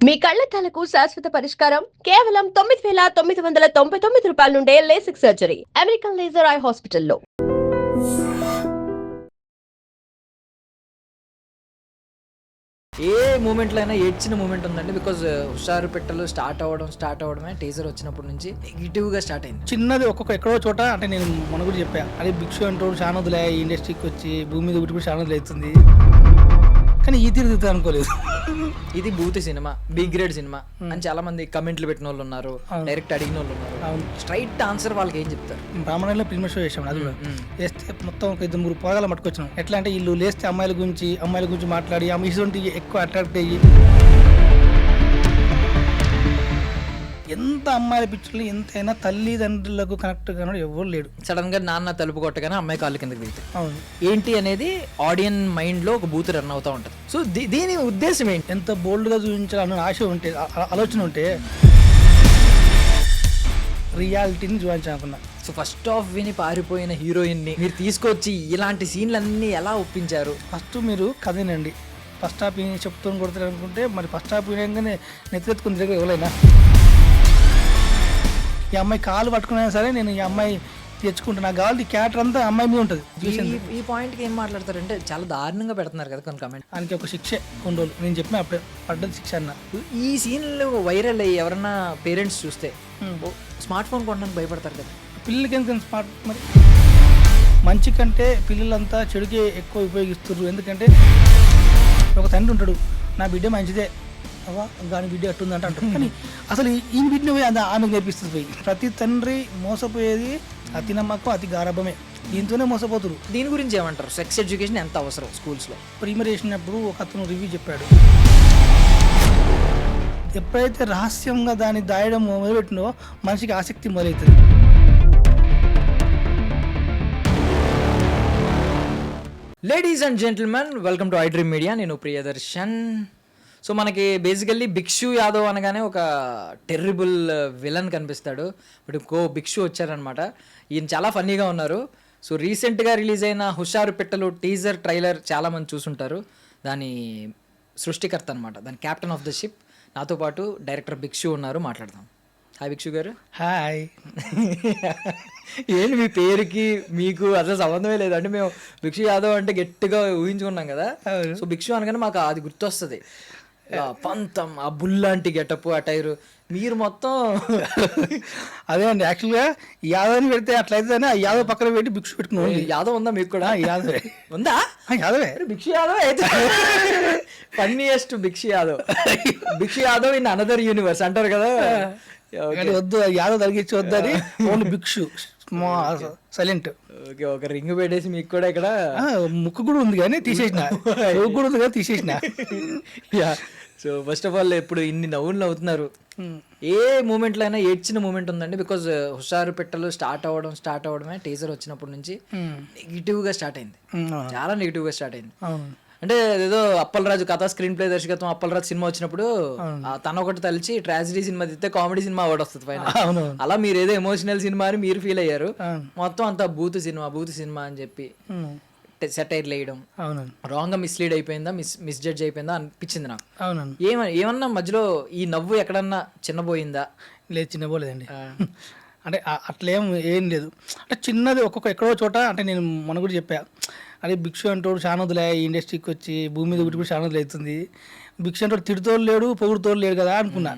మీ కళ్లద్దాలకు శాశ్వత పరిష్కారం కేవలం 9,999 రూపాయల నుండే LASIK surgery American laser eye హాస్పిటల్లో. ఏ మూమెంట్లో అయినా ఏడ్చిన మూమెంట్ ఉందండి. బికాజ్ హుషారు పెట్టలు స్టార్ట్ అవ్వడమే టీజర్ వచ్చినప్పటి నుంచి నెగిటివ్గా స్టార్ట్ అయింది. చిన్నది ఒక్కొక్క ఎక్కడో చోట అంటే నేను మొన్న కూడా చెప్పా, అదే భిక్షు అంటూ చానదులే ఈ ఇండస్ట్రీకి వచ్చి భూమి మీద ఒకటి కూడా చానదులు అవుతుంది, కానీ ఈ తిరుగుతుంది అనుకోలేదు. ఇది బూతి సినిమా, బి గ్రేడ్ సినిమా అని చాలా మంది కమెంట్లు పెట్టిన వాళ్ళు ఉన్నారు, డైరెక్ట్ అడిగిన వాళ్ళు ఉన్నారు. స్ట్రైట్ ఆన్సర్ వాళ్ళకి ఏం చెప్తారు? రామణంలో ప్రీమియర్ షో చేసాం, అది కూడా వేస్తే మొత్తం ఒక 2-3 పోరగాలు పట్టుకొచ్చినాం. ఎట్లా అంటే వీళ్ళు లేస్తే అమ్మాయిల గురించి మాట్లాడి ఇటువంటి ఎక్కువ అట్రాక్ట్ అయ్యి ఎంత అమ్మాయిల పిక్చర్లు ఎంతైనా తల్లిదండ్రులకు కనెక్ట్ కానో ఎవరు లేడు. సడన్ గా నాన్న తలుపు కొట్టగానే అమ్మాయి కాళ్ళు కిందకి దిగుతాయి. అవును, ఏంటి అనేది ఆడియన్ మైండ్ లో ఒక బూత్ రన్ అవుతా ఉంటుంది. సో దీని ఉద్దేశం ఏంటి? ఎంత బోల్డ్గా చూపించాలన్న ఆశ ఉంటే, ఆలోచన ఉంటే రియాలిటీని చూపించాలనుకున్నా. సో ఫస్ట్ హాఫ్ విని పారిపోయిన హీరోయిన్ ని మీరు తీసుకొచ్చి ఇలాంటి సీన్లన్నీ ఎలా ఒప్పించారు? ఫస్ట్ మీరు కథనండి, ఫస్ట్ హాఫ్ చెప్తూ కొడతారు అనుకుంటే మరి ఫస్ట్ హాఫ్ వినగానే నెత్తెత్తుకుని తిరగ ఎవరైనా ఈ అమ్మాయి కాలు పట్టుకున్నా సరే నేను ఈ అమ్మాయి తెచ్చుకుంటాను, నాకు కావాలి. ఈ క్యారెక్టర్ అంతా అమ్మాయి మీద ఉంటుంది. ఈ పాయింట్కి ఏం మాట్లాడతారంటే చాలా దారుణంగా పెడుతున్నారు కదా కొన్ని కమెంట్. ఆయనకి ఒక శిక్షే కొన్ని రోజులు నేను చెప్పిన అప్పుడే పడ్డది శిక్ష అన్న. ఈ సీన్లు వైరల్ అయ్యి ఎవరన్నా పేరెంట్స్ చూస్తే స్మార్ట్ ఫోన్ కొనడానికి భయపడతారు కదా. పిల్లలకి ఎందుకంటే స్మార్ట్ మరి మంచి కంటే పిల్లలంతా చెడుకే ఎక్కువ ఉపయోగిస్తున్నారు. ఎందుకంటే ఒక తండ్రి ఉంటాడు, నా బిడ్డ మంచిదే అవా దాని బిడ్డ అట్టుందంట అంటారు, కానీ అసలు ఈ బిడ్డని పోయి ఆమెకు నేర్పిస్తుంది. పోయి ప్రతి తండ్రి మోసపోయేది అతి నమ్మకం, అతి గారభమే, దీంతోనే మోసపోతురు. దీని గురించి ఏమంటారు? సెక్స్ ఎడ్యుకేషన్ ఎంత అవసరం స్కూల్స్లో? ప్రీమియర్ చేసినప్పుడు ఒక అతను రివ్యూ చెప్పాడు, ఎప్పుడైతే రహస్యంగా దాన్ని దాయడం మొదలుపెట్టినో మనిషికి ఆసక్తి మొదలవుతుంది. Ladies and gentlemen, welcome to I dream media. నేను ప్రియదర్శన్. సో మనకి బేసికల్లీ భిక్షు యాదవ్ అనగానే ఒక టెర్రిబుల్ విలన్ కనిపిస్తాడు. బట్ భిక్షు వచ్చారనమాట. ఈయన చాలా ఫన్నీగా ఉన్నారు. సో రీసెంట్గా రిలీజ్ అయిన హుషారు పెట్టలు టీజర్ ట్రైలర్ చాలామంది చూసుంటారు. దాని సృష్టికర్త అనమాట, దాని క్యాప్టెన్ ఆఫ్ ద షిప్. నాతో పాటు డైరెక్టర్ భిక్షు ఉన్నారు, మాట్లాడదాం. హాయ్ భిక్షు గారు. హాయ్. ఏంటి మీ పేరుకి మీకు అసలు సంబంధమే లేదు. అంటే మేము భిక్షు యాదవ్ అంటే గట్టిగా ఊహించుకున్నాం కదా. సో భిక్షు అనగానే మాకు అది గుర్తొస్తుంది, పంతం, ఆ బుల్లాంటి గెటప్, ఆ టైరు. మీరు మొత్తం అదే అండి. యాక్చువల్గా యాదవ్ని పెడితే అట్లయితే ఆ యాదవ్ పక్కన పెట్టి భిక్షు పెట్టుకున్నాం. యాదవ్ ఉందా మీకు కూడా? యాదవే ఉందా? యాదవే. భిక్షు యాదవ్ అయితే funniest Bhikshu Yadav. Bhikshu Yadav in another universe అంటారు కదా. వద్దు, యాదవ్ తగ్గించి వద్దని ఓన్లీ భిక్షు సైలెంట్. ఓకే, ఒక రింగ్ పెట్టేసి మీకు కూడా ఇక్కడ ముక్కు కూడా ఉంది కానీ తీసేసిన, కూడా ఉంది కానీ తీసేసిన. సో ఫస్ట్ ఆఫ్ ఆల్, ఇప్పుడు ఇన్ని నవ్వులు అవుతున్నారు, ఏ మూమెంట్లో అయినా ఏడ్చిన మూమెంట్ ఉందండి? బికాజ్ హుషారు పెట్టలు స్టార్ట్ అవ్వడమే టీజర్ వచ్చినప్పటి నుంచి నెగిటివ్గా స్టార్ట్ అయింది, చాలా నెగిటివ్గా స్టార్ట్ అయింది. అంటే ఏదో అప్పలరాజు కథ, స్క్రీన్ ప్లే దర్శకత్వం, అప్పలరాజు సినిమా వచ్చినప్పుడు తన ఒకటి తలిచి ట్రాజడీ సినిమా తీస్తే కామెడీ సినిమా అవార్డు వస్తుంది పైన. అలా మీరు ఏదో ఎమోషనల్ సినిమా అని మీరు ఫీల్ అయ్యారు. మొత్తం అంతా బూత్ సినిమా అని చెప్పి సెటైర్లు వేయడం రాంగ్ గా మిస్లీడ్ అయిపోయిందా, మిస్జడ్జ్ అయిపోయిందా అనిపించింది నాకు. ఏమన్నా మధ్యలో ఈ నవ్వు ఎక్కడన్నా చిన్నపోయిందా? లేదు, చిన్నపోలేదండి. అంటే అట్లేం ఏం లేదు. అంటే చిన్నది ఒక్కొక్క ఎక్కడో చోట, అంటే నేను మొన్న కూడా చెప్పా, అదే భిక్షు అంటూ చానదులే ఈ ఇండస్ట్రీకి వచ్చి భూమి మీద ఒకటి కూడా చానదులు అవుతుంది, భిక్షు అంటూ తిడుతోడు లేడు పొగుడుతోడు లేడు కదా అనుకున్నా,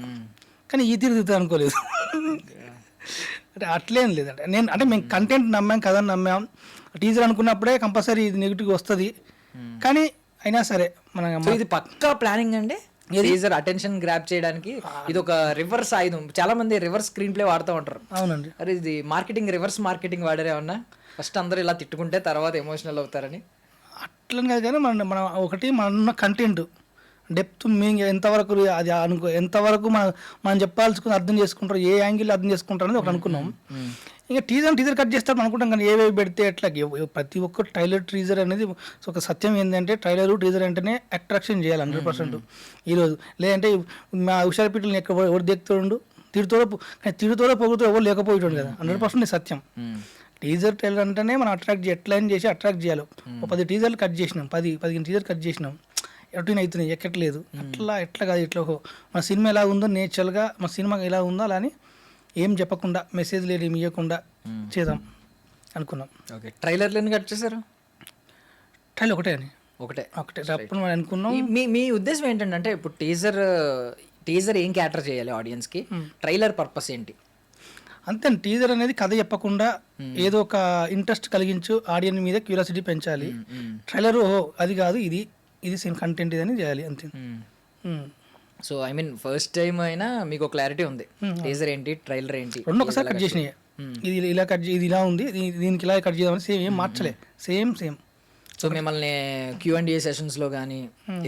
కానీ ఈ తిరుగుతుంది అనుకోలేదు. అంటే అట్లేం లేదంటే మేము కంటెంట్ నమ్మాం, కథను నమ్మాం. టీజర్ అనుకున్నప్పుడే కంపల్సరీ ఇది నెగిటివ్ వస్తుంది, కానీ అయినా సరే మన ఇది పక్కా ప్లానింగ్ అండి. టీజర్ అటెన్షన్ గ్రాప్ చేయడానికి ఇది ఒక రివర్స్ ఆయుధం. చాలా మంది రివర్స్ స్క్రీన్ ప్లే వాడుతూ ఉంటారు. అవునండి. అరే ఇది రివర్స్ మార్కెటింగ్ వాడారేమన్నా? ఫస్ట్ అందరూ ఇలా తిట్టుకుంటే తర్వాత ఎమోషనల్ అవుతారని అట్లని కాదు, కానీ మన ఒకటి మన కంటెంట్ డెప్త్ మీనింగ్ ఎంతవరకు అది ఎంతవరకు మనం చెప్పాల్సుకుని అర్థం చేసుకుంటారు, ఏ యాంగిల్ అర్థం చేసుకుంటారు అనేది ఒక అనుకున్నాం. ఇంకా టీజర్ కట్ చేస్తాం అనుకుంటాం, కానీ ఏవేవి పెడితే ఎట్లా ప్రతి ఒక్క ట్రైలర్ టీజర్ అనేది ఒక సత్యం ఏంటంటే ట్రైలరు టీజర్ అంటేనే అట్రాక్షన్ చేయాలి 100%. ఈరోజు లేదంటే మా హుషారు పీటల్ని ఎవరు దిగుతుండు, తిడుతోడో పొగుతూ ఎవరు లేకపోయేటోడు కదా, 100% సత్యం. టీజర్ ట్రైలర్ అంటేనే మనం ఎట్లా చేసి అట్రాక్ట్ చేయాలి. 10 టీజర్లు కట్ చేసినాం, 15 టీజర్ కట్ చేసినాం. రొటీన్ అవుతున్నాయి, ఎక్కట్లేదు. అట్లా ఎట్లా కాదు, ఇట్లా మన సినిమా ఎలా ఉందో నేచురల్గా మన సినిమా ఎలా ఉందో అలా అని ఏం చెప్పకుండా మెసేజ్ లేదు ఏమి ఇవ్వకుండా చేద్దాం అనుకున్నాం. ఓకే, ట్రైలర్లను కట్ చేశారు? ట్రైలర్ ఒకటే అని ఒకటే అప్పుడు మనం అనుకున్నాం. మీ ఉద్దేశం ఏంటంటే ఇప్పుడు టీజర్ ఏం క్యాటర్ చేయాలి ఆడియన్స్కి, ట్రైలర్ పర్పస్ ఏంటి? అంతే, టీజర్ అనేది కథ చెప్పకుండా ఏదో ఒక ఇంట్రెస్ట్ కలిగించు ఆడియన్స్ మీద క్యూరియాసిటీ పెంచాలి. ట్రైలర్ అది కాదు, ఇది సేమ్ కంటెంట్ ఇది అని చేయాలి అంతే. So I mean first time అయినా మీకు క్లారిటీ ఉంది టీజర్ ఏంటి ట్రైలర్ ఏంటి రెండు ఒకసారి కట్ చేసినాయి. ఇది ఇలా కట్ ఇది ఇలా ఉంది, దీనికి ఇలా కట్ చేద్దామని సేమ్ ఏం మార్చలే, సేమ్. సో మిమ్మల్ని Q&A సెషన్స్లో కానీ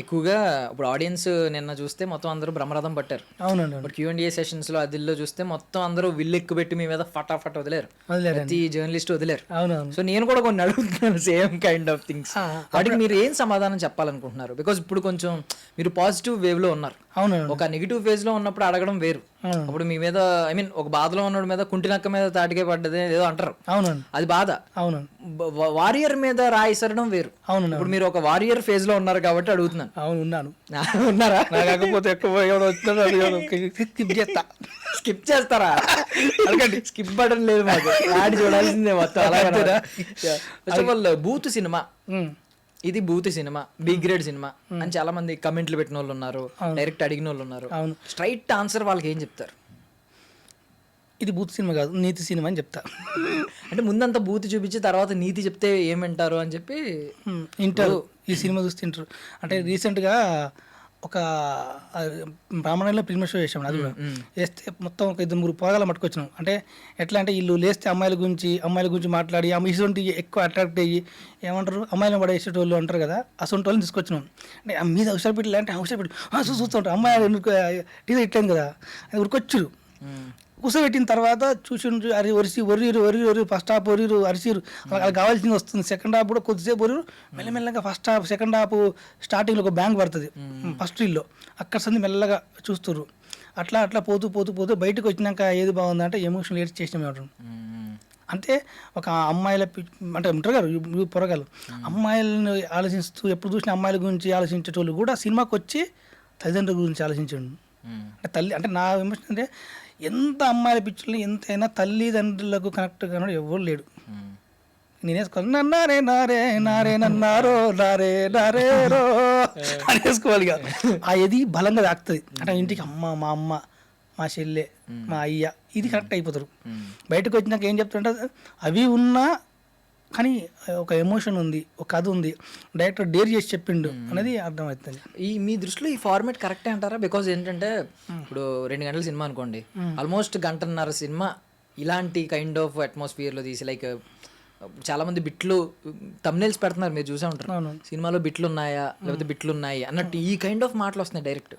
ఎక్కువగా ఇప్పుడు ఆడియన్స్ నిన్న చూస్తే మొత్తం అందరూ బ్రహ్మరథం పట్టారు. అవునండి. బట్ Q&A సెషన్స్లో అదిల్లో చూస్తే మొత్తం అందరూ విల్లు ఎక్కువ పెట్టి మీ మీద ఫటాఫట్ వదిలేరు, ప్రతి జర్నలిస్ట్ వదిలేరు. అవునవును. సో నేను కూడా కొన్ని అడుగుతున్నాను సేమ్ కైండ్ ఆఫ్ థింగ్స్. వాటికి మీరు ఏం సమాధానం చెప్పాలనుకుంటున్నారు? బికాజ్ ఇప్పుడు కొంచెం మీరు పాజిటివ్ వేవ్లో ఉన్నారు. అవునండి. ఒక నెగిటివ్ ఫేజ్లో ఉన్నప్పుడు అడగడం వేరు. అప్పుడు మీ మీద ఐ మీన్ ఒక బాధలో ఉన్నోడి మీద కుంటి నక్క మీద తాటికే పడ్డది ఏదో అంటారు, అవునండి, అది బాధ. అవునండి. వారియర్ మీద రాయిసరడం వేరు. అవునండి. ఇప్పుడు మీరు ఒక వారియర్ ఫేజ్ లో ఉన్నారు కాబట్టి అడుగుతున్నాను. అవును, ఉన్నాను. ఉన్నారా? కాకపోతే స్కిప్ చేస్తారా? అడగండి. స్కిప్ బటన్ లేదు మాకు, యాడ్ చూడాల్సిందే మొత్తం. అలాగే ఫస్ట్ ఆఫ్ ఆల్ బూత్ సినిమా, ఇది బూత్ సినిమా, బి గ్రేడ్ సినిమా అని చాలా మంది కమెంట్లు పెట్టిన వాళ్ళు ఉన్నారు, డైరెక్ట్ అడిగిన వాళ్ళు ఉన్నారు. స్ట్రైట్ ఆన్సర్ వాళ్ళకి ఏం చెప్తారు? ఇది బూత్ సినిమా కాదు, నీతి సినిమా అని చెప్తా. అంటే ముందంతా బూత్ చూపించి తర్వాత నీతి చెప్తే ఏమంటారు అని చెప్పి వింటారు, ఈ సినిమా చూస్తే వింటారు. అంటే రీసెంట్గా ఒక బ్రాహ్మణంలో ప్రీమియర్ షో చేసాం, అది కూడా వేస్తే మొత్తం ఒక 2-3 పోరాగాలు పట్టుకొచ్చినాం. అంటే ఎట్లా అంటే వీళ్ళు లేస్తే అమ్మాయిల గురించి మాట్లాడి ఇటువంటి ఎక్కువ అట్రాక్ట్ అయ్యి ఏమంటారు అమ్మాయిలను పడేసేటోళ్ళు అంటారు కదా, అసొంటి వాళ్ళని తీసుకొచ్చినాం. అంటే మీద హుషారు పెట్టి అంటే హుషారు పెట్టి చూస్తుంటారు అమ్మాయి టీజర్ ఇట్లేదు కదా అది ఉరికొచ్చారు. కూర్చోబెట్టిన తర్వాత చూసి అరి ఒరి ఫస్ట్ హాఫ్ అరిసిరు, వాళ్ళకి కావాల్సింది వస్తుంది. సెకండ్ హాఫ్ కూడా కొద్దిసేపు ఒరి మెల్లమెల్లగా ఫస్ట్ హాఫ్ సెకండ్ హాఫ్ స్టార్టింగ్లో ఒక బ్యాంక్ పడుతుంది ఫస్ట్ రీల్లో, అక్కడ సంది మెల్లగా చూస్తుర్రు. అట్లా పోతూ బయటకు వచ్చినాక ఏది బాగుందంటే ఎమోషనల్ ఏడ్స్ చేసినాం ఏమంటారు. అంటే ఒక అమ్మాయిల అంటే ఉంటారు కదా పొరగాలు, అమ్మాయిలను ఆలోచిస్తూ ఎప్పుడు చూసిన అమ్మాయిల గురించి ఆలోచించేటోళ్ళు కూడా సినిమాకి వచ్చి తల్లిదండ్రుల గురించి ఆలోచించండు. అంటే తల్లి అంటే నా ఎమోషన్ అంటే ఎంత అమ్మాయిల పిక్చర్లు ఎంతైనా తల్లిదండ్రులకు కనెక్ట్ కానడు ఎవరు లేడు. నేనేసుకోవాలి నారే నన్నారో అని వేసుకోవాలి ఇక, ఆ ఇది బలంగా తాకుతుంది. అంటే ఇంటికి మా అమ్మ మా చెల్లె మా అయ్య ఇది కరెక్ట్ అయిపోతారు. బయటకు వచ్చినాక ఏం చెప్తుంటే అవి ఉన్నా కానీ ఒక ఎమోషన్ ఉంది, ఒక కథ ఉంది, డైరెక్టర్ డేర్ చేసి చెప్పిండు అనేది అర్థమవుతుంది. మీ దృష్టిలో ఈ ఫార్మేట్ కరెక్టే అంటారా? బికాజ్ ఏంటంటే ఇప్పుడు 2 గంటల సినిమా అనుకోండి, ఆల్మోస్ట్ 1.5 గంటల సినిమా ఇలాంటి కైండ్ ఆఫ్ అట్మాస్ఫియర్లో తీసి లైక్ చాలా మంది బిట్లు తమ్నెల్స్ పెడుతున్నారు, మీరు చూసే ఉంటారు. సినిమాలో బిట్లు ఉన్నాయా లేకపోతే బిట్లు ఉన్నాయి అన్నట్టు ఈ కైండ్ ఆఫ్ మాటలు వస్తున్నాయి డైరెక్ట్.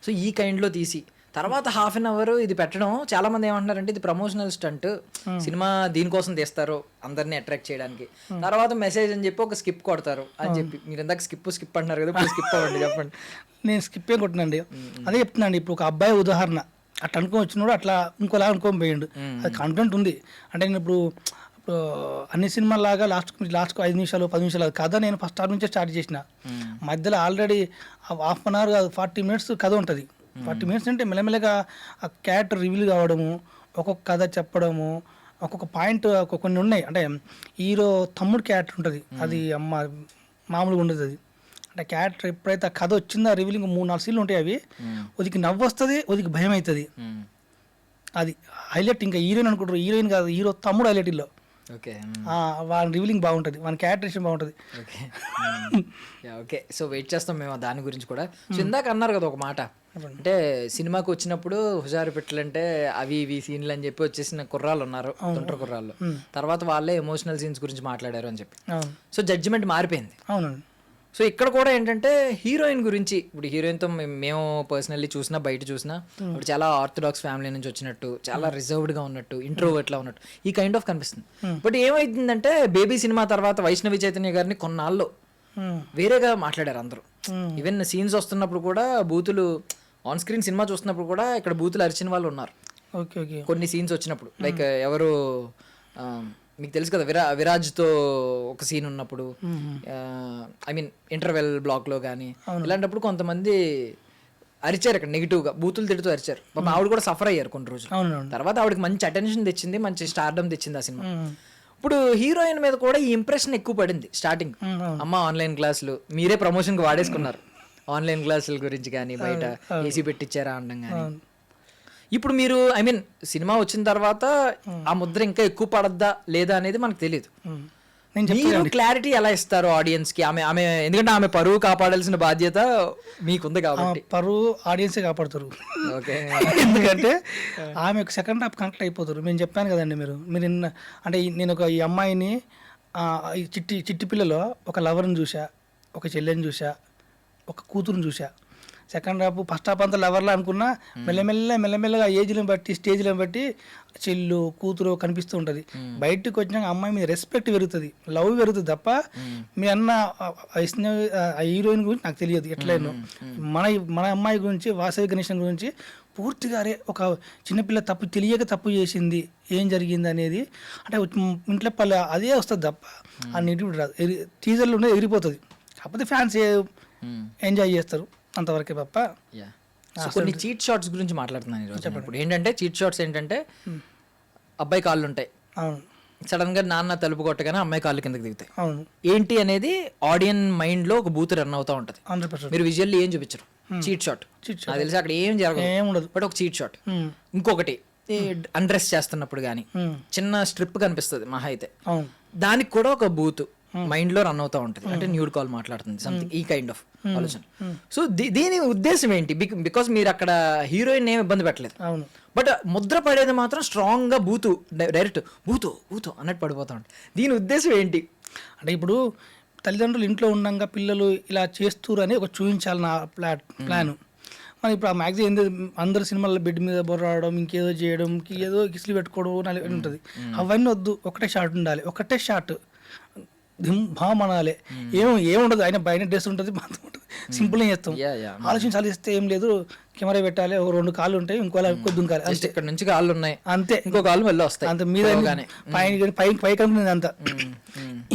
సో ఈ కైండ్లో తీసి తర్వాత 1/2 అవర్ ఇది పెట్టడం చాలా మంది ఏమంటున్నారంటే ఇది ప్రమోషనల్ స్టంట్, సినిమా దీనికోసం తీస్తారు అందరినీ అట్రాక్ట్ చేయడానికి, తర్వాత మెసేజ్ అని చెప్పి ఒక స్కిప్ కొడతారు అని చెప్పి. మీరు ఇందాక స్కిప్ అంటున్నారు కదా, ఇప్పుడు స్కిప్ అవ్వండి, చెప్పండి. నేను స్కిప్ ఏ కొట్టినండి, అదే చెప్తున్నాండి. ఇప్పుడు ఒక అబ్బాయి ఉదాహరణ అట్లా అనుకొని వచ్చినాడు, అట్లా ఇంకోలా అనుకోని పోయిండు, అది కంటెంట్ ఉంది. అంటే నేను ఇప్పుడు అన్ని సినిమాల లాగా లాస్ట్కు 5 నిమిషాలు 10 నిమిషాలు కథ నేను ఫస్ట్ హాఫ్ నుంచే స్టార్ట్ చేసిన, మధ్యలో ఆల్రెడీ 1/2 అవర్ 40 మినిట్స్ కథ ఉంటుంది. 40 మినిట్స్ అంటే మెల్లమెల్లగా ఆ క్యారెక్టర్ రివీల్ కావడము, ఒక్కొక్క కథ చెప్పడము, ఒక్కొక్క పాయింట్ కొన్ని ఉన్నాయి. అంటే హీరో తమ్ముడు క్యారెక్టర్ ఉంటుంది, అది మామూలుగా ఉండదు. అది అంటే క్యారెక్టర్ ఎప్పుడైతే ఆ కథ వచ్చిందో రివీలింగ్ 3-4 సీన్లు ఉంటాయి. అవి ఉదికి నవ్వు వస్తుంది, ఉదికి భయం అవుతుంది. అది హైలైట్. ఇంకా హీరోయిన్ అనుకుంటారు, హీరోయిన్ కాదు హీరో తమ్ముడు హైలైట్లో. వాని రివీలింగ్ బాగుంటుంది, వాని క్యారెక్టరేషన్ బాగుంటుంది. ఓకే, సో వెయిట్ చేస్తాం మేము దాని గురించి కూడా. సో ఇందాక అన్నారు కదా ఒక మాట, అంటే సినిమాకి వచ్చినప్పుడు హుషారు పెట్టాలంటే అవి ఇవి సీన్లు అని చెప్పి వచ్చేసిన కుర్రాళ్ళు ఉన్నారు, తొంటరి కుర్రాళ్ళు. తర్వాత వాళ్ళే ఎమోషనల్ సీన్స్ గురించి మాట్లాడారు అని చెప్పి. సో జడ్జిమెంట్ మారిపోయింది. అవునండి. సో ఇక్కడ కూడా ఏంటంటే హీరోయిన్ గురించి, ఇప్పుడు హీరోయిన్తో మేము పర్సనల్లీ చూసినా బయట చూసినా ఇప్పుడు చాలా ఆర్థడాక్స్ ఫ్యామిలీ నుంచి వచ్చినట్టు, చాలా రిజర్వ్డ్గా ఉన్నట్టు, ఇంట్రోవర్ట్లా ఉన్నట్టు ఈ కైండ్ ఆఫ్ కనిపిస్తుంది. బట్ ఏమైందంటే బేబీ సినిమా తర్వాత వైష్ణవి చైతన్య గారిని కొన్నాళ్ళు వేరేగా మాట్లాడారు అందరూ. ఈవెన్ సీన్స్ వస్తున్నప్పుడు కూడా బూతులు, ఆన్ స్క్రీన్ సినిమా చూస్తున్నప్పుడు కూడా ఇక్కడ బూతులు అరిచిన వాళ్ళు ఉన్నారు. Okay okay. కొన్ని సీన్స్ వచ్చినప్పుడు లైక్ ఎవరు మీకు తెలుసు కదా విరాజ్తో ఒక సీన్ ఉన్నప్పుడు, ఐ మీన్ ఇంటర్వెల్ బ్లాక్లో కానీ ఇలాంటప్పుడు కొంతమంది అరిచారు అక్కడ నెగిటివ్గా, బూతులు తిడుతూ అరిచారు. పాపం ఆవిడ కూడా సఫర్ అయ్యారు కొన్ని రోజులు. తర్వాత ఆవిడకి మంచి అటెన్షన్ తెచ్చింది, మంచి స్టార్డమ్ తెచ్చింది ఆ సినిమా. ఇప్పుడు హీరోయిన్ మీద కూడా ఈ ఇంప్రెషన్ ఎక్కువ పడింది స్టార్టింగ్. అమ్మ ఆన్లైన్ క్లాసులు మీరే ప్రమోషన్కి వాడేసుకున్నారు, ఆన్లైన్ క్లాసుల గురించి కానీ, బయట ఏసీ పెట్టించారా అనడం కానీ. ఇప్పుడు మీరు ఐ మీన్ సినిమా వచ్చిన తర్వాత ఆ ముద్ర ఇంకా ఎక్కువ పడద్దా లేదా అనేది మనకు తెలియదు. మీరు క్లారిటీ ఎలా ఇస్తారు ఆడియన్స్ కి? ఆమె ఎందుకంటే ఆమె పరువు కాపాడాల్సిన బాధ్యత మీకుంది కాబట్టి. పరువు ఆడియన్సే కాపాడుతారు. ఓకే. ఎందుకంటే ఆమె ఒక సెకండ్ హాఫ్ కనెక్ట్ అయిపోతారు. నేను చెప్పాను కదండి, మీరు అంటే నేను ఈ అమ్మాయిని ఈ చిట్టి పిల్లలో ఒక లవర్ని చూసా, ఒక చెల్లెని చూసా, ఒక కూతురుని చూసా. సెకండ్ హాఫ్ ఫస్ట్ హాఫ్ అంతా లవర్లా అనుకున్నా, మెల్లమెల్లగా ఏజ్లను బట్టి స్టేజ్లను బట్టి చెల్లు కూతురు కనిపిస్తూ ఉంటుంది. బయటకు వచ్చినాక అమ్మాయి మీద రెస్పెక్ట్ పెరుగుతుంది, లవ్ పెరుగుతుంది తప్ప మీ అన్న ఆ హీరోయిన్ గురించి నాకు తెలియదు ఎట్లయినా. మన అమ్మాయి గురించి, వాసవి గణేశన్ గురించి పూర్తిగా ఒక చిన్నపిల్ల తెలియక తప్పు చేసింది, ఏం జరిగింది అనేది అంటే ఇంట్లో పల్లె అదే వస్తుంది తప్ప ఆ నెగిటివ్ రాదు. టీజర్లు ఉండే ఎగిరిపోతుంది, కాకపోతే ఫ్యాన్స్ ఎంజాయ్ చేస్తారు అంతవరకే తప్ప. కొన్ని చీట్ షాట్స్ గురించి మాట్లాడుతున్నాను ఈరోజు. ఇప్పుడు ఏంటంటే చీట్ షాట్స్ ఏంటంటే అబ్బాయి కాళ్ళు ఉంటాయి, సడన్ గా నాన్న తలుపు కొట్టగానే అమ్మాయి కాళ్ళు కిందకి దిగుతాయి. ఏంటి అనేది ఆడియన్ మైండ్ లో ఒక బూత్ రన్ అవుతా ఉంటది. మీరు విజువల్లీ ఏం చూపించరు, చీట్ షాట్. నాకు తెలిసి అక్కడ ఏం జరగదు, బట్ ఒక చీట్ షాట్. ఇంకొకటి అన్డ్రెస్ చేస్తున్నప్పుడు కానీ చిన్న స్ట్రిప్ కనిపిస్తుంది మహా అయితే, దానికి కూడా ఒక బూత్ మైండ్ లో రన్ అవుతా ఉంటుంది. అంటే న్యూడ్ కాల్ మాట్లాడుతుంది సంథింగ్, ఈ కైండ్ ఆఫ్ ఆలోచన. సో దీని ఉద్దేశం ఏంటి? బికాస్ మీరు అక్కడ హీరోయిన్ ఏమి ఇబ్బంది పెట్టలేదు, బట్ ముద్ర పడేది మాత్రం స్ట్రాంగ్ గా డైరెక్ట్ బూతు అన్నట్టు పడిపోతా ఉంటుంది. దీని ఉద్దేశం ఏంటి అంటే ఇప్పుడు తల్లిదండ్రులు ఇంట్లో ఉండగా పిల్లలు ఇలా చేస్తురు అని ఒక చూపించాలి నా ప్లాన్. మరి ఇప్పుడు ఆ మ్యాగజైన్ ఏంది, అందరు సినిమాల్లో బెడ్ మీద బొర్రాడడం, ఇంకేదో చేయడం, ఏదో కిస్లు పెట్టుకోవడం ఉంటుంది. అవన్నీ వద్దు, ఒకటే షాట్ ఉండాలి, ఒకటే షాట్ అనాలి. ఏముండదు, ఆయన బయట డ్రెస్ ఉంటుంది, బాగా ఉంటుంది, సింపుల్గా చేస్తాం. ఆలోచించాలి ఇస్తే ఏం లేదు, కెమెరా పెట్టాలి, ఒక 2 కాళ్ళు ఉంటాయి, ఇంకోలా దుంకాలి, ఇక్కడ నుంచి కాళ్ళు ఉన్నాయి అంతే, ఇంకో కాళ్ళు మళ్ళీ వస్తాయి అంత మీద పై కంపెనీ అంతా.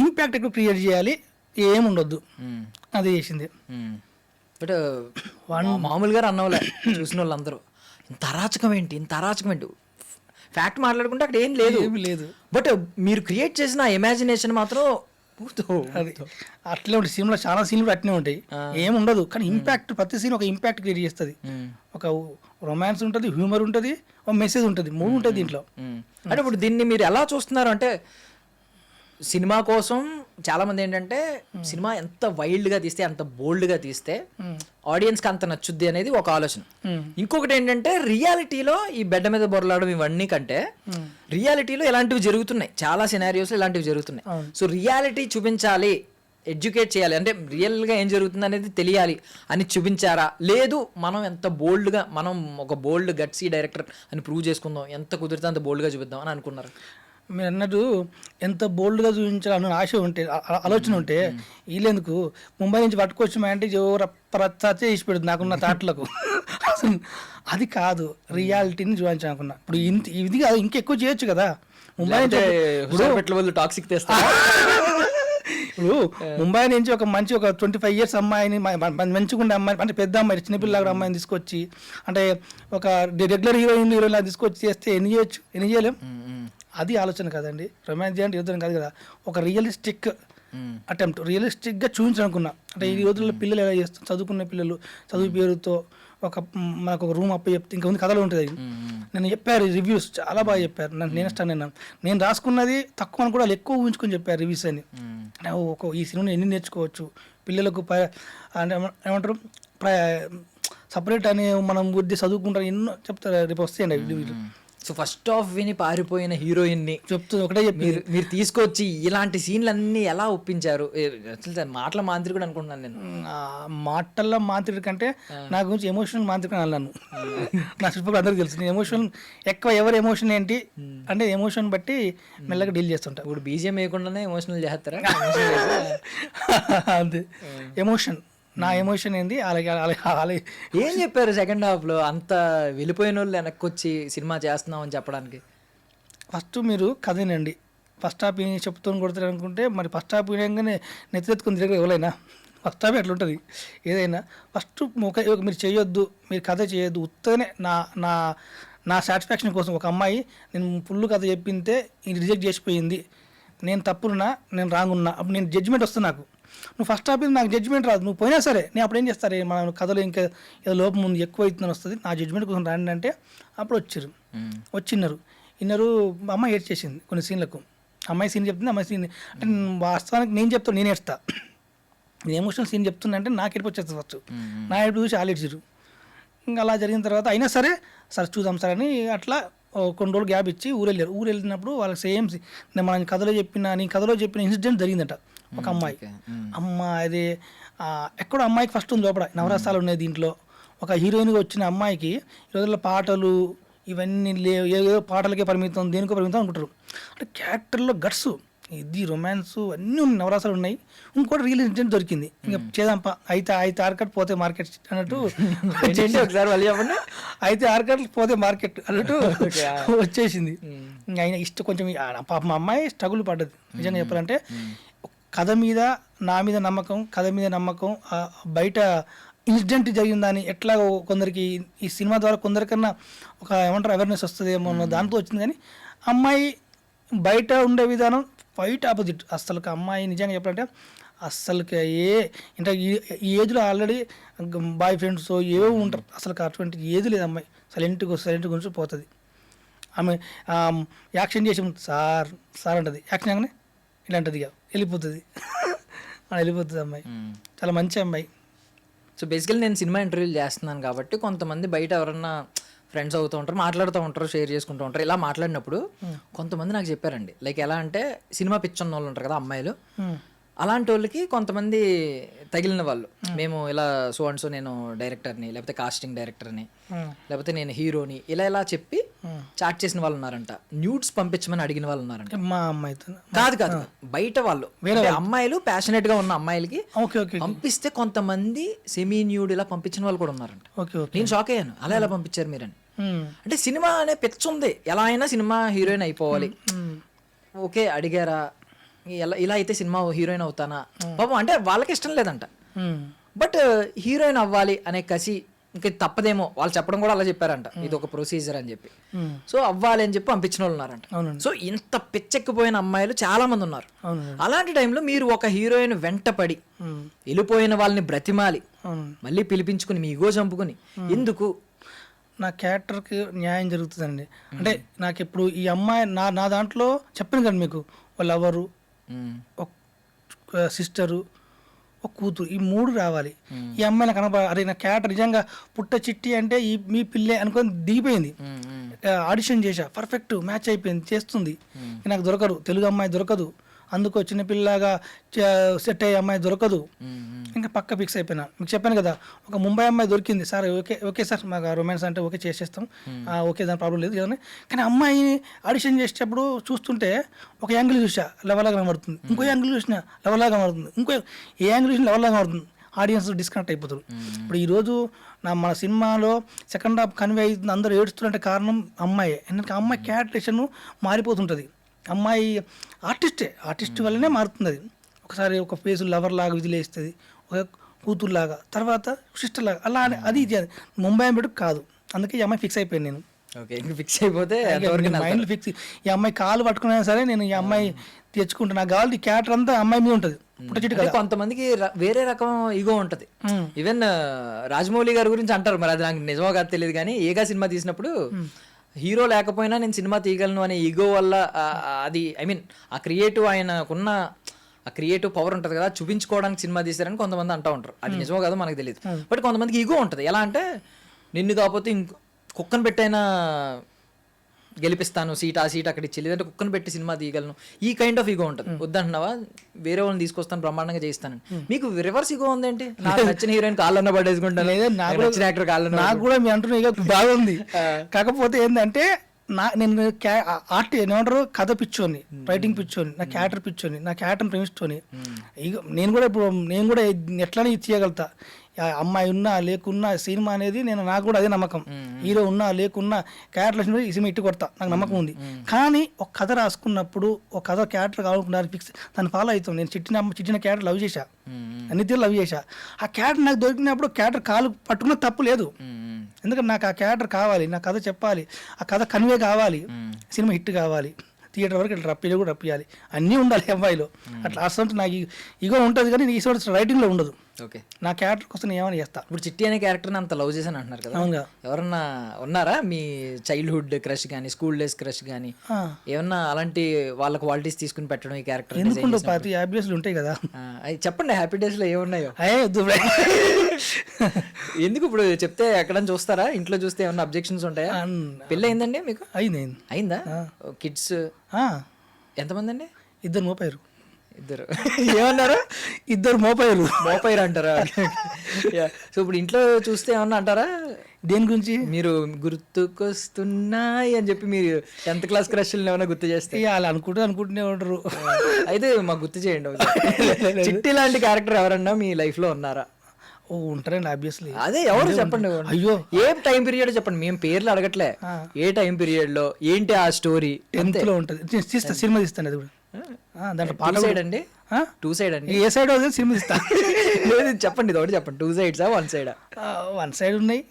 ఇంపాక్ట్ ఎక్కువ క్రియేట్ చేయాలి, ఏముండొద్దు, అది చేసింది. బట్ మామూలుగా రన్ అవ్వలే చూసిన వాళ్ళందరూ, ఇంత అరాచకం ఏంటి ఫ్యాక్ట్ మాట్లాడుకుంటే అక్కడ ఏం లేదు. బట్ మీరు క్రియేట్ చేసిన ఇమాజినేషన్ మాత్రం అది అట్లే ఉంటుంది. సినిమాలో చాలా సీన్లు అట్నే ఉంటాయి, ఏముండదు, కానీ ఇంపాక్ట్ ప్రతి సీన్ ఒక ఇంపాక్ట్ క్రియేట్ చేస్తుంది. ఒక రొమాన్స్ ఉంటుంది, హ్యూమర్ ఉంటుంది, ఒక మెసేజ్ ఉంటుంది, 3 ఉంటుంది దీంట్లో. అంటే ఇప్పుడు దీన్ని మీరు ఎలా చూస్తున్నారు అంటే, సినిమా కోసం చాలా మంది ఏంటంటే సినిమా ఎంత వైల్డ్ గా తీస్తే, అంత బోల్డ్ గా తీస్తే ఆడియన్స్ కి అంత నచ్చుద్ది అనేది ఒక ఆలోచన. ఇంకొకటి ఏంటంటే రియాలిటీలో ఈ బెడ్ మీద బొరలాడడం ఇవన్నీ కంటే రియాలిటీలో ఇలాంటివి జరుగుతున్నాయి, చాలా సినారియోస్ ఇలాంటివి జరుగుతున్నాయి. సో రియాలిటీ చూపించాలి, ఎడ్యుకేట్ చేయాలి, అంటే రియల్ గా ఏం జరుగుతుంది అనేది తెలియాలి అని చూపించారా? లేదు మనం ఎంత బోల్డ్ గా, మనం ఒక బోల్డ్ గట్సీ డైరెక్టర్ అని ప్రూవ్ చేసుకుందాం, ఎంత కుదిరితే అంత బోల్డ్ గా చూపిద్దాం అని అనుకున్నారు? మీరు అన్నట్టు ఎంత బోల్డ్గా చూపించాలని ఆశ ఉంటే, ఆలోచన ఉంటే, వీళ్ళెందుకు ముంబై నుంచి పట్టుకొచ్చి మా అంటే రచ్చే చేసి పెడుతుంది నాకున్న థాట్లకు. అసలు అది కాదు, రియాలిటీని చూపించాలనుకున్నా. ఇప్పుడు ఇది కాదు, ఇంకెక్కువ చేయొచ్చు కదా. ముంబై నుంచి టాక్సిక్ తెస్తా. ఇప్పుడు ముంబై నుంచి ఒక 25 years అమ్మాయిని, మంచిగా అమ్మాయి, అంటే పెద్ద అమ్మాయి, చిన్నపిల్లల అమ్మాయిని తీసుకొచ్చి, అంటే ఒక రెగ్యులర్ హీరోయిన్ తీసుకొచ్చి చేస్తే ఎన్ని చేయలేం. అది ఆలోచన కదండి. రొమాన్స్ అంటే యుద్ధం కాదు కదా, ఒక రియలిస్టిక్ అటెంప్ట్, రియలిస్టిక్గా చూపించాలనుకున్నా. అంటే ఈ రోజుల్లో పిల్లలు ఎలా చేస్తారు, చదువుకున్న పిల్లలు చదువు పేరుతో మనకు ఒక రూమ్ అప్ప చెప్తే ఇంకా ఉంది కథలు ఉంటుంది. నేను చెప్పారు రివ్యూస్ చాలా బాగా చెప్పారు, నేను రాసుకున్నది తక్కువ అని కూడా వాళ్ళు ఎక్కువ ఊహించుకొని చెప్పారు రివ్యూస్ అని. ఈ సినిమాని ఎన్ని నేర్చుకోవచ్చు పిల్లలకు, అంటే ఏమంటారు సపరేట్ అని మనం బుద్ధి చదువుకుంటారు, ఎన్నో చెప్తారు, రేపు వస్తాయండి రివ్యూలు. సో ఫస్ట్ ఆఫ్ విని పారిపోయిన హీరోయిన్ ని చెప్తుంది ఒకటే చెప్పి మీరు తీసుకొచ్చి ఇలాంటి సీన్లన్నీ ఎలా ఒప్పించారు? మాటల మాంత్రికుడు అనుకుంటున్నాను నేను. మాటల్లో మాంత్రికుడు కంటే నా గురించి ఎమోషనల్ మాంత్రికుడు అన్నాను. నా చుట్టుపక్కల అందరికీ తెలుసు, నేను ఎమోషన్ ఎక్కువ, ఎవరి ఎమోషన్ ఏంటి అంటే ఎమోషన్ బట్టి మెల్లగా డీల్ చేస్తుంటా. ఇప్పుడు బీజిఎం వేయకుండానే ఎమోషనల్ చేస్తారా? అంతే, ఎమోషన్, నా ఎమోషన్ ఏంది అలాగే. ఏం చెప్పారు సెకండ్ హాఫ్ లో అంత వెళ్ళిపోయిన వాళ్ళు వెనక్కి వచ్చి సినిమా చేస్తున్నాం అని చెప్పడానికి? ఫస్ట్ మీరు కథ వినండి, ఫస్ట్ హాఫ్ చెప్తూ కొడతారు అనుకుంటే మరి ఫస్ట్ హాఫ్ వినగానే నెత్తెత్తుకుని తిరగదు ఎవరైనా. ఫస్ట్ హాఫ్ ఎట్లా ఉంటుంది ఏదైనా. ఫస్ట్ మీరు చేయొద్దు, మీరు కథ చేయొద్దు, ఉత్తనే నా నా నా సాటిస్ఫాక్షన్ కోసం ఒక అమ్మాయి నేను ఫుల్ కథ చెప్పింతే ఇది రిజెక్ట్ చేసిపోయింది, నేను తప్పున్నా, నేను రాంగ్ ఉన్నా, అప్పుడు నేను జడ్జిమెంట్ వస్తుంది నాకు. నువ్వు ఫస్ట్ హాఫ్ నాకు జడ్జిమెంట్ రాదు, నువ్వు పోయినా సరే నేను అప్పుడు ఏం చేస్తారు, మన కథలో ఇంకా ఏదో లోపం ముందు ఎక్కువ అవుతుందని వస్తుంది, నా జడ్జిమెంట్ కోసం రండి అంటే అప్పుడు వచ్చిన్నారు. ఇన్నరు అమ్మాయి ఏడ్ చేసింది కొన్ని సీన్లకు. అమ్మాయి సీన్ చెప్తుంది, అమ్మాయి సీన్ అంటే వాస్తవానికి నేను చెప్తాను, నేను ఏడుస్తా. నేను ఎమోషనల్ సీన్ చెప్తున్నా అంటే నాకు ఏడుపు వచ్చేస్తుంది ఫస్ట్, నా ఏడుపు చూసి వాళ్ళు ఏడ్చిరు. ఇంకా అలా జరిగిన తర్వాత అయినా సరే చూద్దాం సార్ అని అట్లా కొన్ని రోజులు గ్యాప్ ఇచ్చి ఊరు వెళ్ళినప్పుడు వాళ్ళకి సేమ్ నేను కథలో చెప్పిన ఇన్సిడెంట్ జరిగిందట. ఒక అమ్మాయి అదే ఎక్కడో అమ్మాయికి ఫస్ట్ ఉంది లోపల నవరసాలు ఉన్నాయి దీంట్లో. ఒక హీరోయిన్గా వచ్చిన అమ్మాయికి ఈ రోజుల్లో పాటలు ఇవన్నీ ఏదో పాటలకే పరిమితం, దేనికో పరిమితం అనుకుంటారు. అంటే క్యారెక్టర్లో గట్స్, ఇది రొమాన్స్ అన్నీ ఉన్నాయి, నవరాసాలు ఉన్నాయి. ఇంకోటి రియల్ ఇన్సిడెంట్ దొరికింది, ఇంకా చేద్దాంపా అయితే ఆర్కట్ పోతే మార్కెట్ అన్నట్టు ఒకసారి వాళ్ళు చెప్పండి. అయితే ఆర్కట్ పోతే మార్కెట్ అన్నట్టు వచ్చేసింది. ఇంకా ఆయన కొంచెం పాప మా అమ్మాయి స్ట్రగుల్ పడ్డది నిజంగా చెప్పాలంటే. కథ మీద నా మీద నమ్మకం, కథ మీద నమ్మకం, బయట ఇన్సిడెంట్ జరిగిందని ఎట్లా కొందరికి ఈ సినిమా ద్వారా కొందరికన్నా ఒక ఏమంటారు అవేర్నెస్ వస్తుందేమో అన్న దాంతో వచ్చింది. కానీ అమ్మాయి బయట ఉండే విధానం ఫైట్ ఆపోజిట్. అస్సలు అమ్మాయి నిజంగా చెప్పాలంటే అస్సలుకి అంటే ఈ ఏజ్లో ఆల్రెడీ బాయ్ ఫ్రెండ్స్ ఏవో ఉంటారు, అసలు అటువంటి ఏది లేదు. అమ్మాయి సైలెంట్ గురించి పోతుంది. ఆమె యాక్షన్ చేసి సార్ అంటది, యాక్షన్ అనగానే ఇలా అంటది, ఇక వెళ్ళిపోతుంది అమ్మాయి. చాలా మంచి అమ్మాయి. సో బేసికలీ నేను సినిమా ఇంటర్వ్యూలు చేస్తున్నాను కాబట్టి కొంతమంది బయట ఎవరన్నా ఫ్రెండ్స్ అవుతూ ఉంటారు, మాట్లాడుతూ ఉంటారు, షేర్ చేసుకుంటూ ఉంటారు. ఇలా మాట్లాడినప్పుడు కొంతమంది నాకు చెప్పారండి, లైక్ ఎలా అంటే సినిమా పిచ్చి ఉన్న వాళ్ళు ఉంటారు కదా అమ్మాయిలు, అలాంటి వాళ్ళకి కొంతమంది తగిలిన వాళ్ళు, మేము ఇలా సో అండ్ సో నేను డైరెక్టర్ని, లేకపోతే కాస్టింగ్ డైరెక్టర్ని, లేకపోతే నేను హీరోని, ఇలా చెప్పి చాట్ చేసిన వాళ్ళు ఉన్నారంట. న్యూడ్స్ పంపించమని అడిగిన వాళ్ళు ఉన్నారంట. మా అమ్మాయితో కాదు బయట వాళ్ళు, వేరే అమ్మాయిలు ప్యాషనెట్ గా ఉన్న అమ్మాయిలకి పంపిస్తే కొంతమంది సెమీ న్యూడ్ ఇలా పంపించిన వాళ్ళు కూడా ఉన్నారంట. నేను షాక్ అయ్యాను, అలా ఎలా పంపించారు మీరని. అంటే సినిమా అనే పిచ్చి ఉంది, ఎలా అయినా సినిమా హీరోయిన్ అయిపోవాలి. ఓకే అడిగారా, ఇలా అయితే సినిమా హీరోయిన్ అవుతానా పాపం, అంటే వాళ్ళకి ఇష్టం లేదంట, బట్ హీరోయిన్ అవ్వాలి అనే కసి ఇంకా తప్పదేమో, వాళ్ళు చెప్పడం కూడా అలా చెప్పారంట, ఇది ఒక ప్రొసీజర్ అని చెప్పి. సో అవ్వాలి అని చెప్పి పంపించిన వాళ్ళు ఉన్నారంట. సో ఇంత పిచ్చెక్కిపోయిన అమ్మాయిలు చాలా మంది ఉన్నారు. అలాంటి టైంలో మీరు ఒక హీరోయిన్ వెంటపడి వెళ్ళిపోయిన వాళ్ళని బ్రతిమాలి మళ్ళీ పిలిపించుకుని మీ ఈగో చంపుకుని ఎందుకు? నా క్యారెక్టర్కి న్యాయం జరుగుతుందండి. అంటే నాకు ఇప్పుడు ఈ అమ్మాయి నా దాంట్లో చెప్పాను కదా మీకు, వాళ్ళ లవరు, ఒక సిస్టరు, ఒక కూతురు, ఈ మూడు రావాలి. ఈ అమ్మాయి నాకు అరే నా క్యారెక్టర్ నిజంగా పుట్ట చిట్టి అంటే మీ పిల్లే అనుకొని దిగిపోయింది. ఆడిషన్ చేశా, పర్ఫెక్ట్ మ్యాచ్ అయిపోయింది, చేస్తుంది. నాకు దొరకరు, తెలుగు అమ్మాయి దొరకదు, అందుకో చిన్నపిల్లగా సెట్ అయ్యే అమ్మాయి దొరకదు. ఇంకా పక్క ఫిక్స్ అయిపోయినా. మీకు చెప్పాను కదా, ఒక ముంబై అమ్మాయి దొరికింది, సార్ ఓకే సార్ మాకు రొమాన్స్ అంటే ఓకే చేసేస్తాం, ఓకే దాని ప్రాబ్లం లేదు కదా. కానీ అమ్మాయి ఆడిషన్ చేసేటప్పుడు చూస్తుంటే ఒక యాంగిల్ చూసా లెవెల్గా కనబడుతుంది, ఇంకో యాంగిల్ చూసినా లెవెల్గా కనబడుతుంది, ఇంకో ఏ యాంగిల్ చూసినా లెవెల్గా కనబడుతుంది. ఆడియన్స్ డిస్కనెక్ట్ అయిపోతారు. ఇప్పుడు ఈరోజు మన సినిమాలో సెకండ్ హాఫ్ కన్వే అవుతుంది, అందరూ ఏడుస్తుంటే కారణం అమ్మాయి. ఎందుకంటే అమ్మాయి క్యారెక్టరేషన్ మారిపోతుంటుంది. అమ్మాయి ఆర్టిస్ట్ వల్లనే మారుతుంది. అది ఒకసారి ఒక ఫేస్ లవర్ లాగా విదిలేస్తుంది, ఒక కూతురులాగా, తర్వాత సిస్టర్ లాగా, అలా అది ఇది ముంబై అమ్మేటు కాదు. అందుకే ఈ అమ్మాయి ఫిక్స్ అయిపోయాను నేను. ఫిక్స్ అయిపోతే మైండ్ ఫిక్స్. ఈ అమ్మాయి కాలు పట్టుకున్నా సరే నేను ఈ అమ్మాయి తెచ్చుకుంటా. నాకు కావాలి ఈ క్యారెక్టర్ అంతా అమ్మాయి మీద ఉంటుంది. కొంతమందికి వేరే రకం ఈగో ఉంటది. ఈవెన్ రాజమౌళి గారి గురించి అంటారు, మరి అది నాకు నిజమో కాదు తెలియదు కానీ, ఏగా సినిమా తీసినప్పుడు హీరో లేకపోయినా నేను సినిమా తీయగలను అనే ఈగో వల్ల అది ఐ మీన్ ఆ క్రియేటివ్ ఆయనకున్న ఆ క్రియేటివ్ పవర్ ఉంటుంది కదా, చూపించుకోవడానికి సినిమా తీశారని కొంతమంది అంటూ ఉంటారు. అది నిజమో కాదో మనకు తెలియదు, బట్ కొంతమందికి ఈగో ఉంటుంది. ఎలా అంటే నిన్ను కాకపోతే కుక్కను పెట్టైనా గెలిపిస్తాను, ఆ సీట్ అక్కడ ఇచ్చి, లేదంటే కుక్కను పెట్టి సినిమా తీయగలను, ఈ కైండ్ ఆఫ్ ఈగో ఉంటుంది. వద్దంటున్నావా వేరే వాళ్ళని తీసుకొస్తాను బ్రహ్మాండంగా చేయిస్తాను. మీకు రివర్స్ ఈగో ఉందేంటి? నాకు నచ్చిన హీరోయిన్ కాళ్ళన్న పడేసుకుంటాను, నచ్చిన యాక్టర్ కాళ్ళన్న. నాకు కూడా మీ అంటున్నా ఈగో బాగుంది. కాకపోతే ఏంటంటే నేను ఏమంటారు కథ పిచ్చోని, రైటింగ్ పిచ్చోని, నా క్యారెక్టర్ పిచ్చోని, నా క్యారెక్టర్ని ప్రేమిస్తోని. నేను కూడా ఎట్లనే తీయగలుగుతా. ఆ అమ్మాయి ఉన్నా లేకున్నా సినిమా అనేది నాకు కూడా అదే నమ్మకం. హీరో ఉన్నా లేకున్నా క్యారెక్టర్ ఈ సినిమా ఇట్టు కొడతా నాకు నమ్మకం ఉంది. కానీ ఒక కథ రాసుకున్నప్పుడు ఒక కథ క్యారెక్టర్ కావాలనుకున్నారు ఫిక్స్ దాన్ని ఫాలో అవుతాం. నేను చిట్టిన క్యారెక్టర్ లవ్ చేశా, అన్నిటిలో లవ్ చేశా. ఆ క్యారెక్టర్ నాకు దొరికినప్పుడు క్యారెక్టర్ కాలు పట్టుకున్న తప్పు లేదు. ఎందుకంటే నాకు ఆ క్యారెక్టర్ కావాలి, నా కథ చెప్పాలి, ఆ కథ కన్వే కావాలి, సినిమా హిట్ కావాలి, థియేటర్ వరకు ఇట్లా రప్పియాలి, అన్నీ ఉండాలి అబ్బాయిలో. అట్లా అసలు నాకు ఇగో ఉంటుంది కానీ ఈ రైటింగ్లో ఉండదు. ఓకే, నా క్యారెక్టర్ కోసం నేను ఏమైనా చేస్తా. ఇప్పుడు చిట్టి అనే క్యారెక్టర్ని అంత లవ్ చేశాను అంటున్నారు కదా, అవునుగా. ఎవరన్నా ఉన్నారా మీ చైల్డ్హుడ్ క్రష్ కానీ స్కూల్ డేస్ క్రష్ కానీ ఏమన్నా అలాంటి వాళ్ళ క్వాలిటీస్ తీసుకుని పెట్టడం ఈ క్యారెక్టర్? ఎందుకుంటో ప్రతి హ్యాపీడేస్లు ఉంటాయి కదా, అవి చెప్పండి. హ్యాపీ డేస్లో ఏమున్నాయో వద్దు. ఎందుకు ఇప్పుడు చెప్తే ఎక్కడని చూస్తారా? ఇంట్లో చూస్తే ఏమన్నా అబ్జెక్షన్స్ ఉంటాయా? పెళ్ళి అయిందండి మీకు? అయిందా? కిడ్స్ ఎంతమంది అండి? 2 మోపారు. 2 ఏమన్నారు? 2 మోపారు అంటారా? సో ఇప్పుడు ఇంట్లో చూస్తే ఏమన్నా అంటారా? దేని గురించి? మీరు గుర్తుకొస్తున్నాయి అని చెప్పి మీరు 10th క్లాస్ క్రష్లు ఏమైనా గుర్తు చేస్తే వాళ్ళు అనుకుంటూనే ఉంటారు. అయితే మాకు గుర్తు చేయండి. చిట్టి లాంటి క్యారెక్టర్ ఎవరన్నా మీ లైఫ్ లో ఉన్నారా? ఉంటారండి ఆబ్వియస్లీ. అదే ఎవరు చెప్పండి. అయ్యో, ఏ టైం పీరియడ్ చెప్పండి, మేము పేర్లు అడగట్లే. ఏ టైం పీరియడ్ లో ఏంటి ఆ స్టోరీ? 10th లో ఉంటుంది. సినిమా తీస్తాను అది కూడా. దాంట్లో పాట సైడ్ అండి, 2 సైడ్ అండి. ఏ సైడ్ అవుతుంది సినిమా తీస్తా. చెప్పండి, ఇది ఒకటి చెప్పండి. 2 సైడ్సా 1 సైడా? 1 సైడ్ ఉన్నాయి,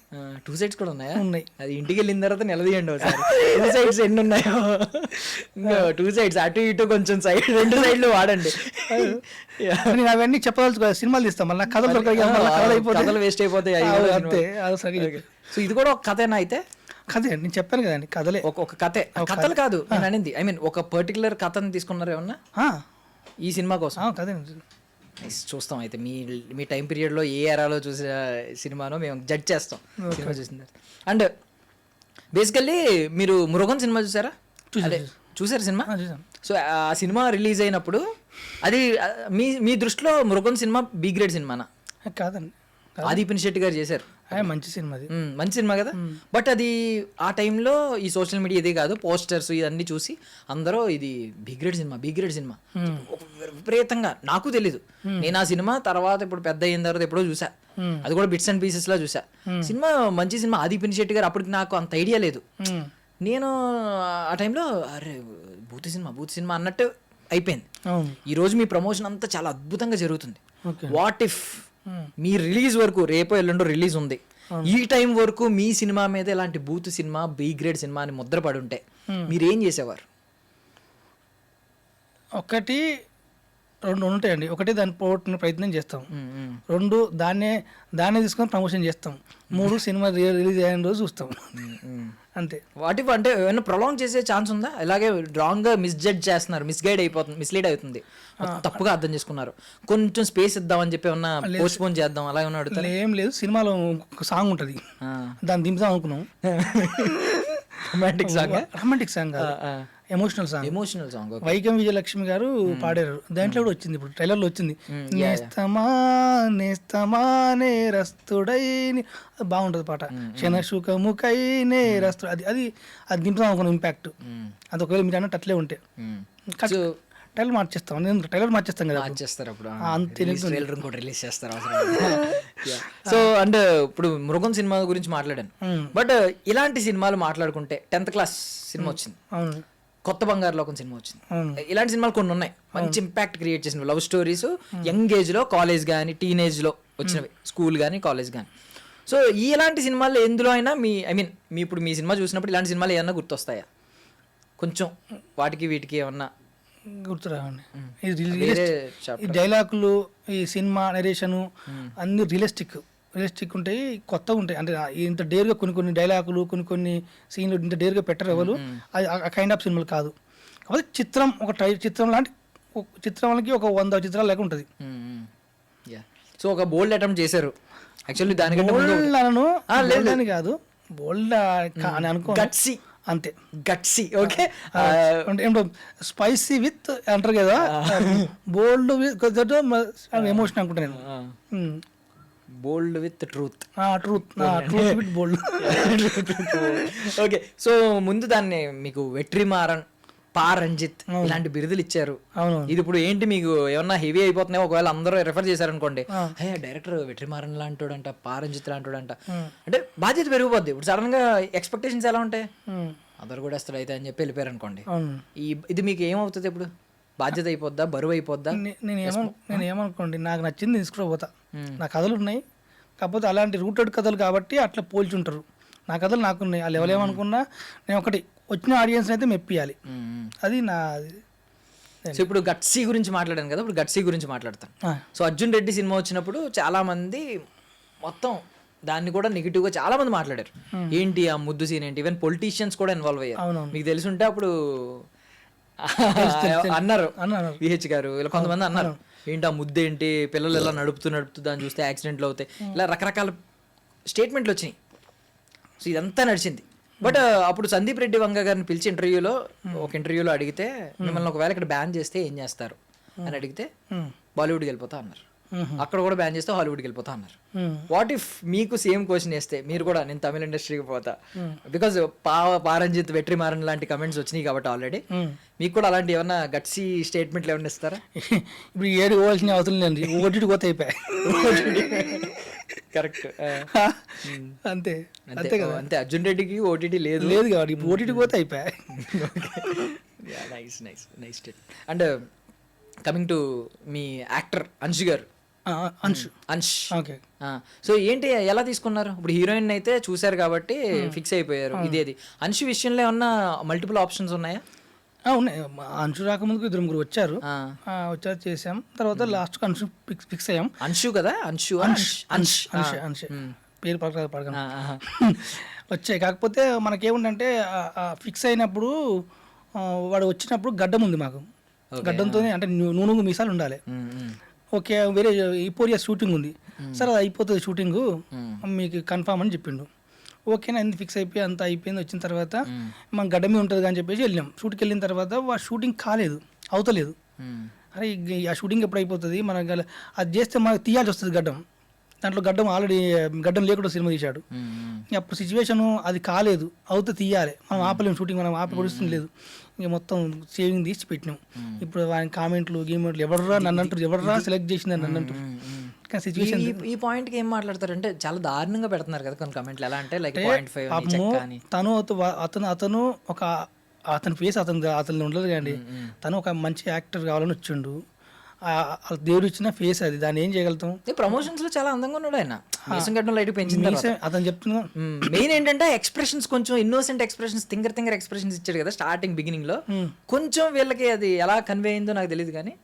2 సైడ్స్ కూడా ఉన్నాయా? ఉన్నాయి. అది ఇంటికి వెళ్ళిన తర్వాత నిలదీయండి ఒకసారి. 2 సైడ్స్ ఎన్ని ఉన్నాయో. ఇంకా 2 సైడ్స్ అటు ఇటు కొంచెం సైడ్ 2 సైడ్లు వాడండి. నేను అవన్నీ చెప్పదలుచుకో, సినిమాలు తీస్తాం మళ్ళీ కథలు వేస్ట్ అయిపోతాయి. అంతే. సో ఇది కూడా ఒక కథేనా? అయితే కథే, నేను చెప్పాను కదండి, కథలే. ఒక కథే, కథలు కాదు నేను అనింది. ఐ మీన్ ఒక పర్టికులర్ కథని తీసుకున్నారు ఏమన్నా ఈ సినిమా కోసం? కథే. చూస్తాం అయితే మీ టైం పీరియడ్లో ఏ ఎరాలో చూసిన సినిమానో మేము జడ్జ్ చేస్తాం సినిమా చూసిన. అండ్ బేసికల్లీ మీరు మృగన్ సినిమా చూసారా? చూసారు సినిమా? సో ఆ సినిమా రిలీజ్ అయినప్పుడు అది మీ దృష్టిలో మృగన్ సినిమా బి గ్రేడ్ సినిమానా? కాదండి, ఆది పినిశెట్టి గారు చేశారు. మంచి సినిమా, అది మంచి సినిమా కదా. బట్ అది ఆ టైంలో ఈ సోషల్ మీడియా ఇదే కాదు, పోస్టర్స్ ఇవన్నీ చూసి అందరూ ఇది బి గ్రేడ్ సినిమా విపరీతంగా. నాకు తెలీదు, నేను ఆ సినిమా తర్వాత ఇప్పుడు పెద్ద అయిన తర్వాత ఎప్పుడో చూసా. అది కూడా బిట్స్ అండ్ పీసెస్ లా చూసా. సినిమా మంచి సినిమా. ఆది పినిశెట్టి గారు అప్పటికి నాకు అంత ఐడియా లేదు. నేను ఆ టైంలో అరే భూతి సినిమా అన్నట్టు అయిపోయింది. ఈ రోజు మీ ప్రమోషన్ అంతా చాలా అద్భుతంగా జరుగుతుంది. వాట్ ఇఫ్ మీ రిలీజ్ వరకు రేపో ఎల్లుండో రిలీజ్ ఉంది, ఈ టైం వరకు మీ సినిమా మీద ఇలాంటి బూత్ సినిమా బి గ్రేడ్ సినిమా అని ముద్రపడి ఉంటే మీరేం చేసేవారు? 1, 2 ఉంటాయండి. 1 దాన్ని పోగొట్టిన ప్రయత్నం చేస్తాం. 2 దాన్నే తీసుకొని ప్రమోషన్ చేస్తాం. 3 సినిమా రిలీజ్ అయిన రోజు చూస్తాం. అంతే. వాటి అంటే ఏమైనా ప్రొలాంగ్ చేసే ఛాన్స్ ఉందా? ఇలాగే రాంగ్ గా మిస్జడ్జ్ చేస్తున్నారు, మిస్లీడ్ అవుతుంది, తప్పుగా అర్థం చేసుకున్నారు, కొంచెం స్పేస్ ఇద్దామని చెప్పి ఏమన్నా పోస్ట్ పోన్ చేద్దాం అలా ఏమన్నా అడుగుతారు? ఏం లేదు, సినిమాలో ఒక సాంగ్ ఉంటుంది, దాన్ని దింపుదాం అనుకున్నాం. Romantic song, emotional song. Vaikom Vijayalakshmi గారు పాడారు. దాంట్లో కూడా వచ్చింది, ఇప్పుడు ట్రైలర్ లో వచ్చింది. నేస్తమా నేరస్తుడై, బాగుంటది పాట. శనశుకముకై నేరస్తుడు, అది దింపుదాం అనుకున్నాం. ఇంపాక్ట్ అది ఒకవేళ మీరు అన్నట్టు అట్లే ఉంటే ట్రైలర్ మార్చేస్తాం కదా. రిలీజ్ చేస్తారు. సో అండ్ ఇప్పుడు మృగం సినిమా గురించి మాట్లాడాను. బట్ ఇలాంటి సినిమాలు మాట్లాడుకుంటే 10th క్లాస్ సినిమా వచ్చింది, కొత్త బంగారు లోకం సినిమా వచ్చింది. ఇలాంటి సినిమాలు కొన్ని ఉన్నాయి మంచి ఇంపాక్ట్ క్రియేట్ చేసినవి, లవ్ స్టోరీస్, యంగ్ ఏజ్ లో, కాలేజ్ కానీ టీనేజ్ లో వచ్చినవి, స్కూల్ కానీ కాలేజ్ కానీ. సో ఇలాంటి సినిమాల్లో ఎందులో అయినా ఇప్పుడు మీ సినిమా చూసినప్పుడు ఇలాంటి సినిమాలు ఏమన్నా గుర్తొస్తాయా? కొంచెం వాటికి వీటికి ఏమన్నా గుర్తురావండి. ఈ డైలాగులు, ఈ సినిమా నరేషను అన్ని రియలిస్టిక్ ఉంటాయి, కొత్తగా ఉంటాయి. అంటే ఇంత డేర్గా కొన్ని డైలాగులు, కొన్ని సీన్లు ఇంత డేర్గా పెట్టరు ఎవరు. అది ఆ కైండ్ ఆఫ్ సినిమాలు కాదు. కాకపోతే చిత్రం లాంటి చిత్రాలకి ఒక 100 చిత్రాలు లేక ఉంటుంది. సో ఒక బోల్డ్ అటెంప్ట్ చేశారు యాక్చువల్లీ. దానికంటే కాదు, బోల్డ్ అని అనుకో, అంతే. గట్సీ. ఓకే, స్పైసీ విత్ అంటారు కదా, బోల్డ్ విత్ ఎమోషన్ అనుకుంటా నేను. Bold with truth with bold. Okay, so ముందు దాన్ని మీకు వెట్రిమారన్ పా రంజిత్ ఇలాంటి బిరుదులు ఇచ్చారు. అవును. ఇది ఇప్పుడు ఏంటి మీకు ఏమన్నా హెవీ అయిపోతున్నాయో ఒకవేళ అందరూ రెఫర్ చేశారనుకోండి, హే డైరెక్టర్ వెట్రిమారన్ లాంటోడంట, పా రంజిత్ లాంటోడంట, అంటే బాధ్యత పెరిగిపోద్ది. ఇప్పుడు సడన్ గా ఎక్స్పెక్టేషన్స్ ఎలా ఉంటాయి, అందరు కూడా వస్తాడు అయితే అని చెప్పి వెళ్ళిపోయారు అనుకోండి, ఇది మీకు ఏమవుతుంది? ఇప్పుడు బాధ్యత అయిపోద్దా, బరువు అయిపోద్దా? నేను ఏమనుకోండి, నాకు నచ్చింది తీసుకుపోతా. నా కథలు ఉన్నాయి, కాకపోతే అలాంటి రూటెడ్ కథలు కాబట్టి అట్లా పోల్చుంటారు. నా కథలు నాకున్నాయి, వాళ్ళు ఎవరేమనుకున్నా నేను ఒకటి వచ్చిన ఆడియన్స్ అయితే మెప్పియాలి, అది నా. సో ఇప్పుడు గట్సీ గురించి మాట్లాడాను కదా, ఇప్పుడు గట్సీ గురించి మాట్లాడతాను. సో అర్జున్ రెడ్డి సినిమా వచ్చినప్పుడు చాలా మంది మొత్తం దాన్ని కూడా నెగిటివ్ గా చాలా మంది మాట్లాడారు. ఏంటి ఆ ముద్దు సీన్ ఏంటి, ఈవెన్ పొలిటీషియన్స్ కూడా ఇన్వాల్వ్ అయ్యారు. మీకు తెలుసుంటే అప్పుడు అన్నారు విహెచ్ గారు, ఇలా కొంతమంది అన్నారు, ఏంటి ఆ ముద్దు ఏంటి, పిల్లలు ఇలా నడుపుతూ దాన్ని చూస్తే యాక్సిడెంట్లు అవుతాయి, ఇలా రకరకాల స్టేట్మెంట్లు వచ్చినాయి. సో ఇదంతా నడిచింది. బట్ అప్పుడు సందీప్ రెడ్డి వంగ గారిని పిలిచి ఒక ఇంటర్వ్యూలో అడిగితే, మిమ్మల్ని ఒకవేళ ఇక్కడ బ్యాన్ చేస్తే ఏం చేస్తారు అని అడిగితే, బాలీవుడ్కి వెళ్ళిపోతా అన్నారు. అక్కడ కూడా బ్యాన్ చేస్తే హాలీవుడ్కి వెళ్ళిపోతా అన్నారు. వాట్ ఇఫ్ మీకు సేమ్ క్వశ్చన్ వేస్తే మీరు కూడా నేను తమిళ ఇండస్ట్రీకి పోతా, బికాజ్ పారంజిత్ వెట్రిమారన్ లాంటి కమెంట్స్ వచ్చినాయి కాబట్టి ఆల్రెడీ, మీకు కూడా అలాంటి ఏమన్నా గట్సీ స్టేట్మెంట్లు ఏమన్నా ఇస్తారా? ఇప్పుడు ఏడు పోవాల్సిన అవసరం లేదు, ఒకటి పోతే అయిపోయాయి. కరెక్ట్, అంతే అంతే కదా. అంతే, అర్జున్ రెడ్డికి ఓటీటీ లేదు కాబట్టి ఇప్పుడు ఓటీటీ పోతే అయిపోయాయి. Nice nice nice state. And coming to మీ యాక్టర్ అంశు గారు, అంశ్, ఓకే. సో ఏంటి ఎలా తీసుకున్నారు? ఇప్పుడు హీరోయిన్ అయితే చూసారు కాబట్టి ఫిక్స్ అయిపోయారు, ఇదేది. అంశు విషయంలో ఏమన్నా మల్టిపుల్ ఆప్షన్స్ ఉన్నాయా? ఉన్నాయి. అంశు రాకముందుకు 2-3 వచ్చారు, చేసాం. తర్వాత లాస్ట్ అంశు ఫిక్స్ అయ్యాం. అంశు కదా, అంశు పేరు పడగ వచ్చాయి. కాకపోతే మనకేముందంటే ఫిక్స్ అయినప్పుడు వాడు వచ్చినప్పుడు గడ్డం ఉంది మాకు, గడ్డంతో అంటే నూనె మీసాలు ఉండాలి. ఓకే, వేరే ఈపోరియా షూటింగ్ ఉంది, సరే అది అయిపోతుంది షూటింగు, మీకు కన్ఫామ్ అని చెప్పిండు. ఓకేనా, ఎందుకు ఫిక్స్ అయిపోయి అంతా అయిపోయింది. వచ్చిన తర్వాత మనం గడ్డ మీద ఉంటుంది అని చెప్పేసి వెళ్ళాం. షూట్కి వెళ్ళిన తర్వాత షూటింగ్ కాలేదు, అవుతలేదు. అరే ఆ షూటింగ్ ఎప్పుడు అయిపోతుంది, మనకు అది చేస్తే మనకు తీయాల్సి వస్తుంది గడ్డం. దాంట్లో గడ్డం ఆల్రెడీ గడ్డం లేకుండా సినిమా తీశాడు. అప్పుడు సిచ్యువేషను అది కాలేదు, అవుతే తీయాలి, మనం ఆపలేము షూటింగ్, మనం ఆపి పొడుస్తుంది లేదు. ఇంక మొత్తం సేవింగ్ తీసి పెట్టినాం. ఇప్పుడు ఆయన కామెంట్లు ఎవర్రా నన్ను అంటారు, ఎవర్రా సెలెక్ట్ చేసింది నన్ను అంటారు. సిచ్యువేషన్ ఈ పాయింట్ కి ఏం మాట్లాడతారు అంటే చాలా దారుణంగా పెడుతున్నారు కదా కొన్ని కామెంట్లు. ఎలా అంటే లైక్ అతను ఒక అతని ఫేస్ అతను ఉండదు కానీ తను ఒక మంచి యాక్టర్ కావాలని వచ్చిండు. దేవుడు ఇచ్చిన ఫేస్ అది, దాన్ని ఏం చేయగలుగుతాం. ప్రమోషన్స్ లో చాలా అందంగా ఉన్నాడు ఆయన, గడ్డం లైట్ పెంచింది అతను చెప్తున్నా. మెయిన్ ఏంటంటే ఎక్స్ప్రెషన్స్, కొంచెం ఇన్నోసెంట్ ఎక్స్ప్రెషన్స్, థింగర్ ఎక్స్ప్రెషన్స్ ఇచ్చాడు కదా స్టార్టింగ్ బిగినింగ్ లో. కొంచెం వీళ్ళకి అది ఎలా కన్వే అయిందో నాకు తెలియదు కానీ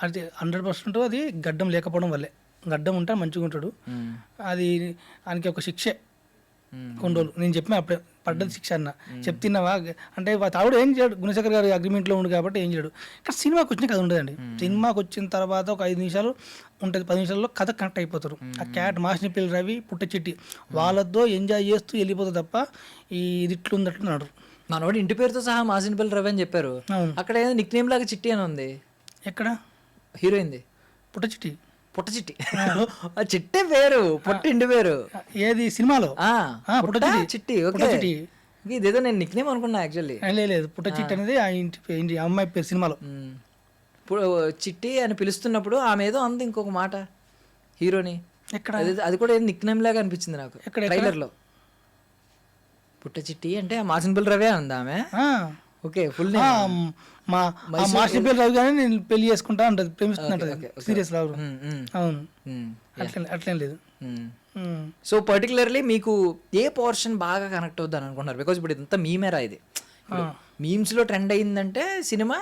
అది 100% అది గడ్డం లేకపోవడం వల్లే. గడ్డం ఉంటే మంచిగా ఉంటాడు. అది ఆయనకి ఒక శిక్షే కొన్ని రోజులు. నేను చెప్పిన అప్పుడే పడ్డది శిక్ష అన్న. చెప్తున్నావా అంటే తావుడు ఏం చేయడు, గుణశేఖర్ గారి అగ్రిమెంట్లో ఉంది కాబట్టి ఏం చేయడు. కానీ సినిమాకి వచ్చిన కథ ఉండదండి. సినిమాకి వచ్చిన తర్వాత ఒక 5 నిమిషాలు ఉంటుంది, 10 నిమిషాల్లో కథ కనెక్ట్ అయిపోతారు. ఆ క్యాట్ మాసినపల్లి రవి, పుట్ట చిట్టి వాళ్ళతో ఎంజాయ్ చేస్తూ వెళ్ళిపోతుంది తప్ప ఈ ఇట్లుందట్లు నడు. మనోడు ఇంటి పేరుతో సహా మాసినపల్లి రవి అని చెప్పారు. అక్కడ ఏదో నిక్ నేమ్ లాగా చిట్టి అని ఉంది. ఎక్కడ హీరోయింది? పుట్ట చిట్టి. పుట్ట చిట్టి, చిట్టే పేరు, పుట్ట ఇంటి పేరు ఏది సినిమాలో? పుట్ట చిట్టి. ఓకే, ఇదేదో నేను నిక్ నేమ్ అనుకున్నా యాక్చువల్లీ. లేదు, పుట్ట చిట్టి అనేది ఆ ఇంటి అమ్మాయి పేరు సినిమాలో. చిట్టి అని పిలుస్తున్నప్పుడు ఆమె ఏదో అంది ఇంకొక మాట హీరోని. ఎక్కడ? అది కూడా నిక్ నేమ్ లాగా అనిపించింది నాకు ట్రైలర్ లో. పుట్ట చిట్టి అంటే మాసినపల్లి రవే అంది ఆమె. ఓకే, ఫుల్ మా మాస్టర్ రవి కానీ నేను పెళ్లి చేసుకుంటా ఉంటుంది, ప్రేమిస్తుంటది సీరియస్ రావు. అవును, అట్లేం లేదు. సో పర్టికులర్లీ మీకు ఏ పోర్షన్ బాగా కనెక్ట్ అవుద్ది అని అనుకుంటున్నారు? బికాజ్ ఇప్పుడు ఇంత మీమేరా, ఇది మీమ్స్ లో ట్రెండ్ అయిందంటే సినిమా,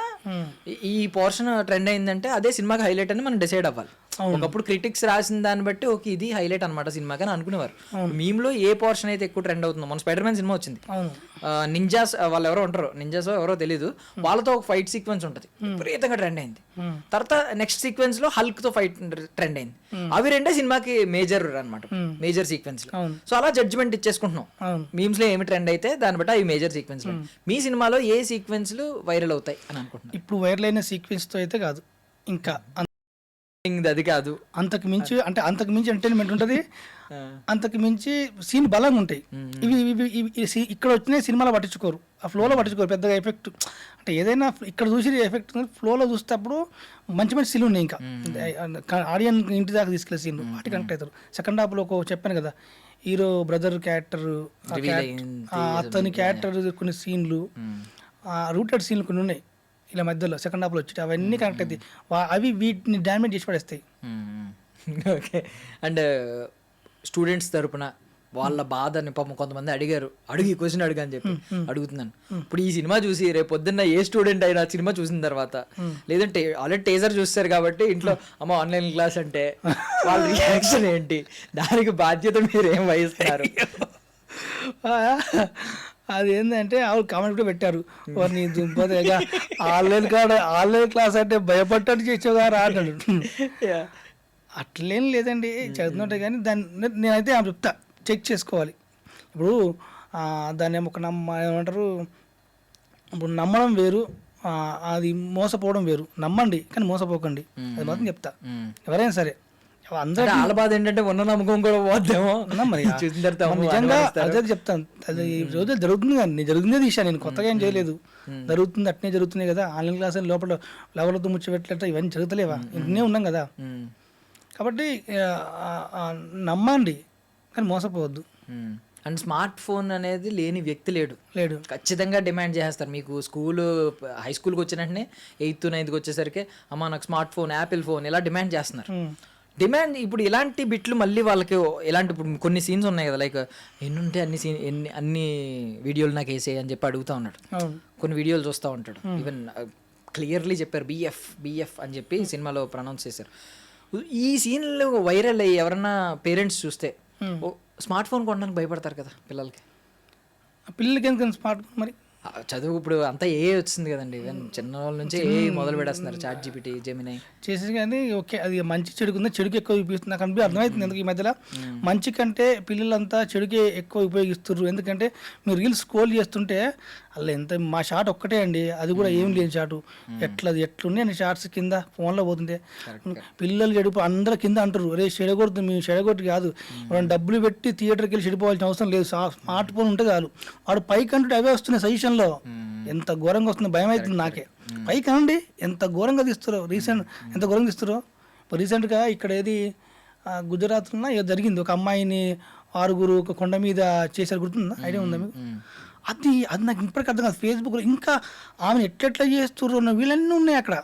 ఈ పోర్షన్ ట్రెండ్ అయిందంటే అదే సినిమాకి హైలైట్ అని మనం డిసైడ్ అవ్వాలి. ఒకప్పుడు క్రిటిక్స్ రాసిన దాన్ని బట్టి ఓకే ఇది హైలైట్ అనమాట సినిమాకి అని అనుకునేవారు. మీమ్ లో ఏ పోర్షన్ అయితే ఎక్కువ ట్రెండ్ అవుతుందో, మన స్పైడర్ మ్యాన్ సినిమా వచ్చింది, నింజాస్ వాళ్ళు ఎవరో ఉంటారు, నింజాస్ ఎవరో తెలీదు, వాళ్ళతో ఒక ఫైట్ సీక్వెన్స్ ఉంటుంది, విపరీతంగా ట్రెండ్ అయింది. తర్వాత నెక్స్ట్ సీక్వెన్స్ లో హల్క్ తో ఫైట్ ట్రెండ్ అయింది. అవి రెండే సినిమాకి మేజర్ అనమాట, మేజర్ సీక్వెన్స్ లో. సో అలా జడ్జిమెంట్ ఇచ్చేసుకుంటున్నాం, మీమ్స్ లో ఏమి ట్రెండ్ అయితే దాన్ని బట్టి అవి మేజర్ సీక్వెన్స్. మీ సినిమాలో ఏ సీక్వెన్స్ వైరల్ అవుతాయి అని అనుకుంటున్నాను? ఇప్పుడు వైరల్ అయిన సీక్వెన్స్ తో అయితే కాదు, ఇంకా అది కాదు, అంతకు మించి ఎంటర్టైన్మెంట్ ఉంటుంది, అంతకు మించి సీన్ బలంగా ఉంటాయి. ఇక్కడ వచ్చిన సినిమాలో పట్టించుకోరు, ఆ ఫ్లోలో పట్టించుకోరు పెద్దగా ఎఫెక్ట్. అంటే ఏదైనా ఇక్కడ చూసి ఎఫెక్ట్ ఫ్లోలో చూసేటప్పుడు మంచి మంచి సీన్లు ఉన్నాయి, ఇంకా ఆడియన్ ఇంటి దాకా తీసుకెళ్ళే సీన్లు వాటి కనెక్ట్ అవుతారు. సెకండ్ హాఫ్లో చెప్పాను కదా, హీరో బ్రదర్ క్యారెక్టర్, అతని క్యారెక్టర్ కొన్ని సీన్లు, రూటెడ్ సీన్లు కొన్ని ఉన్నాయి ఇలా మధ్యలో సెకండ్ హాఫ్లో వచ్చి అవన్నీ కనెక్ట్ అవుతాయి. అవి వీటిని డామేజ్ చేసి పడేస్తాయి. ఓకే. అండ్ స్టూడెంట్స్ తరపున వాళ్ళ బాధని పాపం కొంతమంది అడిగి క్వశ్చన్ అని చెప్పి అడుగుతున్నాను. ఇప్పుడు ఈ సినిమా చూసి రేపు పొద్దున్న ఏ స్టూడెంట్ అయినా సినిమా చూసిన తర్వాత, లేదంటే ఆల్రెడీ టేజర్ చూస్తారు కాబట్టి ఇంట్లో అమ్మ ఆన్లైన్ క్లాస్ అంటే వాళ్ళ రియాక్షన్ ఏంటి, దానికి బాధ్యత మీరు ఏం వహిస్తున్నారు? అది ఏంటంటే ఆవిడ కామెంట్ కూడా పెట్టారు, వారిని దుంపదే ఆన్లైన్ క్లాస్ అంటే భయపడ్డట్టు చేసేవా అన్నాడు. అట్లేం లేదండి, చదువుతుంటే కానీ దాన్ని నేనైతే ఆమె చెప్తా చెక్ చేసుకోవాలి. ఇప్పుడు దాన్ని ఏమంటారు, ఇప్పుడు నమ్మడం వేరు, అది మోసపోవడం వేరు. నమ్మండి కానీ మోసపోకండి, అది మాత్రం చెప్తా ఎవరైనా సరే. అందరూ వాళ్ళ బాధ ఏంటంటే ఉన్న నమ్మకం కూడా పోద్దేమో మరి నిజంగా అదే చెప్తాను. అది రోజు జరుగుతుంది కానీ నేను జరుగుతుందే తీసాను, నేను కొత్తగా ఏం చేయలేదు. జరుగుతుంది అట్నే జరుగుతున్నాయి కదా, ఆన్లైన్ క్లాస్ లోపల లెవెల్తో ముచ్చబెట్టలేట ఇవన్నీ జరుగుతలేవా, ఇంటనే ఉన్నాం కదా. కాబట్టి నమ్మండి కానీ మోసపోవద్దు. అండ్ స్మార్ట్ ఫోన్ అనేది లేని వ్యక్తి లేడు, ఖచ్చితంగా డిమాండ్ చేస్తారు. మీకు హై స్కూల్కి వచ్చిన వెంటనే 8th 9th వచ్చేసరికి అమ్మ నాకు స్మార్ట్ ఫోన్, యాపిల్ ఫోన్ ఇలా డిమాండ్ చేస్తున్నారు. ఇప్పుడు ఇలాంటి బిట్లు మళ్ళీ వాళ్ళకి ఇలాంటి ఇప్పుడు కొన్ని సీన్స్ ఉన్నాయి కదా, లైక్ ఎన్ని ఉంటే అన్ని వీడియోలు నాకు వేసేయి అని చెప్పి అడుగుతూ ఉన్నాడు. కొన్ని వీడియోలు చూస్తూ ఉంటాడు, ఈవెన్ క్లియర్లీ చెప్పారు బిఎఫ్ అని చెప్పి సినిమాలో ప్రొనౌన్స్ చేశారు. ఈ సీన్లు వైరల్ అయ్యి ఎవరన్నా పేరెంట్స్ చూస్తే స్మార్ట్ ఫోన్ కొనడానికి భయపడతారు కదా పిల్లలకి ఎందుకు స్మార్ట్ ఫోన్? మరి చదువు ఇప్పుడు అంతా వచ్చింది కదండి, ఈవెన్ చిన్న వాళ్ళ నుంచి మొదలు పెడేస్తున్నారు, చాట్ జీపీటీ, జెమినై చేసేది. కానీ ఓకే, అది మంచి చెడుకుందా, చెడుకి ఎక్కువ ఉపయోగిస్తుంది నాకు అర్థమవుతుంది. ఎందుకు ఈ మధ్యలో మంచి కంటే పిల్లలంతా చెడుకే ఎక్కువ ఉపయోగిస్తున్నారు. ఎందుకంటే మీరు రీల్స్ స్క్రోల్ చేస్తుంటే అలా ఎంత మా షాట్ ఒక్కటే అండి, అది కూడా ఏం లేని షాటు, ఎట్లున్నాయి షార్ట్స్ కింద ఫోన్లో పోతుంటే పిల్లలు చెడిపో అందరూ కింద అంటారు, రే చెడగొడుతుంది, మేము చెడగొట్టి కాదు, మనం డబ్బులు పెట్టి థియేటర్కి వెళ్ళి చెడిపోవాల్సిన అవసరం లేదు, స్మార్ట్ ఫోన్ ఉంటే చాలు. వాడు పైకి అంటే అవే వస్తున్నాయి సజెషన్లో, ఎంత ఘోరంగా వస్తుంది, భయం అవుతుంది నాకే. పైకి అనండి ఎంత ఘోరంగా తీస్తారో, ఎంత ఘోరంగా తీస్తారో. ఇప్పుడు రీసెంట్గా ఇక్కడ ఏది గుజరాత్లో ఏదో జరిగింది, ఒక అమ్మాయిని 6 ఒక కొండ మీద చేశారు, గుర్తుందా, ఐడియా ఉందా మీకు? అది నాకు ఇప్పటికీ అర్థం కాదు. ఫేస్బుక్లో ఇంకా ఆమెను ఎట్లా చేస్తుర్రు వీళ్ళన్నీ ఉన్నాయి అక్కడ.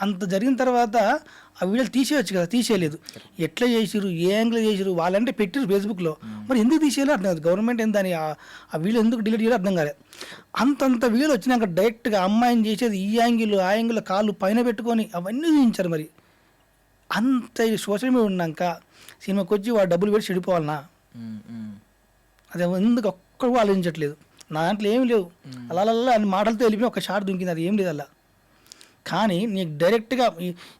అంత జరిగిన తర్వాత ఆ వీడియోలు తీసేయచ్చు కదా, తీసేయలేదు. ఎట్లా చేసిరు, ఏ యాంగిల్ చేసిరు, వాళ్ళంటే పెట్టిరు ఫేస్బుక్లో, మరి ఎందుకు తీసేయాలో అర్థం కాదు. గవర్నమెంట్ ఏందని ఆ వీడియో ఎందుకు డిలీట్ చేయాలో అర్థం కాలేదు. అంతంత వీడియోలు వచ్చినాక డైరెక్ట్గా అమ్మాయిని చేసేది ఈ యాంగిల్ ఆ యాంగిల్ కాళ్ళు పైన పెట్టుకొని అవన్నీ చూపించారు. మరి అంత సోషల్ మీడియా ఉన్నాక సినిమాకి వచ్చి వాడు డబ్బులు పెట్టి చెడిపోవాలన్నా, అది ఎందుకు ఒక్కడు ఆలోచించట్లేదు. నా దాంట్లో ఏమి లేవు, అలా అన్ని మాటలతో వెళ్ళిపోయి ఒక షాట్ దుంకింది, అది ఏం లేదు అలా. కానీ నీకు డైరెక్ట్గా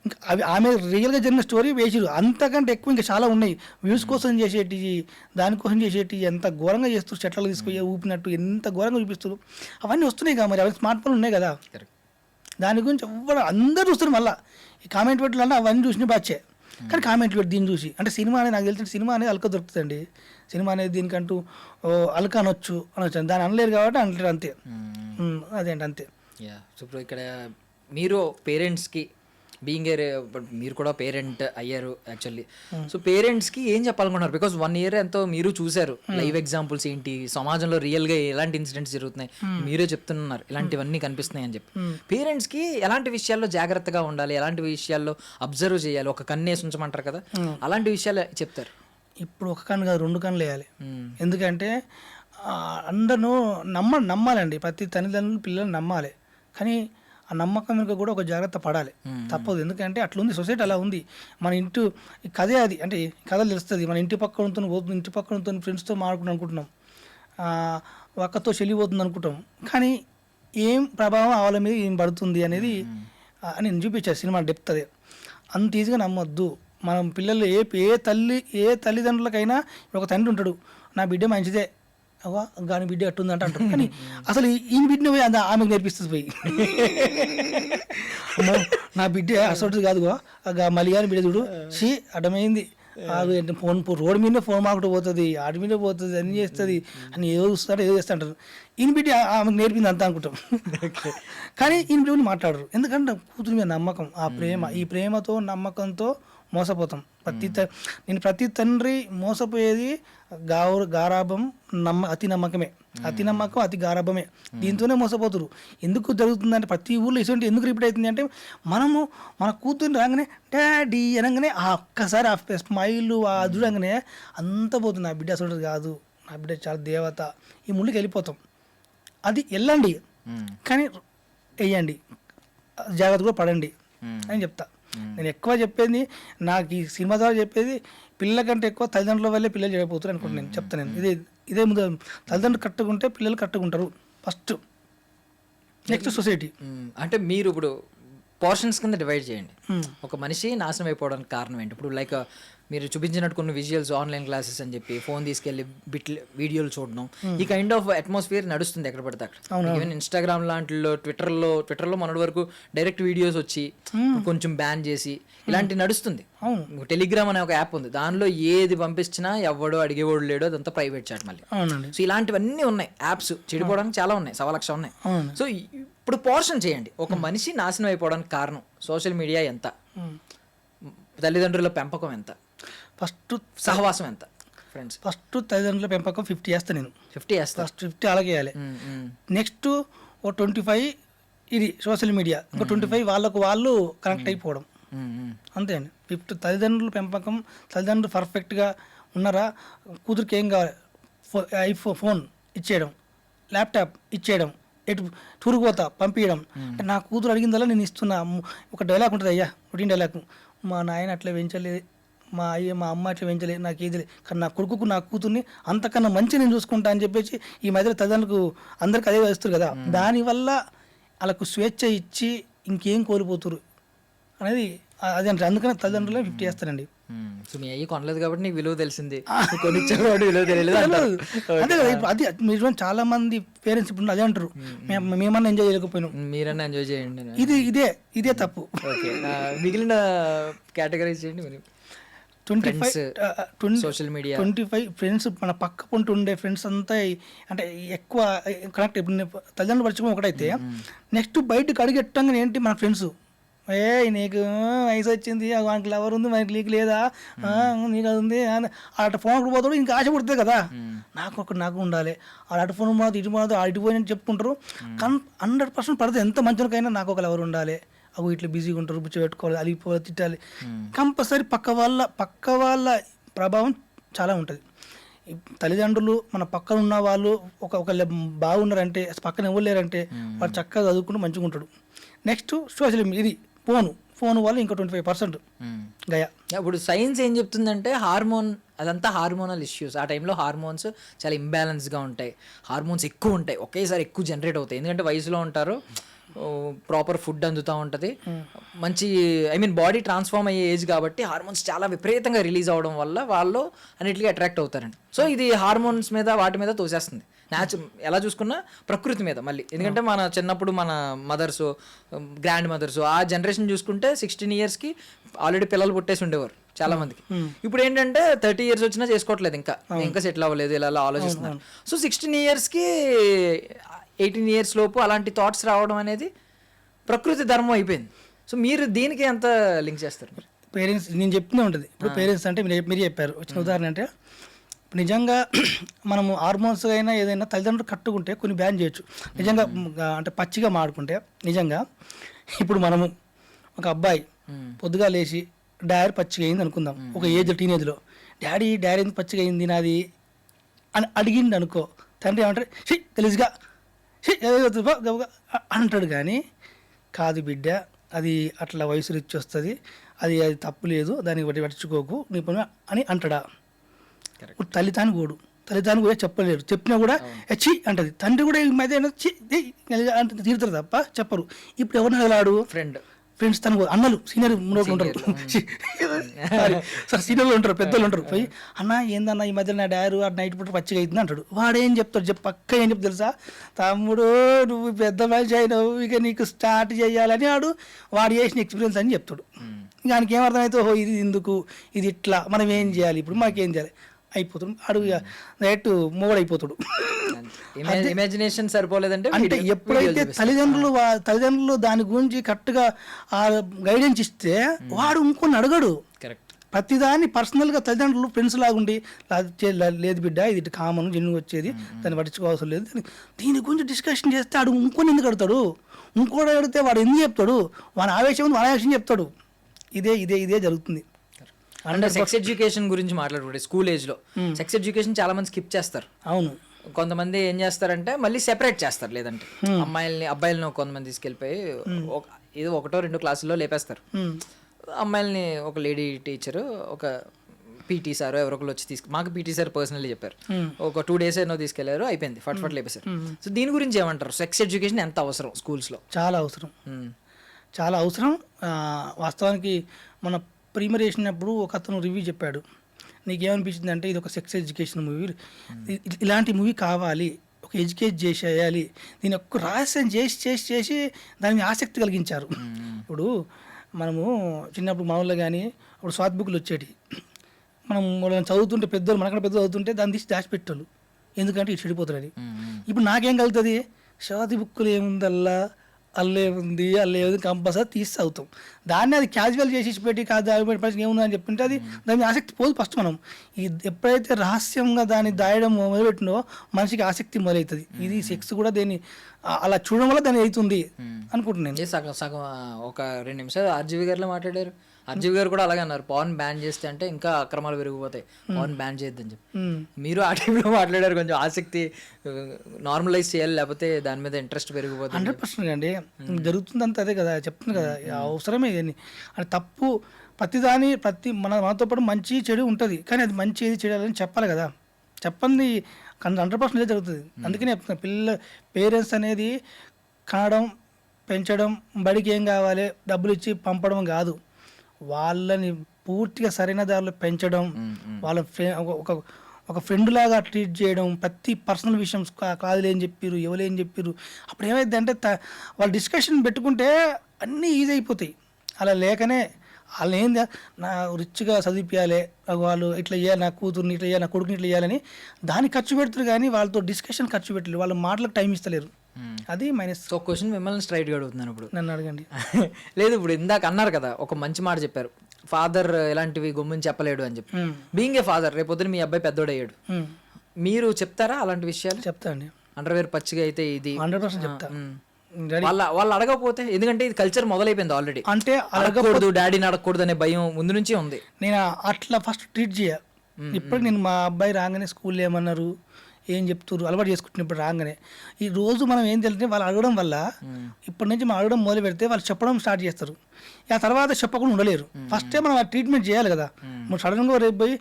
ఇంకా అవి ఆమె రియల్గా జరిగిన స్టోరీ వేసిరు, అంతకంటే ఎక్కువ ఇంకా చాలా ఉన్నాయి. వ్యూస్ కోసం చేసేటి, దానికోసం చేసేటి, ఎంత ఘోరంగా చేస్తారు, చెట్లలో తీసుకుపోయి ఊపినట్టు ఎంత ఘోరంగా చూపిస్తారు. అవన్నీ వస్తున్నాయి కదా, మరి అవన్నీ స్మార్ట్ ఫోన్ ఉన్నాయి కదా, దాని గురించి ఎవ్వరు అందరూ చూస్తారు. మళ్ళీ ఈ కామెంట్ పెట్టాలన్నా అవన్నీ చూసిన బాచే, కానీ కామెంట్ పెట్టి దీన్ని చూసి అంటే సినిమా అనేది నాకు తెలిసిన సినిమా అనేది అలక దొరుకుతుందండి. సినిమా అనేది దీనికంటూ అలక అనొచ్చు, దాన్ని అనలేరు కాబట్టి అనలేరు, అంతే. అదేంటి అంతే. సో ఇప్పుడు ఇక్కడ మీరు పేరెంట్స్కి మీరు కూడా పేరెంట్ అయ్యారు యాక్చువల్లీ. సో పేరెంట్స్కి ఏం చెప్పాలనుకున్నారు? బికాస్ 1 year ఎంతో మీరు చూసారు, లైవ్ ఎగ్జాంపుల్స్ ఏంటి సమాజంలో రియల్గా ఎలాంటి ఇన్సిడెంట్స్ జరుగుతున్నాయి మీరే చెప్తున్నారు, ఇలాంటివన్నీ కనిపిస్తున్నాయి అని చెప్పి. పేరెంట్స్కి ఎలాంటి విషయాల్లో జాగ్రత్తగా ఉండాలి, ఎలాంటి విషయాల్లో అబ్జర్వ్ చేయాలి, ఒక కన్నేసి ఉంచమంటారు కదా, అలాంటి విషయాలు చెప్తారు. ఇప్పుడు ఒక కన్ను కాదు 2 కన్నులు వేయాలి. ఎందుకంటే అందరూ నమ్మాలండి, ప్రతి తల్లిదండ్రులు పిల్లలు నమ్మాలి. కానీ ఆ నమ్మకం వెనుక కూడా ఒక జాగ్రత్త పడాలి, తప్పదు. ఎందుకంటే అట్లుంది సొసైటీ, అలా ఉంది. మన ఇంటి కథే అది, అంటే కథలు తెలుస్తుంది. మన ఇంటి పక్కన పోతుంది, ఇంటి పక్కన ఫ్రెండ్స్తో మాట్లాడుకుంటూ అనుకుంటున్నాం, ఒక్కతో చెల్లిపోతుంది అనుకుంటాం, కానీ ఏం ప్రభావం వాళ్ళ మీద ఏం పడుతుంది అనేది నేను చూపించాను సినిమా డెప్త్. అదే అంత ఈజీగా నమ్మొద్దు. మనం పిల్లలు ఏ తల్లిదండ్రులకైనా ఒక తండ్రి ఉంటాడు, నా బిడ్డ మంచిదే అవా గాని బిడ్డ ఎట్టుందంట అంటారు. కానీ అసలు ఈయన బిడ్డని పోయి ఆమెకు నేర్పిస్తుంది పోయి. అమ్మో నా బిడ్డ అసలు కాదుగో మళ్ళీ గాని బిడ్డ చూడు షీ అడ్డమైంది, ఫోన్ రోడ్డు మీద ఫోన్ మాకుడు పోతుంది, ఆడి మీద పోతుంది, అన్ని చేస్తుంది అని ఏదో చూస్తాడు ఏదో చేస్తా అంటారు. ఈయన బిడ్డ ఆమెకు నేర్పింది అంతా అనుకుంటాం. కానీ ఈయన బిడ్డని మాట్లాడరు, ఎందుకంటే కూతురు మీద నమ్మకం, ఆ ప్రేమ, ఈ ప్రేమతో నమ్మకంతో మోసపోతాం. నేను ప్రతి తండ్రి మోసపోయేది గారాభం, అతి నమ్మకమే. అతి నమ్మకం అతి గారాభమే, దీంతోనే మోసపోతురు. ఎందుకు జరుగుతుందంటే ప్రతి ఊళ్ళో ఇటువంటి ఎందుకు రిపీట్ అవుతుంది అంటే మనము మన కూతుర్ని రాగానే డాడీ అనగానే ఆ ఒక్కసారి ఆ స్మైల్ ఆ చూడంగానే అంత పోతుంది. నా బిడ్డ అసలు కాదు, నా బిడ్డ చాలా దేవత, ఈ ముళ్ళకి వెళ్ళిపోతాం. అది వెళ్ళండి కానీ వేయండి, జాగ్రత్త కూడా పడండి అని చెప్తా. నేను ఎక్కువ చెప్పేది, నాకు ఈ సినిమా ద్వారా చెప్పేది పిల్లల కంటే ఎక్కువ తల్లిదండ్రుల వల్లే పిల్లలు చెడిపోతారు అనుకుంటా. నేను చెప్తాను, నేను ఇదే ముందు తల్లిదండ్రులు కట్టుకుంటే పిల్లలు కట్టుకుంటారు ఫస్ట్, నెక్స్ట్ సొసైటీ. అంటే మీరు ఇప్పుడు పోర్షన్స్ కింద డివైడ్ చేయండి. ఒక మనిషి నాశనం అయిపోవడానికి కారణం ఏంటి? ఇప్పుడు లైక్ మీరు చూపించినట్టు కొన్ని విజువల్స్, ఆన్లైన్ క్లాసెస్ అని చెప్పి ఫోన్ తీసుకెళ్లి వీడియోలు చూడడం, ఈ కైండ్ ఆఫ్ అట్మాస్ఫియర్ నడుస్తుంది ఎక్కడ పడితే అక్కడ. ఈవెన్ ఇన్స్టాగ్రామ్ లాంటిలో ట్విట్టర్లో మొన్నటి వరకు డైరెక్ట్ వీడియోస్ వచ్చి కొంచెం బ్యాన్ చేసి ఇలాంటి నడుస్తుంది. టెలిగ్రామ్ అనే ఒక యాప్ ఉంది, దానిలో ఏది పంపించినా ఎవడో అడిగేవాడు లేడు, అదంతా ప్రైవేట్ చాట్ మళ్ళీ. సో ఇలాంటివన్నీ ఉన్నాయి, యాప్స్ చెడిపోవడానికి చాలా ఉన్నాయి, 1,00,000 ఉన్నాయి. సో ఇప్పుడు పోర్షన్ చేయండి, ఒక మనిషి నాశనం అయిపోవడానికి కారణం సోషల్ మీడియా ఎంత, తల్లిదండ్రుల పెంపకం ఎంత, ఫస్ట్ సహవాసం ఎంత, ఫ్రెండ్స్ ఫస్ట్ తల్లిదండ్రుల పెంపకం 50 వేస్తాను నేను. 50 వేస్తా, ఫస్ట్ 50 అలాగే వేయాలి. నెక్స్ట్ ఓ 25 ఇది సోషల్ మీడియా, ఇంకో 25 వాళ్ళకు వాళ్ళు కనెక్ట్ అయిపోవడం, అంతే అండి. 50 తల్లిదండ్రుల పెంపకం. తల్లిదండ్రులు పర్ఫెక్ట్గా ఉన్నారా, కూతురికి ఏం కావాలి, ఫోన్ ఇచ్చేయడం, ల్యాప్టాప్ ఇచ్చేయడం, ఎటు టూర్కి పోతా పంపించడం. అంటే నా కూతురు అడిగిందల్లా నేను ఇస్తున్నా. ఒక డైలాగ్ ఉంటుంది అయ్యా, రొటీన్ డైలాగ్, మా నాయన అట్లా పెంచలేదు, మా అమ్మ అట్లా పెంచలేదు, నాకు ఏది లేదు, కానీ నా కొడుకుకు నా కూతుర్ని అంతకన్నా మంచి నేను చూసుకుంటా అని చెప్పేసి ఈ మధ్యలో తల్లిదండ్రులకు అందరికి అదే వేస్తారు కదా. దానివల్ల వాళ్ళకు స్వేచ్ఛ ఇచ్చి ఇంకేం కోల్పోతురు అనేది అదే అంటే, అందుకని తల్లిదండ్రులే 50 వేస్తారండి. సో మీ అయ్యి కొనలేదు కాబట్టి నీకు విలువ తెలిసింది, కొనిచ్చేవాడు విలువ తెలియలేదు. అదే కదా, ఇప్పుడు అది మీరు చాలా మంది పేరెంట్స్ ఇప్పుడు అదే అంటారు, మేమన్నా ఎంజాయ్ చేయలేకపోయినాం, మీరన్నా ఎంజాయ్ చేయండి. ఇదే తప్పు. ఓకే, మిగిలిన కేటగరీస్ చేయండి. మరి 25 సోషల్ మీడియా, 25 ఫ్రెండ్స్, మన పక్క పొంటి ఉండే ఫ్రెండ్స్ అంతా అంటే ఎక్కువ కనెక్ట్. ఇప్పుడు తల్లిదండ్రులు పరచుకోవడం ఒకటైతే, నెక్స్ట్ బయటకు అడిగెట్టంగా ఏంటి మన ఫ్రెండ్స్, నీకు వయసు వచ్చింది, వానికి లవర్ ఉంది, మనకి నీకు లేదా, నీకు అది ఉంది అటు ఫోన్ పోతాడు, ఇంకా ఆశ పడుతుంది కదా, నాకు ఉండాలి, అటు ఫోన్ మాదు ఇటు మాదు ఇటు పోయినట్టు చెప్పుకుంటారు. 100% పడితే ఎంత మంచికైనా నాకు ఒక లవర్ ఉండాలి, అవి ఇట్లా బిజీగా ఉంటారు, బుచ్చి పెట్టుకోవాలి, అలిగిపోవాలి, తిట్టాలి. కంపల్సరీ పక్క వాళ్ళ ప్రభావం చాలా ఉంటుంది. తల్లిదండ్రులు మన పక్కన ఉన్న వాళ్ళు ఒక బాగున్నారంటే, పక్కన ఎవరు లేరంటే వాడు చక్కగా చదువుకుంటూ మంచిగా ఉంటాడు. నెక్స్ట్ సోషల్ మీడియా, ఇది ఫోన్ వల్ల ఇంకా 25% గయా. ఇప్పుడు సైన్స్ ఏం చెప్తుందంటే అదంతా హార్మోనల్ ఇష్యూస్. ఆ టైంలో హార్మోన్స్ చాలా ఇంబ్యాలెన్స్గా ఉంటాయి, హార్మోన్స్ ఎక్కువ ఉంటాయి, ఒకేసారి ఎక్కువ జనరేట్ అవుతాయి. ఎందుకంటే వయసులో ఉంటారు, ప్రాపర్ ఫుడ్ అందుతూ ఉంటుంది, మంచి బాడీ ట్రాన్స్ఫార్మ్ అయ్యే ఏజ్ కాబట్టి హార్మోన్స్ చాలా విపరీతంగా రిలీజ్ అవ్వడం వల్ల వాళ్ళు అన్నిటికీ అట్రాక్ట్ అవుతారండి. సో ఇది హార్మోన్స్ మీద వాటి మీద తోసేస్తుంది. ఎలా చూసుకున్నా ప్రకృతి మీద మళ్ళీ. ఎందుకంటే మన చిన్నప్పుడు మన మదర్స్, గ్రాండ్ మదర్స్, ఆ జనరేషన్ చూసుకుంటే 16 yearsకి ఆల్రెడీ పిల్లలు పుట్టేసి ఉండేవారు చాలా మందికి. ఇప్పుడు ఏంటంటే 30 years వచ్చినా చేసుకోవట్లేదు, ఇంకా సెటిల్ అవ్వలేదు, ఇలా ఆలోచిస్తున్నారు. సో 16 yearsకి 18 years లోపు అలాంటి థాట్స్ రావడం అనేది ప్రకృతి ధర్మం అయిపోయింది. సో మీరు దీనికి ఎంత లింక్ చేస్తారు? పేరెంట్స్ నేను చెప్తూనే ఉంటుంది. ఇప్పుడు పేరెంట్స్ అంటే మీరు చెప్పారు, వచ్చిన ఉదాహరణ అంటే నిజంగా మనము హార్మోన్స్ అయినా ఏదైనా తల్లిదండ్రులు కట్టుకుంటే కొన్ని బ్యాన్ చేయొచ్చు. నిజంగా అంటే పచ్చిగా మాడుకుంటే, నిజంగా ఇప్పుడు మనము ఒక అబ్బాయి పొద్దుగా లేచి డాడీ పచ్చిగా అయింది అనుకుందాం, ఒక టీనేజ్లో డాడీ ఎందుకు పచ్చిగా అయింది నాది అని అడిగింది అనుకో, తండ్రి ఏమంటారు, గలీజ్గా అంటాడు. కానీ కాదు బిడ్డ, అది అట్లా వయసు రిచ్ వస్తుంది, అది తప్పు లేదు, దానికి పట్టించుకోకు నీ పని అని అంటాడా? తల్లిదాని కూడా చెప్పలేరు, చెప్పినా కూడా చి అంటది. తండ్రి కూడా ఈ మధ్య తీరుతారు తప్ప చెప్పరు. ఇప్పుడు ఎవరిని అడగలాడు? ఫ్రెండ్స్ తను అన్నలు సీనియర్ ముందు ఉంటారు సార్ సీనియర్లు ఉంటారు, పెద్దలు ఉంటారు. పోయి అన్న ఏందన్నా ఈ మధ్య నా డారు ఆ నైట్ పూట పచ్చిగా అవుతుంది అంటాడు. వాడేం చెప్తాడు పక్క ఏం చెప్తాడు తెలుసా, తమ్ముడు నువ్వు పెద్ద మనిషి అయినావు ఇక నీకు స్టార్ట్ చేయాలని వాడు చేసిన ఎక్స్పీరియన్స్ అని చెప్తాడు. దానికి ఏమర్థమైతే ఓహో ఇది ఎందుకు, ఇది ఇట్లా, మనం ఏం చేయాలి, ఇప్పుడు మాకేం చేయాలి అయిపోతాడు. అడుగు డైరెక్ట్ మూగడైపోతాడు. ఇమాజినేషన్ సరిపోలేదంటే అంటే ఎప్పుడైతే తల్లిదండ్రులు దాని గురించి కరెక్ట్గా గైడెన్స్ ఇస్తే వాడు ఇంకొని అడగడు. కరెక్ట్. ప్రతిదాన్ని పర్సనల్గా తల్లిదండ్రులు ఫ్రెండ్స్ లాగుండి లేదు బిడ్డ ఇది ఇటు కామన్ జన్ను వచ్చేది దాన్ని పట్టించుకోవాల్సిన లేదు, దీని గురించి డిస్కషన్ చేస్తే ఆడు ఇంకొని ఎందుకు అడుగుతాడు, ఇంకోటి అడిగితే వాడు ఎందుకు చెప్తాడు, వాని ఆవేశం ఉంది వాని ఆవేశం చెప్తాడు. ఇదే జరుగుతుంది. అంటే సెక్స్ ఎడ్యుకేషన్ గురించి మాట్లాడుకుంటే స్కూల్ ఏజ్ లో సెక్స్ ఎడ్యుకేషన్ చాలా మంది స్కిప్ చేస్తారు. అవును. కొంతమంది ఏం చేస్తారంటే మళ్ళీ సెపరేట్ చేస్తారు, లేదంటే అబ్బాయిలని కొంతమంది తీసుకెళ్ళిపోయి ఏదో 1-2 క్లాసుల్లో లేపేస్తారు. అమ్మాయిలని ఒక లేడీ టీచర్ ఒక పీటీ సార్ ఎవరొకరు వచ్చి మాకు పీటీ సార్ పర్సనల్లీ చెప్పారు, ఒక 2 days ఏమో తీసుకెళ్లారు, అయిపోయింది, ఫట్ లేపేశారు. సో దీని గురించి ఏమంటారు? సెక్స్ ఎడ్యుకేషన్ ఎంత అవసరం స్కూల్స్ లో? చాలా అవసరం. వాస్తవానికి మన ప్రీమియర్ చేసినప్పుడు ఒక అతను రివ్యూ చెప్పాడు, నీకేమనిపించింది అంటే ఇది ఒక సెక్స్ ఎడ్యుకేషన్ మూవీ, ఇలాంటి మూవీ కావాలి, ఒక ఎడ్యుకేట్ చేసేయాలి, దీని ఒక్క రహస్యం చేసి దాని మీద ఆసక్తి కలిగించారు. ఇప్పుడు మనము చిన్నప్పుడు మామూలుగా కానీ ఇప్పుడు స్వాత్ బుక్లు వచ్చేటి, మనం చదువుతుంటే పెద్దలు మనకన్నా పెద్దలు చదువుతుంటే దాన్ని తీసి దాచిపెట్టారు, ఎందుకంటే ఇది చెడిపోతుంది. ఇప్పుడు నాకేం కలుగుతుంది, స్వాతి బుక్కులు ఏముందల్లా అల్లే ఉంది కంపల్సరీ తీసి చదువుతాం. దాన్ని అది క్యాజువల్ చేసి పెట్టి కాదు ఏముందని చెప్తుంటే అది దాని ఆసక్తి పోదు. ఫస్ట్ మనం ఎప్పుడైతే రహస్యంగా దాన్ని దాయడం మొదలుపెట్టినో మనిషికి ఆసక్తి మొదలవుతుంది. ఇది సెక్స్ కూడా దేన్ని అలా చూడడం వల్ల దాన్ని అవుతుంది అనుకుంటున్నాను. సగం ఒక 2 నిమిషాలు ఆర్జీవి గారిలో మాట్లాడారు. ఆర్జీవి గారు కూడా అలాగే అన్నారు, పవన్ బ్యాన్ చేస్తే అంటే ఇంకా అక్రమాలు పెరిగిపోతాయి, పవన్ బ్యాన్ చేయొద్దని చెప్పి. మీరు ఆ టైంలో మాట్లాడారు, కొంచెం ఆసక్తి నార్మలైజ్ చేయాలి, లేకపోతే దాని మీద ఇంట్రెస్ట్ పెరిగిపోతుంది. 100% అండి జరుగుతుందంతా అదే కదా చెప్తుంది కదా, అవసరమే ఇవన్నీ. అంటే తప్పు మనతో పాటు మంచి చెడు ఉంటుంది, కానీ అది మంచి ఏది చెడాలని చెప్పాలి కదా, చెప్పండి 100% జరుగుతుంది. అందుకనే చెప్తున్నా, పేరెంట్స్ అనేది కనడం పెంచడం, బడికి ఏం కావాలి డబ్బులు ఇచ్చి పంపడం కాదు, వాళ్ళని పూర్తిగా సరైన దారిలో పెంచడం, వాళ్ళ ఒక ఫ్రెండ్ లాగా ట్రీట్ చేయడం, ప్రతి పర్సనల్ విషయం కాదులు ఏం చెప్పారు ఎవరు ఏం చెప్పారు. అప్పుడు ఏమైంది అంటే వాళ్ళు డిస్కషన్ పెట్టుకుంటే అన్నీ ఈజీ అయిపోతాయి. అలా లేకనే వాళ్ళు ఏంది నా రిచ్గా చదివించాలి, వాళ్ళు ఇట్లా చేయాలి, నా కూతుర్ని ఇట్లా చేయాలి, నా కొడుకుని ఇట్లా చేయాలని దాన్ని ఖర్చు పెడతారు, కానీ వాళ్ళతో డిస్కషన్ ఖర్చు పెట్టలేరు, వాళ్ళ మాటలకు టైం ఇస్తలేరు. అది మైనస్. సో క్వశ్చన్ మిమ్మల్ని స్ట్రైట్గా అడుగుతున్నాను, ఇప్పుడు నన్ను అడగండి. లేదు ఇప్పుడు ఇందాక అన్నారు కదా, ఒక మంచి మాట చెప్పారు, ఫాదర్ ఎలాంటివి గమ్ముని చెప్పలేడు అని చెప్పి. బీయింగ్ ఏ ఫాదర్, రేపొద్దున మీ అబ్బాయి పెద్దోడయ్యాడు, మీరు చెప్తారా అలాంటి విషయాలు? చెప్తా అండి. అండర్వేర్ పచ్చిగా అయితే ఇది 100% చెప్తా. వాళ్ళు అడగకపోతే, ఎందుకంటే ఇది కల్చర్ మొదలైపోయింది ఆల్రెడీ, అంటే అడగకూడదు డాడీని అడగకూడదు అనే భయం ముందు నుంచి ఉంది. నేను అట్లా ఫస్ట్ ట్రీట్ చేయాలి. ఇప్పుడు నేను మా అబ్బాయి రాగానే స్కూల్లో ఏమన్నారు ఏం చెప్తారు అలవాటు చేసుకుంటున్నప్పుడు రాగానే ఈ రోజు మనం ఏం తెలిస్తే వాళ్ళు అడగడం వల్ల ఇప్పటి నుంచి మనం అడగడం మొదలు పెడితే వాళ్ళు చెప్పడం స్టార్ట్ చేస్తారు, ఆ తర్వాత చెప్పకుండా ఉండలేరు. ఫస్టే మనం ఆ ట్రీట్మెంట్ చేయాలి కదా. మనం సడన్గా రేపు పోయి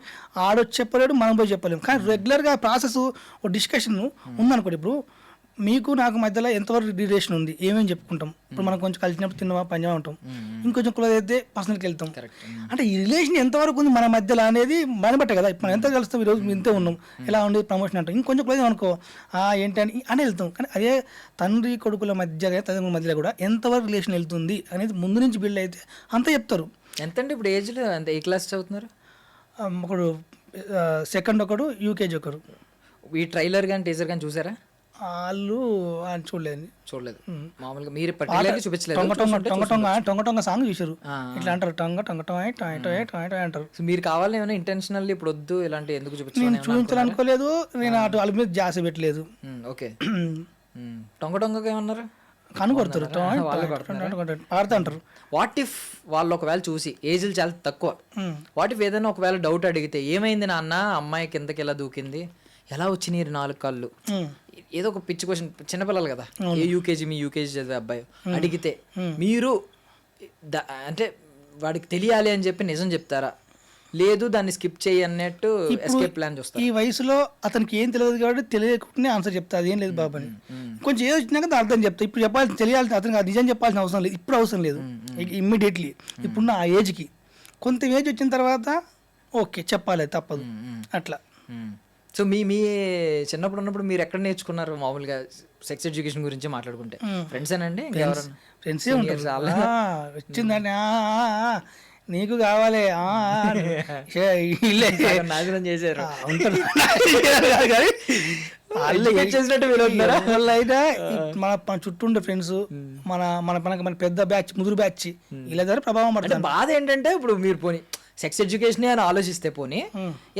ఆడొచ్చి చెప్పలేడు, మనం పోయి చెప్పలేము. కానీ రెగ్యులర్గా ప్రాసెస్ ఒక డిస్కషన్ ఉందనుకోండి, ఇప్పుడు మీకు నాకు మధ్యలో ఎంతవరకు రిలేషన్ ఉంది ఏమేమి చెప్పుకుంటాం, ఇప్పుడు మనం కొంచెం కలిసినప్పుడు తిన్నామా పంజామా ఉంటాం, ఇంకొంచెం క్లోజ్ అయితే పర్సనల్కి వెళ్తాం. అంటే ఈ రిలేషన్ ఎంతవరకు ఉంది మన మధ్యలో అనేది మన బట్టే కదా. ఇప్పుడు మనం ఎంత కలుస్తాం, ఈరోజు ఇంతే ఉన్నాం, ఎలా ఉండేది ప్రమోషన్ అంటాం, ఇంకొంచెం క్లోజ్ అనుకో ఏంటి అని వెళ్తాం. కానీ అదే తండ్రి కొడుకుల మధ్య తల్లిదండ్రుల మధ్యలో కూడా ఎంతవరకు రిలేషన్ వెళ్తుంది అనేది ముందు నుంచి బిల్డ్ అయితే అంతా చెప్తారు. ఎంతండి ఇప్పుడు ఏజ్లో ఎంత, ఏ క్లాస్ చదువుతున్నారు? ఒకడు సెకండ్, ఒకడు యూకేజీ, ఒకడు. ఈ ట్రైలర్ కానీ టీజర్ కానీ చూసారా? వాళ్ళు చూడలేదు మామూలుగా మీరు పర్టికులర్గా చూపించలేదు. టొంగ సాంగ్ చూసారు, ఇట్లా అంటారు టొంగ అంటారు. మీరు కావాలని ఏమైనా ఇంటెన్షనల్లీ ఇప్పుడు వద్దు ఇలాంటి ఎందుకు నేను చూపించాలనుకోలేదు, నేను అటు వాళ్ళ మీద జాస పెట్టలేదు. ఓకే. టొంగకి ఏమన్నారు? కనుగొడతారు, పాడుతూ అంటారు. వాట్ ఇఫ్ వాళ్ళు ఒకవేళ చూసి ఏజ్లు చాలా తక్కువ, వాట్ ఇఫ్ ఏదైనా ఒకవేళ డౌట్ అడిగితే ఏమైంది నాన్న అమ్మాయి కిందకి ఎలా దూకింది, ఎలా వచ్చినాయి 4 కాళ్ళు, ఏదో ఒక పిచ్చి క్వశ్చన్, చిన్నపిల్లలు కదా, ఏ యూకేజీ మీ యూకేజీ చదివే అబ్బాయి అడిగితే మీరు అంటే వాడికి తెలియాలి అని చెప్పి నిజం చెప్తారా? లేదు దాన్ని స్కిప్ చేయి అన్నట్టు ఎస్కేప్ ప్లాన్ చూస్తారు. ఈ వయసులో అతనికి ఏం తెలియదు కాబట్టి తెలియకుండా ఆన్సర్ చెప్తా, అదేం లేదు బాబు అని. కొంచెం ఏజ్ వచ్చినాక దాని అర్థం చెప్తా. ఇప్పుడు చెప్పాల్సి తెలియాల్సిన అతనికి నిజం చెప్పాల్సిన అవసరం లేదు, ఇప్పుడు అవసరం లేదు ఇమ్మీడియట్లీ. ఇప్పుడున్న ఆ ఏజ్కి కొంత ఏజ్ వచ్చిన తర్వాత ఓకే చెప్పాలి, తప్పదు అట్లా. సో మీ చిన్నప్పుడు ఉన్నప్పుడు మీరు ఎక్కడ నేర్చుకున్నారు మామూలుగా సెక్స్ ఎడ్యుకేషన్ గురించి మాట్లాడుకుంటే? ఫ్రెండ్సేనండి? ఫ్రెండ్సే ఉంటారు. వచ్చిందండి నీకు కావాలి నాశనం చేశారు అయితే మన చుట్టూ ఉండే ఫ్రెండ్స్, మన మన మన పెద్ద బ్యాచ్, ముదురు బ్యాచ్ ఇలా ద్వారా ప్రభావం పడుతుంది. బాధ ఏంటంటే ఇప్పుడు మీరు పోనీ సెక్స్ ఎడ్యుకేషన్ అని ఆలోచిస్తే పోనీ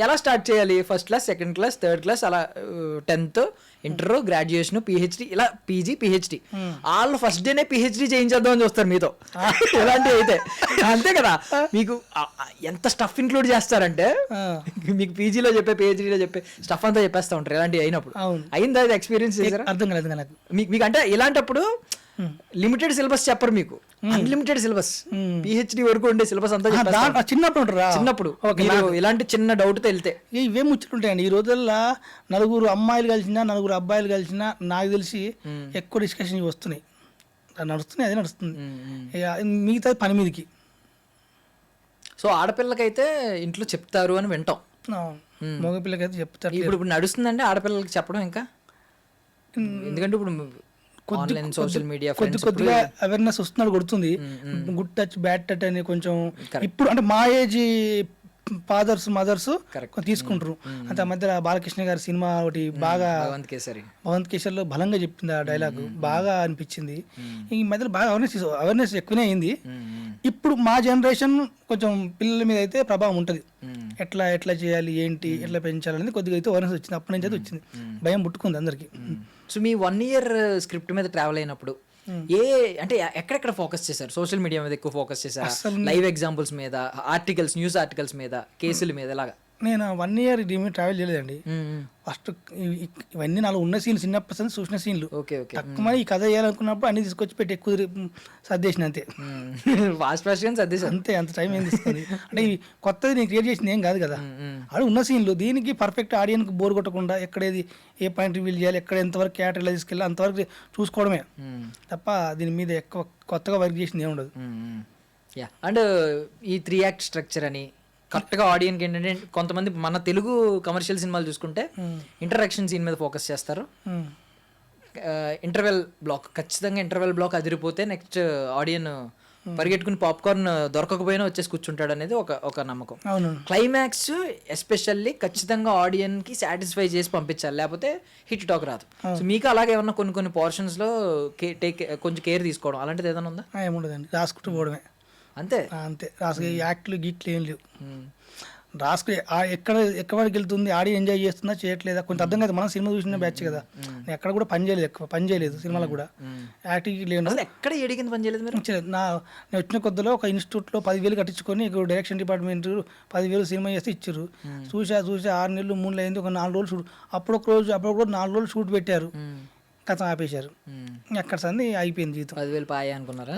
ఎలా స్టార్ట్ చేయాలి? First class, second class, third class, అలా 10th, ఇంటర్, గ్రాడ్యుయేషన్, పిహెచ్డి, ఇలా పీజీ, పిహెచ్డి. వాళ్ళు ఫస్ట్ డేనే పిహెచ్డి చేయించేద్దాం అని చూస్తారు మీతో ఇలాంటివి అయితే. అంతే కదా, మీకు ఎంత స్టఫ్ ఇంక్లూడ్ చేస్తారంటే మీకు పీజీలో చెప్పే, పిహెచ్డీలో చెప్పే స్టఫ్ అంతా చెప్పేస్తా ఉంటారు ఇలాంటివి అయినప్పుడు. అయిందా ఇది ఎక్స్పీరియన్స్ చేశారా? అర్థం కాలేదు నాకు. మీకు అంటే ఇలాంటప్పుడు లిమిటెడ్ సిలబస్ చెప్పరు మీకు, అన్లిమిటెడ్ సిలబస్, పిహెచ్డి వరకు ఉండే సిలబస్ అంతా చిన్నప్పుడు ఇలాంటి చిన్న డౌట్ తో వెళ్తే ఇవే ముచ్చటుంటాయండి. ఈ రోజుల్లో నలుగురు అమ్మాయిలు కలిసినా, నలుగురు అబ్బాయిలు కలిసినా నాకు తెలిసి ఎక్కువ డిస్కషన్ వస్తున్నాయి, నడుస్తున్నాయి, అదే నడుస్తుంది. మిగతా పని మీదకి. సో ఆడపిల్లకైతే ఇంట్లో చెప్తారు అని వింటాం, మగపిల్లకైతే చెప్తారు. ఇప్పుడు నడుస్తుందండి ఆడపిల్లలకి చెప్పడం ఇంకా, ఎందుకంటే ఇప్పుడు ఆన్లైన్ సోషల్ మీడియా కొద్దిగా అవేర్నెస్ వస్తున్నాడు, కొడుతుంది. గుడ్ టచ్, బ్యాడ్ టచ్ అని కొంచెం ఇప్పుడు అంటే మా ఏజ్ ఫాదర్స్, మదర్స్ తీసుకుంటారు. అంత మధ్య బాలకృష్ణ గారి సినిమా ఒకటి బాగా భగవంత్ కేసరిలో బలంగా చెప్పింది ఆ డైలాగ్, బాగా అనిపించింది. ఈ మధ్యలో బాగా అవేర్నెస్ ఎక్కువనే అయింది. ఇప్పుడు మా జనరేషన్ కొంచెం పిల్లల మీద అయితే ప్రభావం ఉంటుంది, ఎట్లా ఎట్లా చేయాలి, ఏంటి, ఎట్లా పెంచాలనేది కొద్దిగా అయితే అవేర్నెస్ వచ్చింది. అప్పటి నుంచి అయితే వచ్చింది, భయం పుట్టుకుంది అందరికి. సో మీ 1 year స్క్రిప్ట్ మీద ట్రావెల్ అయినప్పుడు అంటే ఎక్కడెక్కడ ఫోకస్ చేశారు? సోషల్ మీడియా మీద ఎక్కువ ఫోకస్ చేశారు, లైవ్ ఎగ్జాంపుల్స్ మీద, ఆర్టికల్స్, న్యూస్ ఆర్టికల్స్ మీద, కేసుల మీద, ఇలాగా? నేను 1 year ట్రావెల్ చేయలేదండి. ఫస్ట్ ఇవన్నీ నాలో ఉన్న సీన్లు, చిన్నప్పటి చూసిన సీన్లు. తక్కువ ఈ కథ చేయాలనుకున్నప్పుడు అన్ని తీసుకొచ్చి పెట్టి ఎక్కువ సర్దేసిన, అంతే. అంతే, అంత టైం ఏం తీసుకుంది అంటే కొత్తది నేను క్రియేట్ చేసింది ఏం కాదు కదా, అది ఉన్న సీన్లు. దీనికి పర్ఫెక్ట్ ఆడియన్కి బోర్ కొట్టకుండా ఎక్కడేది ఏ పాయింట్ రివీల్ చేయాలి, ఎక్కడ ఎంతవరకు క్యారెక్టర్ ఎలా తీసుకెళ్ళి అంతవరకు చూసుకోవడమే తప్ప దీని మీద ఎక్కువ కొత్తగా వర్క్ చేసింది ఏమి ఉండదు. అండ్ ఈ 3 act స్ట్రక్చర్ అని కరెక్ట్గా ఆడియన్కి ఏంటంటే, కొంతమంది మన తెలుగు కమర్షియల్ సినిమాలు చూసుకుంటే ఇంటరాక్షన్ సీన్ మీద ఫోకస్ చేస్తారు. ఇంటర్వెల్ బ్లాక్, ఖచ్చితంగా ఇంటర్వెల్ బ్లాక్ అదిరిపోతే నెక్స్ట్ ఆడియన్ పరిగెట్టుకుని పాప్కార్న్ దొరకకపోయినా వచ్చేసి కూర్చుంటాడు అనేది ఒక నమ్మకం. క్లైమాక్స్ ఎస్పెషల్లీ ఖచ్చితంగా ఆడియన్కి సాటిస్ఫై చేసి పంపించాలి, లేకపోతే హిట్ టాక్ రాదు. సో మీకు అలాగే ఏమన్నా కొన్ని పోర్షన్స్లో కొంచెం కేర్ తీసుకోవడం అలాంటిది ఏదైనా ఉందా? ఏముండదండి, రాసుకుంటూ పోవడమే అంతే. అంతే, రాసుకు యాక్ట్లు గీట్లు ఏం లేవు. రాసుకు ఎక్కడ వరకు వెళ్తుంది, ఆడి ఎంజాయ్ చేస్తుందా చేయట్లేదా కొంచెం అర్థం కాదు. మనం సినిమా చూసిన బ్యాచ్ కదా, నేను ఎక్కడ కూడా పని చేయలేదు సినిమాలో కూడా. యాక్టింగ్ లేదు, ఎక్కడ ఏడికింది పని చేయలేదు మీరు? నేను వచ్చిన కొద్దిలో ఒక ఇన్స్టిట్యూట్లో 10,000 కట్టించుకొని ఇక్కడ డైరెక్షన్ డిపార్ట్మెంట్ 10,000 సినిమా చేస్తే ఇచ్చారు. చూసా 6 నెలలు 3 నెలలు అయింది, ఒక 4 రోజులు షూట్. అప్పుడు కూడా 4 రోజులు షూట్ పెట్టారు, కథ ఆపేశారు. ఎక్కడ సంది అయిపోయింది జీవితం. 10,000 పాయ అనుకున్నారా?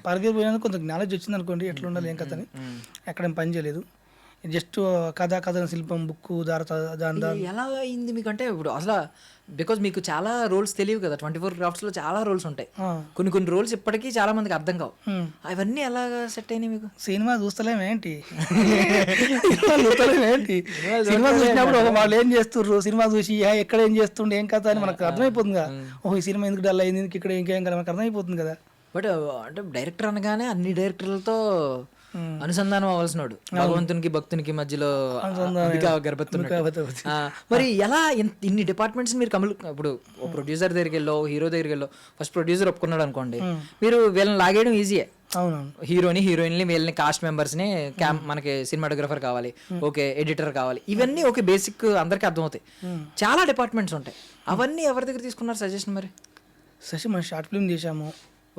10,000 పోయినందుకు కొంత నాలెడ్జ్ వచ్చింది అనుకోండి, ఎట్లా ఉండాలి ఏం కథ అని. ఎక్కడేం పని చేయలేదు, జస్ట్ కథ శిల్పం బుక్ ఎలా అయింది మీకు? అంటే ఇప్పుడు అసలు బికాజ్ మీకు చాలా రోల్స్ తెలియవు కదా, 24 crafts లో చాలా రోల్స్ ఉంటాయి. కొన్ని రోల్స్ ఇప్పటికీ చాలా మందికి అర్థం కావు. అవన్నీ ఎలా సెట్ అయినాయి మీకు? సినిమా చూస్తలేమేంటి సినిమా చూసినప్పుడు వాళ్ళు ఏం చేస్తుర్రు, సినిమా చూసి ఎక్కడ ఏం చేస్తుండే ఏం కథ అని మనకు అర్థమైపోతుంది కదా. ఓహో, ఈ సినిమా ఎందుకు డల్ అయింది, ఇక్కడ ఇంకేం కదా మనకు అర్థమైపోతుంది కదా. బట్ అంటే డైరెక్టర్ అనగానే అన్ని డైరెక్టర్లతో అనుసంధానం అవ్వాల్సినాడు, భగవంతునికి భక్తునికి మధ్యలో గర్భత్తుడు. మరి ఎలా ఇన్ని డిపార్ట్మెంట్స్ మీరు ఇప్పుడు ప్రొడ్యూసర్ దగ్గరికి వెళ్ళో, హీరో దగ్గరికి వెళ్ళో, ఫస్ట్ ప్రొడ్యూసర్ ఒప్పుకున్నాడు అనుకోండి, మీరు వీళ్ళని లాగేయడం ఈజీయే. హీరోని, హీరోయిన్ని, వీళ్ళని, కాస్ట్ మెంబర్స్ ని, మనకి సినిమాటోగ్రఫర్ కావాలి, ఓకే, ఎడిటర్ కావాలి, ఇవన్నీ ఓకే, బేసిక్ అందరికి అర్థమవుతాయి. చాలా డిపార్ట్మెంట్స్ ఉంటాయి, అవన్నీ ఎవరి దగ్గర తీసుకున్నారు సజెషన్? మరి మనం షార్ట్ ఫిల్మ్ చేసాము.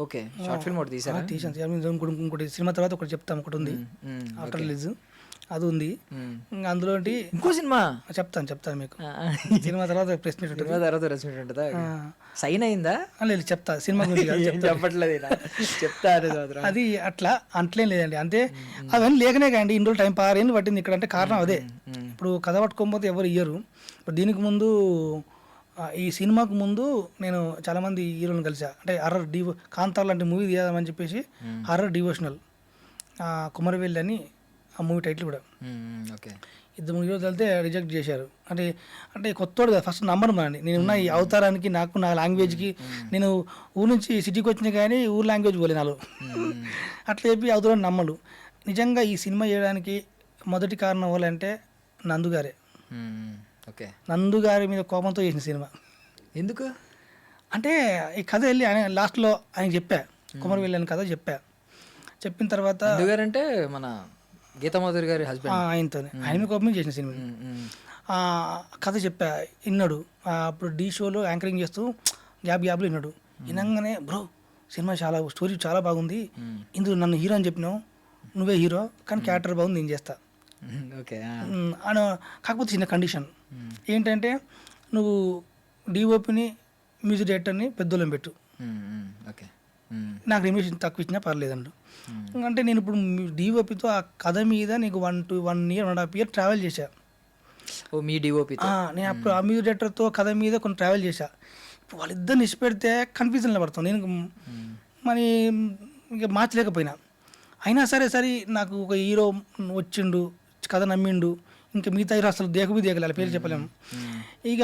ఓకే, షార్ట్ ఫిల్మ్ ఒకటి తీసాను. ఇంకోటి సినిమా తర్వాత ఒకటి చెప్తాం, ఒకటి ఉంది ఆఫ్టర్ రిలీజ్. అది ఉంది. ఇంకా అందులో ఇంకో సినిమా చెప్తాను మీకు. సినిమా తర్వాత ప్రెస్ మీట్ ఉంటుంది. సినిమా తర్వాత రెస్పెక్ట్ ఉంటుందా? సైన్ అయిందా? లేదు చెప్తా, సినిమా గురించి కాదు, చెప్పట్లేదు చెప్తారు. అది అట్లేం లేదండి. అంతే అవన్నీ లేకనే కానీ ఇన్ని రోజులు టైం 6 ఏళ్ళు పట్టింది ఇక్కడ. అంటే కారణం అదే. ఇప్పుడు కథ పట్టుకోకపోతే ఎవరు ఇయ్యరు. ఇప్పుడు దీనికి ముందు ఈ సినిమాకు ముందు నేను చాలామంది హీరోలను కలిసా. అంటే హర్రర్ కాంతార్ లాంటి మూవీ తీయాలని చెప్పేసి హర్రర్ డివోషనల్ కుమరవెల్లి అని ఆ మూవీ టైటిల్ కూడా. ఓకే. 2-3 రోజులు వెళ్తే రిజెక్ట్ చేశారు. అంటే కొత్తోడు కదా, ఫస్ట్ నమ్మరు మనని. నేను ఉన్న ఈ అవతారానికి నాకు నా లాంగ్వేజ్కి నేను ఊరు నుంచి సిటీకి వచ్చినా కానీ ఊరు లాంగ్వేజ్ పోలే నాలో. అట్లా చెప్పి అవతారాన్ని నమ్మలు. నిజంగా ఈ సినిమా చేయడానికి మొదటి కారణం వాళ్ళంటే నందుగారే. ఓకే. నందుగారి మీద కోపంతో చేసిన సినిమా. ఎందుకు అంటే ఈ కథ వెళ్ళి ఆయన లాస్ట్లో ఆయన చెప్పా, కుమరవెల్లి అని కథ చెప్పిన తర్వాత అంటే మన గీతామాధురి గారి హస్బెండ్, ఆయనతోనే ఆయన మీద కోపం చేసిన సినిమా. కథ చెప్పా, విన్నాడు. అప్పుడు డి షోలో యాంకరింగ్ చేస్తూ గ్యాప్లో విన్నాడు. వినంగానే బ్రో సినిమా స్టోరీ చాలా బాగుంది, ఇందులో నన్ను హీరో అని చెప్పినావు, నువ్వే హీరో కానీ క్యారెక్టర్ బాగుంది, నేను చేస్తా. ఓకే. కాకపోతే చిన్న కండిషన్ ఏంటంటే నువ్వు డిఓపిని మ్యూజిక్ డైరెక్టర్ని పెద్దోళ్ళని పెట్టు, ఓకే, నాకు రెమ్యూనరేషన్ తక్కువ ఇచ్చినా పర్లేదండు. అంటే నేను ఇప్పుడు డిఓపితో ఆ కథ మీద నీకు 1 year 1.5 year ట్రావెల్ చేశా. మీ డిఓపి నేను అప్పుడు ఆ మ్యూజిక్ డైరెక్టర్తో కథ మీద కొన్ని ట్రావెల్ చేశా. ఇప్పుడు వాళ్ళిద్దరిని ఇష్టపెడితే కన్ఫ్యూజన్లో పడతాను నేను. మరి ఇంకా మార్చలేకపోయినా అయినా సరే నాకు ఒక హీరో వచ్చిండు, కథ నమ్మిండు, ఇంకా మిగతా హీరో అసలు దేకలేదు, పేరు చెప్పలేము. ఇక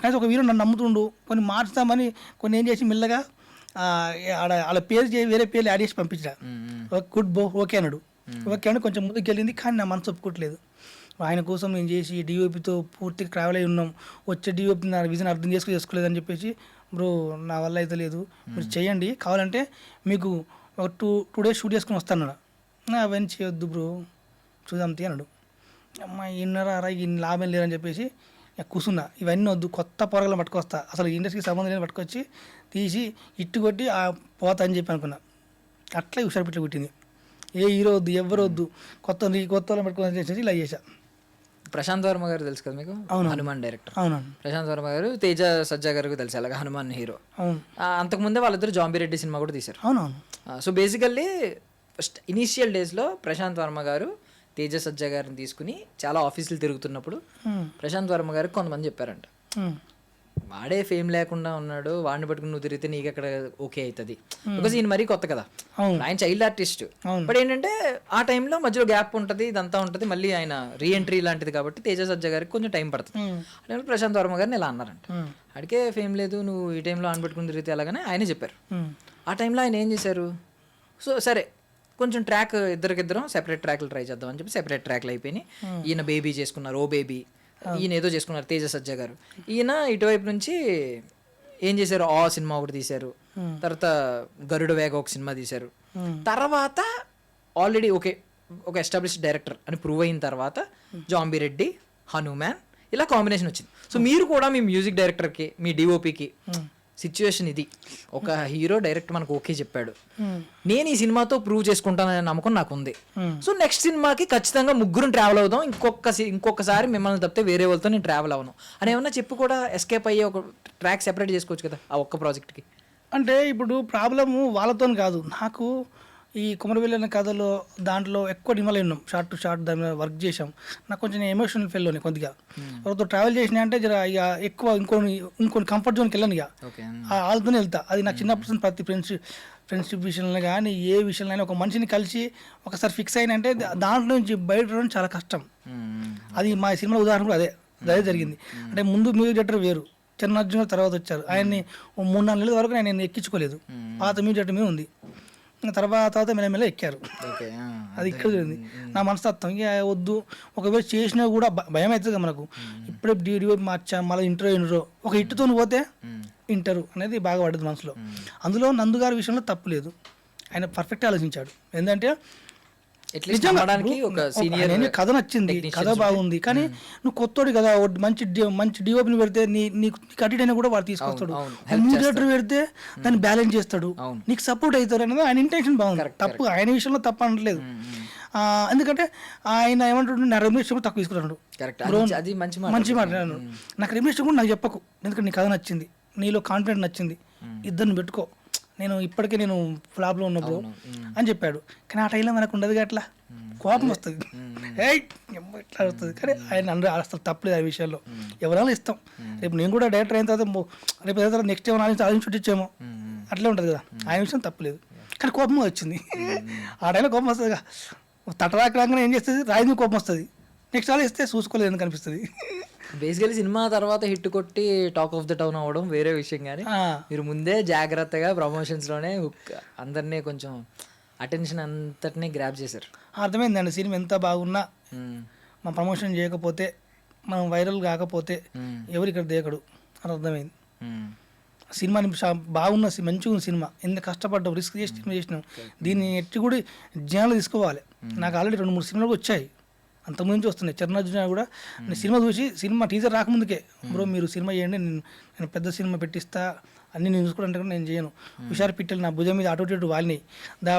కనీసం ఒక హీరో నన్ను నమ్ముతుండు, కొన్ని మార్చుతామని కొన్ని ఏం చేసి మెల్లగా వాళ్ళ పేరు వేరే పేర్లు యాడ్ చేసి పంపించా. గుడ్ ఓకే అన్నాడు. ఓకే అని కొంచెం ముందుకు వెళ్ళింది, కానీ నా మనసు ఒప్పుకోవట్లేదు. ఆయన కోసం నేను చేసి డిఓపితో పూర్తిగా ట్రావెల్ అయి ఉన్నాం, వచ్చే డిఓపి నా విజన్ అర్థం చేసుకోలేదని చెప్పేసి, బ్రో నా వల్ల అయితే లేదు, మీరు చేయండి, కావాలంటే మీకు ఒక 2 days షూట్ చేసుకుని వస్తాను. అవన్నీ చేయొద్దు బ్రో, చూద్దాం అన్నాడు. అమ్మ ఇన్నరా ఇన్ని లాభం లేదని చెప్పేసి కూర్చున్నా. ఇవన్నీ వద్దు, కొత్త పొరగలను పట్టుకొస్తా, అసలు ఇండస్ట్రీకి సంబంధం లేని పట్టుకొచ్చి తీసి ఇట్టు కొట్టి పోతా అని చెప్పి అనుకున్నా. అట్లా హుషారుపిట్లు పుట్టింది. ఏ హీరో వద్దు, ఎవరు వద్దు, కొత్త వాళ్ళని పట్టుకొని చేసేసి ఇలా చేశా. ప్రశాంత్ వర్మ గారు తెలుసు కదా మీకు? అవును, హనుమాన్ డైరెక్టర్. అవునండి. ప్రశాంత్ వర్మ గారు తేజ సజ్జా గారికి తెలుసు, అలాగే హనుమాన్ హీరో. అవును. అంతకుముందే వాళ్ళిద్దరు జాంబిరెడ్డి సినిమా కూడా తీశారు. అవునవును. సో బేసికల్లీ ఫస్ట్ ఇనీషియల్ డేస్లో ప్రశాంత్ వర్మ గారు తేజ సజ్జా గారిని తీసుకుని చాలా ఆఫీసులు తిరుగుతున్నప్పుడు ప్రశాంత్ వర్మ గారికి కొంతమంది చెప్పారంట, వాడే ఫేమ్ లేకుండా ఉన్నాడు, వాడిని పట్టుకుని నువ్వు తిరిగితే నీకు అక్కడ ఓకే అవుతుంది, బికాజ్ ఈయన మరీ కొత్త కదా, ఆయన చైల్డ్ ఆర్టిస్ట్. బట్ ఏంటంటే ఆ టైంలో మధ్యలో గ్యాప్ ఉంటుంది, ఇదంతా ఉంటుంది, మళ్ళీ ఆయన రీఎంట్రీ లాంటిది కాబట్టి తేజ సజ్జా గారికి కొంచెం టైం పడుతుంది. అంటే ప్రశాంత్ వర్మ గారిని ఇలా అన్నారంట, అడిగే ఫేమ్ లేదు, నువ్వు ఈ టైంలో ఆయన పట్టుకుని తిరిగితే ఎలాగనే ఆయనే చెప్పారు. ఆ టైంలో ఆయన ఏం చేశారు, సో సరే కొంచెం ట్రాక్ ఇద్దరికిద్దరం సెపరేట్ ట్రాక్లు ట్రై చేద్దాం అని చెప్పి సెపరేట్ ట్రాక్లు అయిపోయినాయి. ఈయన బేబీ చేసుకున్నారు, ఓ బేబీ, ఈయన ఏదో చేసుకున్నారు తేజ సజ్జా గారు. ఈయన ఇటువైపు నుంచి ఏం చేశారు, ఆ సినిమా ఒకటి తీశారు, తర్వాత గరుడ వేగ ఒక సినిమా తీశారు. తర్వాత ఆల్రెడీ ఒక ఎస్టాబ్లిష్డ్ డైరెక్టర్ అని ప్రూవ్ అయిన తర్వాత జాంబిరెడ్డి, హనుమాన్ ఇలా కాంబినేషన్ వచ్చింది. సో మీరు కూడా మీ మ్యూజిక్ డైరెక్టర్కి, మీ డిఓపికి సిచ్యువేషన్ ఇది, ఒక హీరో డైరెక్ట్ మనకు ఓకే చెప్పాడు, నేను ఈ సినిమాతో ప్రూవ్ చేసుకుంటాననే నమ్మకం నాకు ఉంది, సో నెక్స్ట్ సినిమాకి ఖచ్చితంగా ముగ్గురు ట్రావెల్ అవుదాం, ఇంకొకసారి మిమ్మల్ని తప్పితే వేరే వాళ్ళతో నేను ట్రావెల్ అవ్వను అని ఏమన్నా చెప్పి కూడా ఎస్కేప్ అయ్యి ఒక ట్రాక్ సెపరేట్ చేసుకోవచ్చు కదా ఆ ఒక్క ప్రాజెక్ట్కి. అంటే ఇప్పుడు ప్రాబ్లము వాళ్ళతో కాదు, నాకు ఈ కుమరవెల్లి అనే కథలో దాంట్లో ఎక్కువ డిమల్ ఉన్నాం, షార్ట్ టు షార్ట్ దాని మీద వర్క్ చేసాం. నాకు కొంచెం ఎమోషనల్ ఫెయిల్ ఉన్నాయి కొద్దిగా, ఎవరితో ట్రావెల్ చేసినా అంటే జర ఇక ఎక్కువ ఇంకొని కంఫర్ట్ జోన్కి వెళ్ళాను, ఇక వాళ్ళతోనే వెళ్తా. అది నాకు చిన్నప్పుడు ప్రతి ఫ్రెండ్షిప్ విషయంలో కానీ ఏ విషయంలో ఒక మనిషిని కలిసి ఒకసారి ఫిక్స్ అయినా అంటే దాంట్లో నుంచి బయట రావడం చాలా కష్టం. అది మా సినిమా ఉదాహరణ కూడా అదే జరిగింది. అంటే ముందు మ్యూజిక్ డైరెక్టర్ వేరు, చిన్నార్జున తర్వాత వచ్చారు, ఆయన్ని 3-4 నెలల వరకు నేను ఎక్కించుకోలేదు, పాత మ్యూజిక్ డైరెక్టర్ మీద ఉంది. తర్వాత మెల్ల ఎక్కారు, అది ఇక్కడ జరిగింది. నా మనస్తత్వం ఇక వద్దు, ఒకవేళ చేసినా కూడా భయం అవుతుంది కదా మనకు, ఇప్పుడే డిఓపి మార్చా మళ్ళీ ఇంటర్వ్యూ ఒక ఇట్టుతో పోతే ఇంటరు అనేది బాగా పడ్డది మనసులో. అందులో నందుగారి విషయంలో తప్పు లేదు, ఆయన పర్ఫెక్ట్ ఆలోచించాడు. ఏంటంటే కథ నచ్చింది, కథ బాగుంది, కానీ నువ్వు కొత్తోడు కదా, మంచి డిఓపిని పెడితే నీకు అడిట్ అయినా కూడా వాడు తీసుకొస్తాడు, మ్యూజియేటర్ పెడితే దాన్ని బ్యాలెన్స్ చేస్తాడు, నీకు సపోర్ట్ అవుతాడు అనేది ఆయన ఇంటెన్షన్ బాగుంది. తప్పు ఆయన విషయంలో తప్పు అనట్లేదు. ఎందుకంటే ఆయన ఏమంటుండే నా రెమ్యూనరేషన్ కూడా తక్కువ తీసుకుంటాడు. కరెక్ట్, అది మంచి మంచి మాట నాకు రెమ్యూనరేషన్ కూడా నాకు చెప్పకు, ఎందుకంటే నీ కథ నచ్చింది, నీలో కాన్ఫిడెంట్ నచ్చింది, ఇద్దరిని పెట్టుకో, నేను ఇప్పటికే నేను ఫ్లాప్లో ఉన్నప్పుడు అని చెప్పాడు. కానీ ఆ టైంలో మనకు ఉండదు అట్లా, కోపం వస్తుంది, ఇట్లా వస్తుంది. కానీ ఆయన అసలు తప్పలేదు ఆ విషయాల్లో, ఎవరైనా ఇస్తాం. రేపు నేను కూడా డైరెక్టర్ అయిన తర్వాత రేపు తర్వాత నెక్స్ట్ ఏమో ఆలోచించి ఇచ్చేమో అట్లే ఉంటుంది కదా, ఆయన విషయం తప్పలేదు. కానీ కోపం వచ్చింది, ఆ టైంలో కోపం వస్తుంది. తటరాకరాగానే ఏం చేస్తుంది, రాయి కోపం వస్తుంది, నెక్స్ట్ అలా ఇస్తే చూసుకోలేదు ఎందుకు అనిపిస్తుంది. బేసికలీ సినిమా తర్వాత హిట్ కొట్టి టాక్ ఆఫ్ ద టౌన్ అవ్వడం వేరే విషయం, కానీ మీరు ముందే జాగ్రత్తగా ప్రమోషన్స్లోనే హుక్ అందరినీ కొంచెం అటెన్షన్ అంతటినీ గ్రాప్ చేశారు. అర్థమైందండి, సినిమా ఎంత బాగున్నా మనం ప్రమోషన్ చేయకపోతే, మనం వైరల్ కాకపోతే ఎవరు ఇక్కడ దేకడు అని అర్థమైంది. సినిమాని బాగున్న మంచిగా ఉన్న సినిమా, ఎంత కష్టపడ్డాం, రిస్క్ చేసి సినిమా చేసినాం, దీన్ని ఎట్టి కూడా జనాలు తీసుకోవాలి. నాకు ఆల్రెడీ 2-3 సినిమాలు వచ్చాయి, అంతకుముందు వస్తున్నాయి. చరణార్జున కూడా నేను సినిమా చూసి, సినిమా టీజర్ రాకముందుకే బ్రో మీరు సినిమా చేయండి, నేను పెద్ద సినిమా పెట్టిస్తా, అన్నీ నేను చూసుకోవడానికి కూడా నేను చేయను. హుషారు పిట్టలు నా భుజం మీద అటు ఇటు వాలినాయి,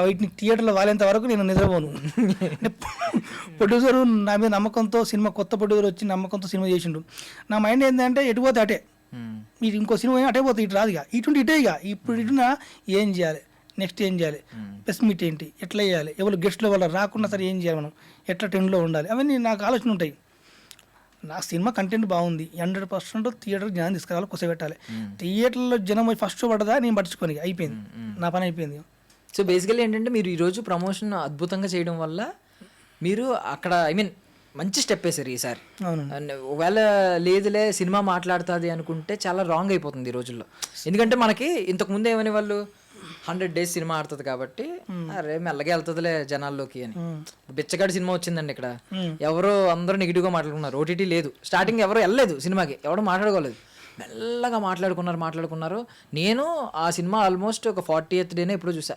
వీటిని థియేటర్లో వాలేంత వరకు నేను నిద్రపోను. ప్రొడ్యూసరు నా మీద నమ్మకంతో, సినిమా కొత్త ప్రొడ్యూసర్ వచ్చి నమ్మకంతో సినిమా చేసిండు. నా మైండ్ ఏంటంటే ఎటు పోతే అటే, మీరు ఇంకో సినిమా అటే పోతే ఇటు రాదు, ఇటు ఇటే, ఇక ఇప్పుడు ఇటున ఏం చేయాలి, నెక్స్ట్ ఏం చేయాలి, ప్రెస్ మీట్ ఏంటి, ఎట్లా చేయాలి, ఎవరు గెస్ట్లో వాళ్ళు రాకుండా సరే ఏం చేయాలి, మనం ఎట్లా ట్రెండ్లో ఉండాలి, అవన్నీ నాకు ఆలోచన ఉంటాయి. నా సినిమా కంటెంట్ బాగుంది, 100% థియేటర్ జనం తీసుకురావాలి, కూర్చోబెట్టాలి. థియేటర్లో జనం ఫస్ట్ పడదా నేను పట్టించుకొని అయిపోయింది, నా పని అయిపోయింది. సో బేసికలీ ఏంటంటే మీరు ఈరోజు ప్రమోషన్ అద్భుతంగా చేయడం వల్ల మీరు అక్కడ మంచి స్టెప్ వేసారు ఈసారి. ఒకవేళ లేదులే సినిమా మాట్లాడుతుంది అనుకుంటే చాలా రాంగ్ అయిపోతుంది ఈ రోజుల్లో. ఎందుకంటే మనకి ఇంతకుముందు ఏమని వాళ్ళు 100 days సినిమా ఆడుతుంది కాబట్టి అరే మెల్లగా వెళ్తుందిలే జనాల్లోకి అని. బిచ్చగాడి సినిమా వచ్చిందండి, ఇక్కడ ఎవరో అందరూ నెగిటివ్గా మాట్లాడుకున్నారు. ఓటీటీ లేదు, స్టార్టింగ్ ఎవరు వెళ్ళలేదు సినిమాకి, ఎవరు మాట్లాడుకోలేదు, మెల్లగా మాట్లాడుకున్నారు. నేను ఆ సినిమా ఆల్మోస్ట్ ఒక 40th డేనే ఎప్పుడు చూసా,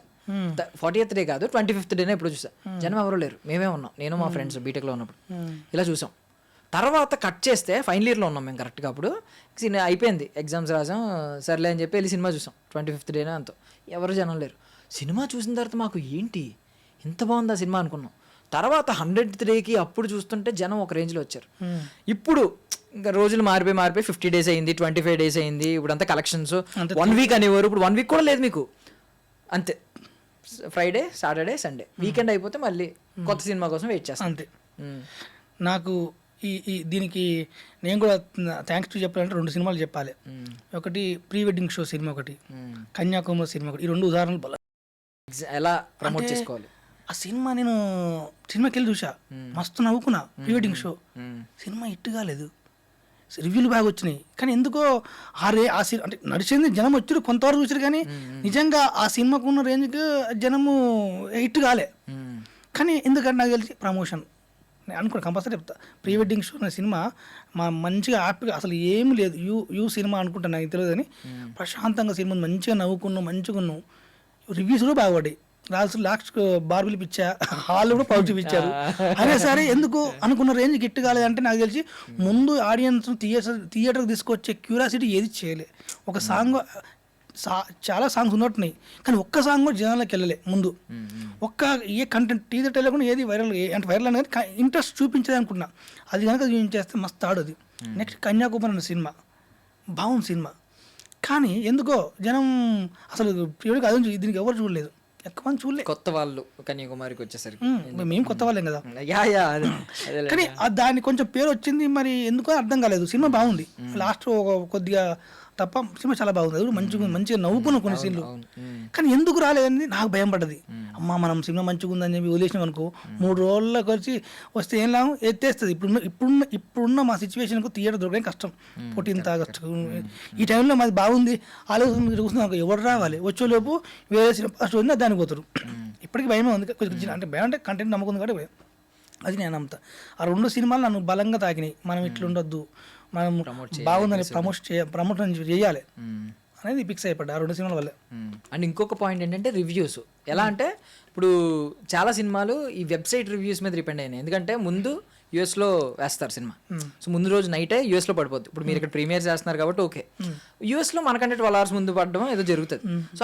40th డే కాదు 25th డేనే ఎప్పుడు చూసా. జనం ఎవరో లేరు, మేమే ఉన్నాం, నేను మా ఫ్రెండ్స్ బీటెక్లో ఉన్నప్పుడు ఇలా చూసాం. తర్వాత కట్ చేస్తే ఫైనల్ ఇయర్లో ఉన్నాం మేము కరెక్ట్గా, అప్పుడు సినిమా అయిపోయింది, ఎగ్జామ్స్ రాసాం, సర్లే అని చెప్పి వెళ్ళి సినిమా చూసాం. 25th డేనే అంతా ఎవరు జనం లేరు. సినిమా చూసిన తర్వాత మాకు ఏంటి ఇంత బాగుంది ఆ సినిమా అనుకున్నాం. తర్వాత 100th డేకి అప్పుడు చూస్తుంటే జనం ఒక రేంజ్లో వచ్చారు. ఇప్పుడు ఇంకా రోజులు మారిపోయి 50 days అయింది, 25 days అయింది, ఇప్పుడు అంతా కలెక్షన్స్ 1 week అనేవారు, ఇప్పుడు 1 week కూడా లేదు మీకు. అంతే, ఫ్రైడే సాటర్డే సండే వీకెండ్ అయిపోతే మళ్ళీ కొత్త సినిమా కోసం వెయిట్ చేస్తాను. అంతే. నాకు ఈ దీనికి నేను కూడా థ్యాంక్స్ టు చెప్పాలంటే 2 సినిమాలు చెప్పాలి. ఒకటి ప్రీ వెడ్డింగ్ షో సినిమా, ఒకటి కన్యాకుమారి సినిమా, ఒకటి. ఈ 2 ఉదాహరణలు ఎలా ప్రమోట్ చేసుకోవాలి. ఆ సినిమా నేను సినిమాకి వెళ్ళి చూసా, మస్తు నవ్వుకున్నా. Pre wedding show cinema hit కాలేదు, రివ్యూలు బాగా వచ్చినాయి, కానీ ఎందుకో ఆ సినిమా అంటే నడిచింది, జనం వచ్చారు కొంతవరకు చూసారు, కానీ నిజంగా ఆ సినిమాకు ఉన్న రేంజ్కి జనము హిట్ కాలే. కానీ ఎందుకంటే నాకు తెలిసి ప్రమోషన్ నేను అనుకున్నా కంపల్సరీ చెప్తా. ప్రీ వెడ్డింగ్ షో అనే సినిమా మంచిగా హ్యాపీగా, అసలు ఏం లేదు, యూ సినిమా అనుకుంటాను, నాకు తెలియదు, కానీ ప్రశాంతంగా సినిమా మంచిగా నవ్వుకున్నాం, మంచిగా ఉన్నాం. రివ్యూస్ కూడా బాగుపడ్డాయి. లాస్ట్ బార్బిల్ పిచ్చా, హాల్ కూడా పాజిటివ్ ఇచ్చారు. అదే సరే ఎందుకు అనుకున్న రేంజ్ గిట్టు కాలేదంటే నాకు తెలిసి ముందు ఆడియన్స్ థియేటర్కి తీసుకొచ్చే క్యూరియాసిటీ ఏది చేయలే. ఒక సాంగ్, చాలా సాంగ్స్ ఉన్నట్టున్నాయి, కానీ ఒక్క సాంగ్ కూడా జనాలకు వెళ్ళలే ముందు. ఏ కంటెంట్ టీజర్ వెళ్ళకుండా ఏది వైరల్, అంటే వైరల్ అనేది ఇంట్రెస్ట్ చూపించేది అనుకున్నా. అది కనుక చూపించేస్తే మస్తు ఆడది. నెక్స్ట్ కన్యాకుమారి అనే సినిమా బాగుంది సినిమా, కానీ ఎందుకో జనం అసలు ప్రియుడికి అదే దీనికి ఎవరు చూడలేదు, ఎక్కువ మంది చూడలేదు. కొత్త వాళ్ళు కన్యాకుమారికి వచ్చేసరికి మేము కొత్త వాళ్ళేం కదా, యా కానీ దానికి కొంచెం పేరు వచ్చింది, మరి ఎందుకో అర్థం కాలేదు. సినిమా బాగుంది, లాస్ట్ కొద్దిగా తప్ప సినిమా చాలా బాగుంది, మంచిగా నవ్వుకున్న కొన్ని సీన్లు, కానీ ఎందుకు రాలేదని నాకు భయం పడ్డది. అమ్మ మనం సినిమా మంచిగా ఉందని చెప్పి వదిలేసినాం అనుకో, 3 రోజులకు వచ్చి వస్తే ఏం లాభం, ఎత్తేస్తుంది. ఇప్పుడున్న మా సిచ్యువేషన్కు థియేటర్ దొరకడం కష్టం, 14th August ఈ టైంలో మాది బాగుంది ఆలోచన చూస్తున్నాం, ఎవరు రావాలి, వచ్చేలోపు వేరే సినిమా ఫస్ట్ వదిలినా దానికి పోతారు. ఇప్పటికీ భయమే ఉంది, కొంచెం అంటే భయం అంటే కంటెంట్ నమ్మకం కాబట్టి భయం, అది నేను నమ్ముతా. ఆ 2 సినిమాలు నన్ను బలంగా తాకినాయి. మనం ఇట్లుండొద్దు, మనం బాగుందని ప్రమోట్ చేయాలి అనేది ఫిక్స్ అయిపోయింది ఆ 2 సినిమాల వల్లే. అండ్ ఇంకొక పాయింట్ ఏంటంటే రివ్యూస్. ఎలా అంటే ఇప్పుడు చాలా సినిమాలు ఈ వెబ్సైట్ రివ్యూస్ మీద డిపెండ్ అయినాయి. ఎందుకంటే ముందు యూఎస్లో వేస్తారు సినిమా. సో ముందు రోజు నైటే యూఎస్లో పడిపోద్ది. ఇప్పుడు మీరు ఇక్కడ ప్రీమియర్ చేస్తున్నారు కాబట్టి ఓకే, యూఎస్లో మనకంటే 12 hours ముందు పడడం ఏదో జరుగుతుంది. సో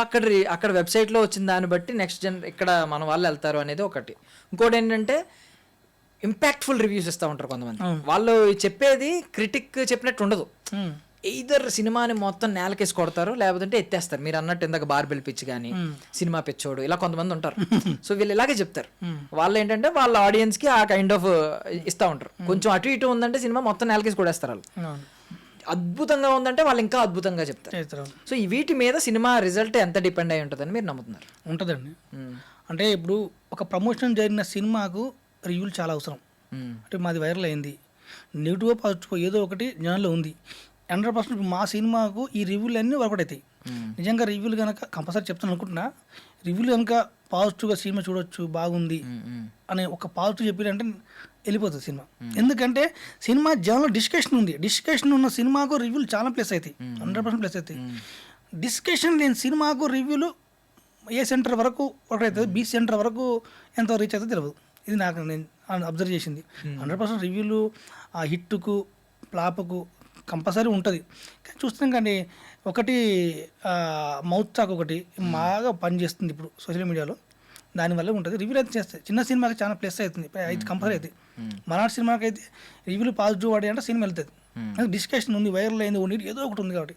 అక్కడ వెబ్సైట్లో వచ్చిన దాన్ని బట్టి నెక్స్ట్ ఇక్కడ మన వాళ్ళు వెళ్తారు అనేది ఒకటి. ఇంకోటి ఏంటంటే ఇంపాక్ట్ఫుల్ రివ్యూస్ ఇస్తూ ఉంటారు కొంతమంది. వాళ్ళు చెప్పేది క్రిటిక్ చెప్పినట్టు ఉండదు. ఇద్దరు సినిమాని మొత్తం నేలకేసి కొడతారు, లేకపోతే ఎత్తేస్తారు. మీరు అన్నట్టు ఇందాక బార్బెల్ పిచ్ కానీ సినిమా పిచ్చోడు ఇలా కొంతమంది ఉంటారు. సో వీళ్ళు ఇలాగే చెప్తారు. వాళ్ళు ఏంటంటే వాళ్ళ ఆడియన్స్ కి ఆ కైండ్ ఆఫ్ ఇస్తూ ఉంటారు. కొంచెం అటు ఇటు ఉందంటే సినిమా మొత్తం నేలకేసి కొడేస్తారు వాళ్ళు. అద్భుతంగా ఉందంటే వాళ్ళు ఇంకా అద్భుతంగా చెప్తారు. సో వీటి మీద సినిమా రిజల్ట్ ఎంత డిపెండ్ అయి ఉంటుందని మీరు నమ్ముతున్నారు? ఉంటుందండి. అంటే ఇప్పుడు ఒక ప్రమోషన్ జరిగిన సినిమాకు రివ్యూలు చాలా అవసరం. అంటే మాది వైరల్ అయింది, నెగిటివ్ పాజిటివ్ ఏదో ఒకటి జనాల్లో ఉంది. 100% మా సినిమాకు ఈ రివ్యూలు అన్నీ వర్కౌట్ అవుతాయి. నిజంగా రివ్యూలు కనుక కంపల్సరీ చెప్తాను అనుకుంటున్నా, రివ్యూలు కనుక పాజిటివ్గా సినిమా చూడొచ్చు బాగుంది అనే ఒక పాజిటివ్ చెప్పారంటే వెళ్ళిపోతుంది సినిమా. ఎందుకంటే సినిమా జనంలో డిస్కషన్ ఉంది. డిస్కషన్ ఉన్న సినిమాకు రివ్యూలు చాలా ప్లస్ అవుతాయి, 100% ప్లస్ అవుతాయి. డిస్కషన్ లేని సినిమాకు రివ్యూలు ఏ సెంటర్ వరకు వర్క్ అవుతుంది, బి సెంటర్ వరకు ఎంత రీచ్ అవుతుందో తెలియదు. ఇది నేను అబ్జర్వ్ చేసింది. 100% రివ్యూలు ఆ హిట్కు ఫ్లాప్కు కంపల్సరీ ఉంటుంది. కానీ చూస్తున్నాం కానీ ఒకటి మౌత్ టాక్ ఒకటి బాగా పనిచేస్తుంది ఇప్పుడు సోషల్ మీడియాలో. దానివల్ల ఉంటుంది. రివ్యూలు అయితే చేస్తాయి. చిన్న సినిమాకి చాలా ప్లస్ అవుతుంది, అయితే కంపల్సరీ అవుతుంది. మరాఠీ సినిమాకి అయితే రివ్యూలు పాజిటివ్ వాడి అంటే సినిమా వెళ్తుంది. డిస్కషన్ ఉంది, వైరల్ అయింది, ఉండి ఏదో ఒకటి ఉంది కాబట్టి.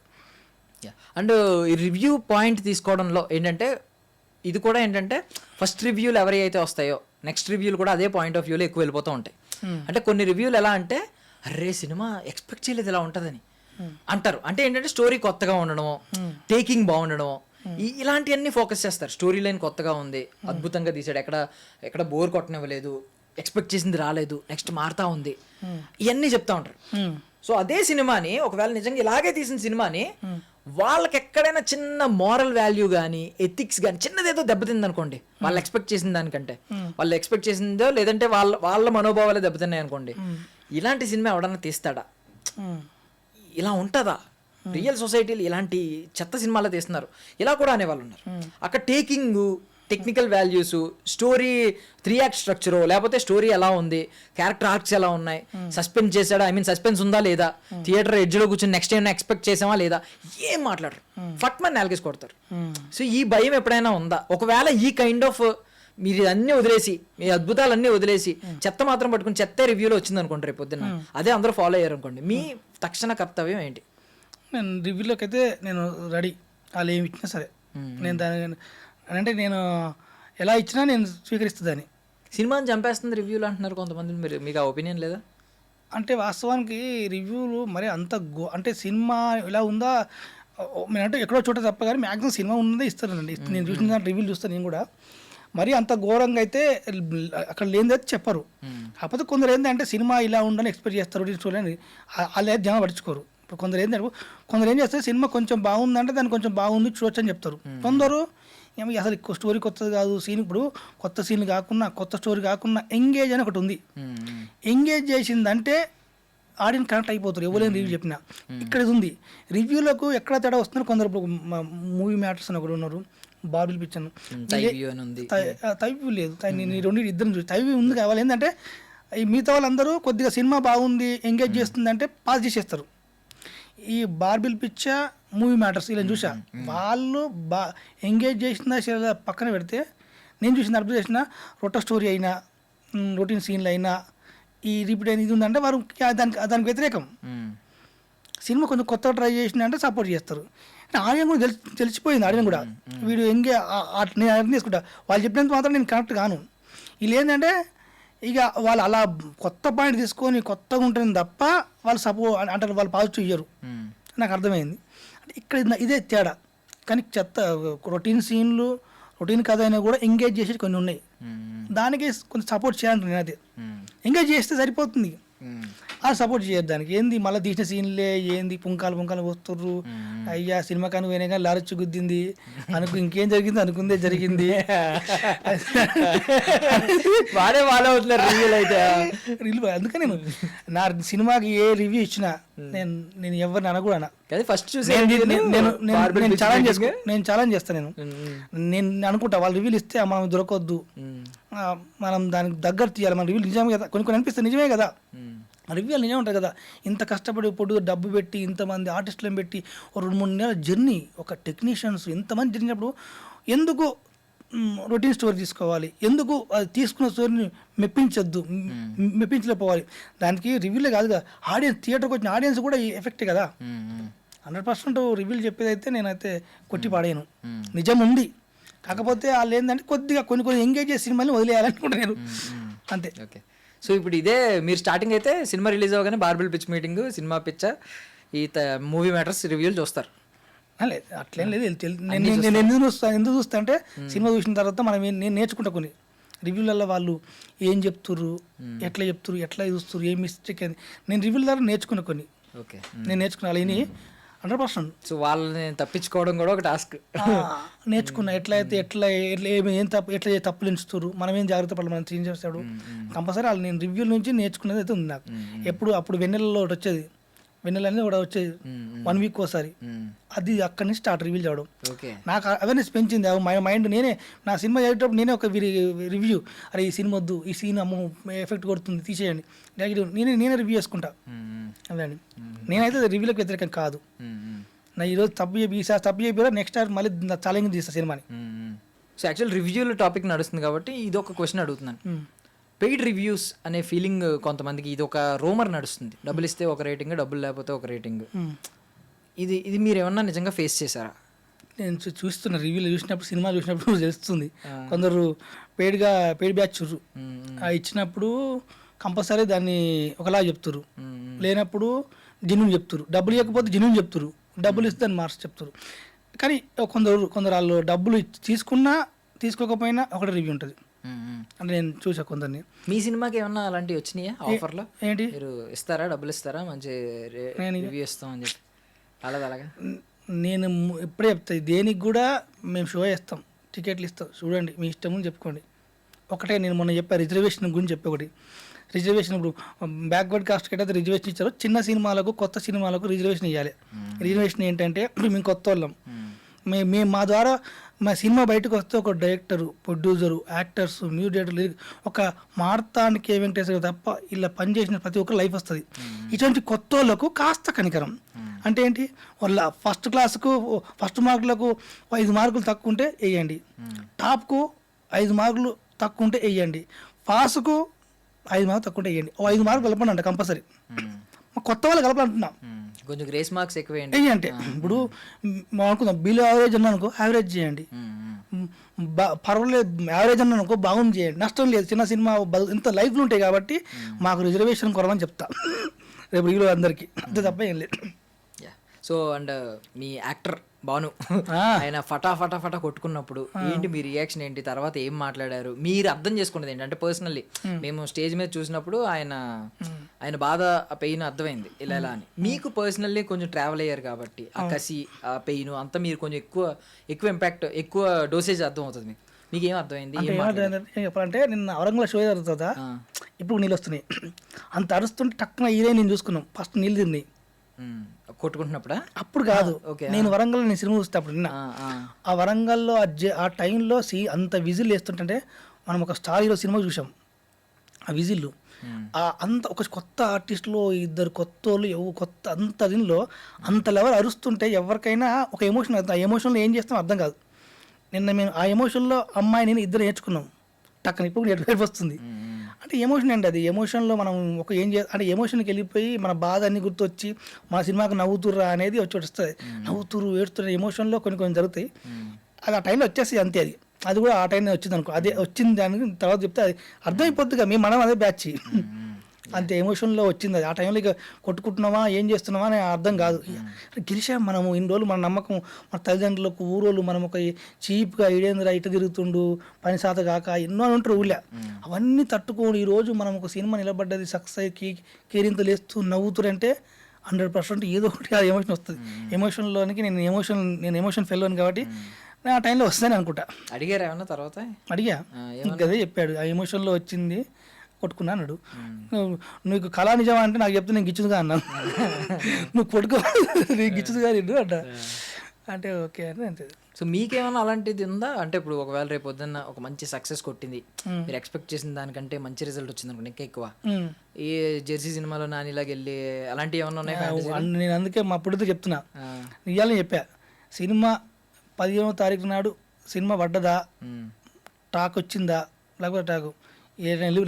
అండ్ ఈ రివ్యూ పాయింట్ తీసుకోవడంలో ఏంటంటే ఇది కూడా ఏంటంటే ఫస్ట్ రివ్యూలు ఎవరి అయితే వస్తాయో నెక్స్ట్ రివ్యూలు కూడా అదే పాయింట్ ఆఫ్ వ్యూలో ఎక్కువ వెళ్ళిపోతూ ఉంటాయి. అంటే కొన్ని రివ్యూలు ఎలా అంటే అరే సినిమా ఎక్స్పెక్ట్ చేయలేదు ఇలా ఉంటుందని అంటారు. అంటే ఏంటంటే స్టోరీ కొత్తగా ఉండడం, టేకింగ్ బాగుండడం, ఇలాంటివన్నీ ఫోకస్ చేస్తారు. స్టోరీ లైన్ కొత్తగా ఉంది, అద్భుతంగా తీసాడు, ఎక్కడ బోర్ కొట్టనివ్వలేదు, ఎక్స్పెక్ట్ చేసింది రాలేదు, నెక్స్ట్ మారుతా ఉంది, ఇవన్నీ చెప్తా ఉంటారు. సో అదే సినిమాని ఒకవేళ నిజంగా ఇలాగే తీసిన సినిమాని వాళ్ళకి ఎక్కడైనా చిన్న మోరల్ వాల్యూ కానీ ఎథిక్స్ కానీ చిన్నదేదో దెబ్బతింది అనుకోండి, వాళ్ళు ఎక్స్పెక్ట్ చేసిన దానికంటే వాళ్ళు ఎక్స్పెక్ట్ చేసిందో లేదంటే వాళ్ళ మనోభావాలే దెబ్బతిన్నాయి అనుకోండి, ఇలాంటి సినిమా ఎవడన్నా తీస్తాడా? ఇలా ఉంటుందా? రియల్ సొసైటీలు ఇలాంటి చెత్త సినిమాలో తీస్తున్నారు. ఇలా కూడా అనేవాళ్ళు ఉన్నారు. అక్కడ taking, technical values, story 3 act structure, లేకపోతే స్టోరీ ఎలా ఉంది, క్యారెక్టర్ ఆర్క్స్ ఎలా ఉన్నాయి, సస్పెన్స్ చేశాడా, సస్పెన్స్ ఉందా లేదా, థియేటర్ ఎడ్జ్లో కూర్చొని నెక్స్ట్ ఏమైనా ఎక్స్పెక్ట్ చేసామా లేదా, ఏం మాట్లాడరు, ఫట్మని నేలకేసి కొడతారు. సో ఈ భయం ఎప్పుడైనా ఉందా? ఒకవేళ ఈ కైండ్ ఆఫ్ మీరు అన్నీ వదిలేసి, మీ అద్భుతాలన్నీ వదిలేసి చెత్త మాత్రం పట్టుకుని చెత్త రివ్యూలో వచ్చింది అనుకోండి రేపు పొద్దున్న, అదే అందరూ ఫాలో అయ్యారు అనుకోండి, మీ తక్షణ కర్తవ్యం ఏంటి? నేను రివ్యూలోకి అయితే నేను రెడీ. వాళ్ళు ఏమి ఇచ్చినా సరే నేను దాని అంటే నేను ఎలా ఇచ్చినా నేను స్వీకరిస్తుందని. సినిమాని చంపేస్తుంది రివ్యూలు అంటున్నారు కొంతమంది, మీకు ఆ ఒపీనియన్ లేదా? అంటే వాస్తవానికి రివ్యూలు మరి అంత అంటే సినిమా ఇలా ఉందా నేనంటే ఎక్కడో చోట తప్ప కానీ మ్యాక్సిమం సినిమా ఉన్నదే ఇస్తానండి. నేను చూసిన దాంట్లో రివ్యూలు చూస్తాను నేను కూడా. మరి అంత ఘోరంగా అయితే అక్కడ లేనిదైతే చెప్పరు. కాకపోతే కొందరు ఏంటంటే సినిమా ఇలా ఉందని ఎక్స్పెక్ట్ చేస్తారు, చూడండి వాళ్ళు జనం పట్టించుకోరు. ఇప్పుడు కొందరు ఏంటంటే కొందరు ఏం చేస్తారు, సినిమా కొంచెం బాగుందంటే దాన్ని కొంచెం బాగుంది చూడొచ్చు అని చెప్తారు. కొందరు అసలు స్టోరీ కొత్తది కాదు, సీన్ ఇప్పుడు కొత్త సీన్లు కాకుండా కొత్త స్టోరీ కాకుండా ఎంగేజ్ అని ఒకటి ఉంది. ఎంగేజ్ చేసిందంటే ఆడియన్స్ కనెక్ట్ అయిపోతారు ఎవరైనా రివ్యూ చెప్పినా. ఇక్కడ ఇది ఉంది. రివ్యూలకు ఎక్కడ తేడా వస్తున్నారు కొందరు. ఇప్పుడు మూవీ మ్యాటర్స్ అని ఒకటి ఉన్నారు, బార్బెల్ పిచ్ అని, తైవ్యూ లేదు, రెండు ఇద్దరు చూసి తైవ్యూ ఉంది కావాలి. ఏంటంటే ఈ మిగతా వాళ్ళందరూ కొద్దిగా సినిమా బాగుంది ఎంగేజ్ చేస్తుందంటే పాస్ చేసేస్తారు. ఈ బార్బెల్ పిచ్చ, మూవీ మ్యాటర్స్ ఇలా చూసా, వాళ్ళు ఎంగేజ్ చేసిన పక్కన పెడితే నేను చూసిన అర్థం చేసిన రొట్ట స్టోరీ అయినా రొటీన్ సీన్లు అయినా ఈ రిపీట్ అయిన ఇది ఉందంటే వారు దానికి వ్యతిరేకం. సినిమా కొంచెం కొత్తగా ట్రై చేసిన అంటే సపోర్ట్ చేస్తారు. ఆడియన్ కూడా తెలిసిపోయింది. ఆడియన్ కూడా వీడు నేను అర్థం చేసుకుంటా, వాళ్ళు చెప్పినంత మాత్రం నేను కనెక్ట్ కాను. వీళ్ళు ఏంటంటే ఇక వాళ్ళు అలా కొత్త పాయింట్ తీసుకొని కొత్తగా ఉంటుంది తప్ప వాళ్ళు సపోర్ట్ అంటే వాళ్ళు పాజిటివ్ ఇయ్యరు. నాకు అర్థమైంది. అంటే ఇక్కడ ఇదే తేడా. కానీ చెత్త రొటీన్ సీన్లు, రొటీన్ కథ అయినా కూడా ఎంగేజ్ చేసేది కొన్ని ఉన్నాయి. దానికి కొంచెం సపోర్ట్ చేయాలంటే నేను అదే ఎంగేజ్ చేస్తే సరిపోతుంది. సపోర్ట్ చేయొద్దు దానికి. ఏంది మళ్ళీ తీసిన సీన్లే ఏంది పుంకాలు వస్తుర్రు, అయ్యా సినిమా కానీ పోయినా కానీ లారొచ్చి గుద్దింది ఇంకేం జరిగింది అనుకుందే జరిగింది. వాడే ఫాలో అవుతున్నారు రియల్ అయితే. అందుకే నేను నా సినిమాకి ఏ రివ్యూ ఇచ్చినా నేను ఎవరిని అనకూడనా. ఫస్ట్ నేను ఛాలెంజ్ చేస్తాను. నేను అనుకుంటా వాళ్ళు రివ్యూలు ఇస్తే మనం దొరకొద్దు, మనం దానికి దగ్గర తీయాలి. మన రివ్యూలు నిజమే కదా, కొన్ని అనిపిస్తుంది నిజమే కదా, రివ్యూలు నిజమే ఉంటాయి కదా. ఇంత కష్టపడి ఇప్పుడు డబ్బు పెట్టి ఇంతమంది ఆర్టిస్టులను పెట్టి 2-3 నెలల జర్నీ, ఒక టెక్నీషియన్స్ ఇంతమంది జరిగినప్పుడు ఎందుకు రొటీన్ స్టోరీ తీసుకోవాలి, ఎందుకు అది తీసుకున్న స్టోరీని మెప్పించలేకపోవాలి. దానికి రివ్యూలే కాదు కదా, ఆడియన్స్ థియేటర్కి వచ్చిన ఆడియన్స్ కూడా ఎఫెక్ట్ కదా. 100% రివ్యూలు చెప్పేది అయితే నేనైతే కొట్టి పాడాను. నిజం ఉంది, కాకపోతే వాళ్ళు ఏంటంటే కొద్దిగా కొన్ని ఎంగేజ్ చేసి సినిమాని వదిలేయాలనుకుంటా నేను, అంతే. ఓకే, సో ఇప్పుడు ఇదే మీరు స్టార్టింగ్ అయితే సినిమా రిలీజ్ అవ్వగానే బార్బిల్ పిచ్ మీటింగ్, సినిమా పిచ్చ, ఈ మూవీ మ్యాటర్స్ రివ్యూలు చూస్తారు. లేదు అట్లేం లేదు. నేను ఎందుకు చూస్తా అంటే సినిమా చూసిన తర్వాత నేను నేర్చుకుంటా కొన్ని రివ్యూలలో వాళ్ళు ఏం చెప్తుర్రు, ఎట్లా చెప్తుర్రు, ఎట్లా చూస్తుర్రు, ఏం మిస్టేక్ అని నేను రివ్యూల ద్వారా నేర్చుకున్న కొన్ని. ఓకే, నేను నేర్చుకున్నా వాళ్ళని 100%. సో వాళ్ళని తప్పించుకోవడం కూడా ఒక టాస్క్ నేర్చుకున్నా. ఎట్లా తప్పులు ఎంచుతారు, మనం ఏం జాగ్రత్త పడాలి, మనం చేంజ్ చేస్తాడు కంపల్సరీ. వాళ్ళు నేను రివ్యూల నుంచి నేర్చుకునేది అయితే ఉంది నాకు. అప్పుడు వెన్నెలలో ఒకటి వచ్చేది, వెన్నెల అనేది కూడా వచ్చేది 1 వీక్ ఒకసారి, అది అక్కడి నుంచి స్టార్ట్ రివ్యూ చేయడం. నాకు అవేర్నెస్ పెంచింది. మైండ్ నేనే నా సినిమా చేసేటప్పుడు నేనే ఒక రివ్యూ, అరే ఈ సినిమా వద్దు, ఈ సీన్ అమ్మో ఎఫెక్ట్ కొడుతుంది తీసేయండి, నేనే రివ్యూ చేసుకుంటా. అదే అండి, నేనైతే రివ్యూలకు వ్యతిరేకం కాదు. నా ఈరోజు ఈసారి తప్పు చెప్పారా, నెక్స్ట్ టైం మళ్ళీ ఛాలెంజ్ తీస్తా సినిమాని. సో యాక్చువల్ రివ్యూలో టాపిక్ నడుస్తుంది కాబట్టి ఇది ఒక క్వశ్చన్ అడుగుతున్నాను. పెయిడ్ రివ్యూస్ అనే ఫీలింగ్ కొంతమందికి, ఇది ఒక రూమర్ నడుస్తుంది, డబ్బులు ఇస్తే ఒక రేటింగ్, డబ్బులు లేకపోతే ఒక రేటింగ్. ఇది మీరు ఏమన్నా నిజంగా ఫేస్ చేశారా? నేను చూస్తున్నా రివ్యూలు చూసినప్పుడు, సినిమా చూసినప్పుడు తెలుస్తుంది. కొందరు పెయిడ్ బ్యాచ్ ఇచ్చినప్పుడు కంపల్సరీ దాన్ని ఒకలా చెప్తారు, లేనప్పుడు జెన్యూన్ చెప్తారు. డబ్బులు ఇవ్వకపోతే జెన్యూన్ చెప్తారు, డబ్బులు ఇస్తే దాన్ని మార్క్స్ చెప్తారు. కానీ కొందరు వాళ్ళు డబ్బులు తీసుకున్నా తీసుకోకపోయినా ఒకటి రివ్యూ ఉంటుంది. అంటే నేను చూసా కొందరిని. మీ సినిమాకి ఏమన్నా అలాంటివి వచ్చినాయా ఆఫర్లో? ఏంటి మీరు ఇస్తారా, డబ్బులు ఇస్తారా, మంచి రివ్యూ ఇస్తామని చెప్పి? అలాగా నేను ఇప్పుడే చెప్తాను, దేనికి కూడా మేము షో చేస్తాం, టికెట్లు ఇస్తాం, చూడండి మీ ఇష్టం అని చెప్పుకోండి. ఒకటే నేను మొన్న చెప్పా రిజర్వేషన్ గురించి చెప్పి, ఒకటి రిజర్వేషన్ ఇప్పుడు బ్యాక్వర్డ్ కాస్ట్ అయితే రిజర్వేషన్ ఇచ్చారు, చిన్న సినిమాలకు కొత్త సినిమాలకు రిజర్వేషన్ ఇవ్వాలి. రిజర్వేషన్ ఏంటంటే ఇప్పుడు మేము కొత్త వాళ్ళం, మేము మా ద్వారా మా సినిమా బయటకు వస్తే ఒక director, producer, actors, music director, ఒక మార్తానికి వెంకటేశ్వర తప్ప ఇలా పనిచేసిన ప్రతి ఒక్కరు లైఫ్ వస్తుంది. ఇటువంటి కొత్త వాళ్ళకు కాస్త కనికరం అంటే ఏంటి, వాళ్ళ ఫస్ట్ మార్కులకు 5 మార్కులు తక్కువ ఉంటే వేయండి, టాప్కు 5 మార్కులు తక్కువ ఉంటే వేయండి, పాస్కు 5 మార్కులు తక్కువ ఉంటే వేయండి, 5 మార్కులు కలపండి అంట కంపల్సరీ. కొత్త వాళ్ళు కలపాలంటున్నాం, కొంచెం గ్రేస్ మార్క్స్ ఎక్కువ అంటే ఇప్పుడు అనుకుందాం బిలో యావరేజ్ అన్నానుకో యావరేజ్ చేయండి, పర్వాలేదు యావరేజ్ అన్నానుకో బాగుంది చేయండి, నష్టం లేదు. చిన్న సినిమా ఇంత లైఫ్లు ఉంటాయి కాబట్టి మాకు రిజర్వేషన్ కొరమని చెప్తా రేపు వీళ్ళు అందరికీ, అంతే తప్ప ఏం లేదు. So and me actor Bhanu ఆయన ఫటా కొట్టుకున్నప్పుడు ఏంటి మీ రియాక్షన్ ఏంటి, తర్వాత ఏం మాట్లాడారు, మీరు అర్థం చేసుకున్నది ఏంటి? అంటే పర్సనల్లీ మేము స్టేజ్ మీద చూసినప్పుడు ఆయన బాధ, ఆ పెయిన్ అర్థమైంది ఇలా అని. మీకు పర్సనల్లీ కొంచెం ట్రావెల్ అయ్యారు కాబట్టి ఆ కసి, ఆ పెయిన్ అంతా మీరు కొంచెం ఎక్కువ ఇంపాక్ట్, ఎక్కువ డోసేజ్ అర్థం అవుతుంది మీకు ఏం అర్థమైంది? చెప్పాలంటే నిన్న ఔరంగలో షో జరుగుతుందా, ఇప్పుడు నీళ్ళు వస్తున్నాయి, అంత అరుస్తుంటే టక్కున ఇదే నేను చూసుకున్నాం, ఫస్ట్ నీళ్ళు తిన్నాయి కొట్టుకుంటున్నప్పుడా? అప్పుడు కాదు, నేను వరంగల్ నేను సినిమా చూస్తే అప్పుడు నిన్న ఆ వరంగల్లో ఆ టైంలో అంత విజిల్ వేస్తుంటే మనం ఒక స్టార్ హీరో సినిమా చూసాం, ఆ విజిల్లు అంత ఒక కొత్త ఆర్టిస్టులు, 2 కొత్త వాళ్ళు, కొత్త అంత దీనిలో అంత లెవెల్ అరుస్తుంటే ఎవరికైనా ఒక ఎమోషన్, ఆ ఎమోషన్లో ఏం చేస్తాం అర్థం కాదు. నిన్న మేము ఆ ఎమోషన్లో అమ్మాయి నేను 2 నేర్చుకున్నాం, టక్కన ఇప్పుడు నేర్పు వస్తుంది. అంటే ఎమోషన్ అండి, అది ఎమోషన్లో మనం అంటే ఎమోషన్కి వెళ్ళిపోయి మన బాధ అన్ని గుర్తొచ్చి మన సినిమాకి నవ్వుతుర్రా అనేది వస్తుంది. నవ్వుతురు ఏడుతున్న ఎమోషన్లో కొన్ని జరుగుతాయి, అది ఆ టైంలో వచ్చేసి అంతే. అది కూడా ఆ టైంలో వచ్చింది అనుకో, అదే వచ్చింది దానికి తర్వాత చెప్తే అది అర్థమైపోద్దిగా మనం అదే బ్యాచ్ అంత ఎమోషన్లో వచ్చింది అది. ఆ టైంలో ఇక కొట్టుకుంటున్నావా ఏం చేస్తున్నావా అని అర్థం కాదు. గెలిచాం మనము ఇన్ని రోజులు, మన నమ్మకం, మన తల్లిదండ్రులకు ఊరోళ్ళు మనం ఒక చీప్గా ఇడేంద్ర ఇటు తిరుగుతుండు పని శాత కాక ఎన్నో అని ఉంటారు ఊళ్ళో. అవన్నీ తట్టుకొని ఈరోజు మనం ఒక సినిమా నిలబడ్డది సక్సెస్ అయ్యి కేరింతలు వేస్తూ నవ్వుతురంటే 100% ఏదో ఒకటి ఆ ఎమోషన్ వస్తుంది. ఎమోషన్లోనికి నేను ఎమోషన్ ఫెల్లోని కాబట్టి ఆ టైంలో వస్తాను అనుకుంటా. అడిగారు ఏమన్నా తర్వాత? అడిగా, ఇంకదే చెప్పాడు, ఆ ఎమోషన్లో వచ్చింది కొట్టుకున్నా అన్నాడు. నీకు కళా నిజమా అంటే నాకు చెప్తే నేను గిచ్చుదుగా అన్నాను. నువ్వు కొట్టుకో నీకు గిచ్చుదుగా నిన్ను అంట అంటే ఓకే అని అంతే. సో మీకేమన్నా అలాంటిది ఉందా? అంటే ఇప్పుడు ఒకవేళ రేపు పొద్దున్న ఒక మంచి సక్సెస్ కొట్టింది, మీరు ఎక్స్పెక్ట్ చేసిన దానికంటే మంచి రిజల్ట్ వచ్చింది అనుకోండి, ఇంకా ఎక్కువ ఈ జెర్సీ సినిమాలో నానిలాగా వెళ్ళి అలాంటివి ఏమన్నా ఉన్నాయి? నేను అందుకే మా పుడితో చెప్తున్నా, ఇవ్వాలని చెప్పా. సినిమా 15వ తారీఖు నాడు సినిమా పడ్డదా, టాక్ వచ్చిందా, లేకపోతే టాకు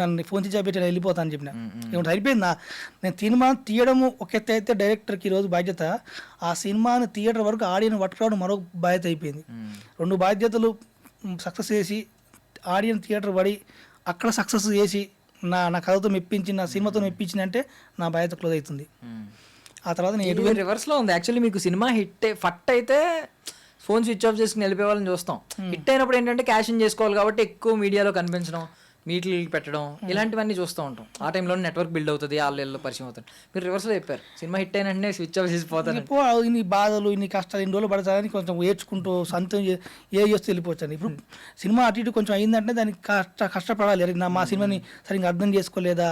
నన్ను ఫోన్ చేసి పెట్టి వెళ్ళిపోతాను చెప్పిన. ఏమంటే అయిపోయిందా? నేను సినిమా తీయడము ఒక ఎత్తు అయితే డైరెక్టర్కి ఈరోజు బాధ్యత, ఆ సినిమాని థియేటర్ వరకు ఆడియన్స్ పట్టుకోవడం మరొక బాధ్యత అయిపోయింది. 2 బాధ్యతలు సక్సెస్ చేసి ఆడియన్స్ థియేటర్ పడి అక్కడ సక్సెస్ చేసి నా కథతో మెప్పించి నా సినిమాతో మెప్పించిన అంటే నా బాధ్యత క్లోజ్ అవుతుంది. ఆ తర్వాత నేను రివర్స్లో ఉంది యాక్చువల్లీ. మీకు సినిమా ఫట్ అయితే ఫోన్ స్విచ్ ఆఫ్ చేసుకుని వెళ్ళిపోవాలని చూస్తాం. హిట్ అయినప్పుడు ఏంటంటే క్యాష్ ఇన్ చేసుకోవాలి కాబట్టి ఎక్కువ మీడియాలో కనిపించడం, మీట్లు పెట్టడం, ఇలాంటివన్నీ చూస్తూ ఉంటాం. ఆ టైంలో నెట్వర్క్ బిల్డ్ అవుతుంది, వాళ్ళు పరిచయం అవుతుంది. మీరు రివర్స్లో చెప్పారు, సినిమా హిట్ అయిన వెంటనే స్విచ్ ఆఫ్ చేసిపోతాను. ఇన్ని బాధలు ఇన్ని కష్టాలు ఇన్ని రోజులు పడతాయని కొంచెం ఏడ్చుకుంటూ సొంతం చేస్తూ వెళ్ళిపోవచ్చండి. ఇప్పుడు సినిమా అటు ఇటు కొంచెం అయిందంటే దానికి కష్టపడాలి. మా సినిమాని సరిగ్గా అర్థం చేసుకోలేదా,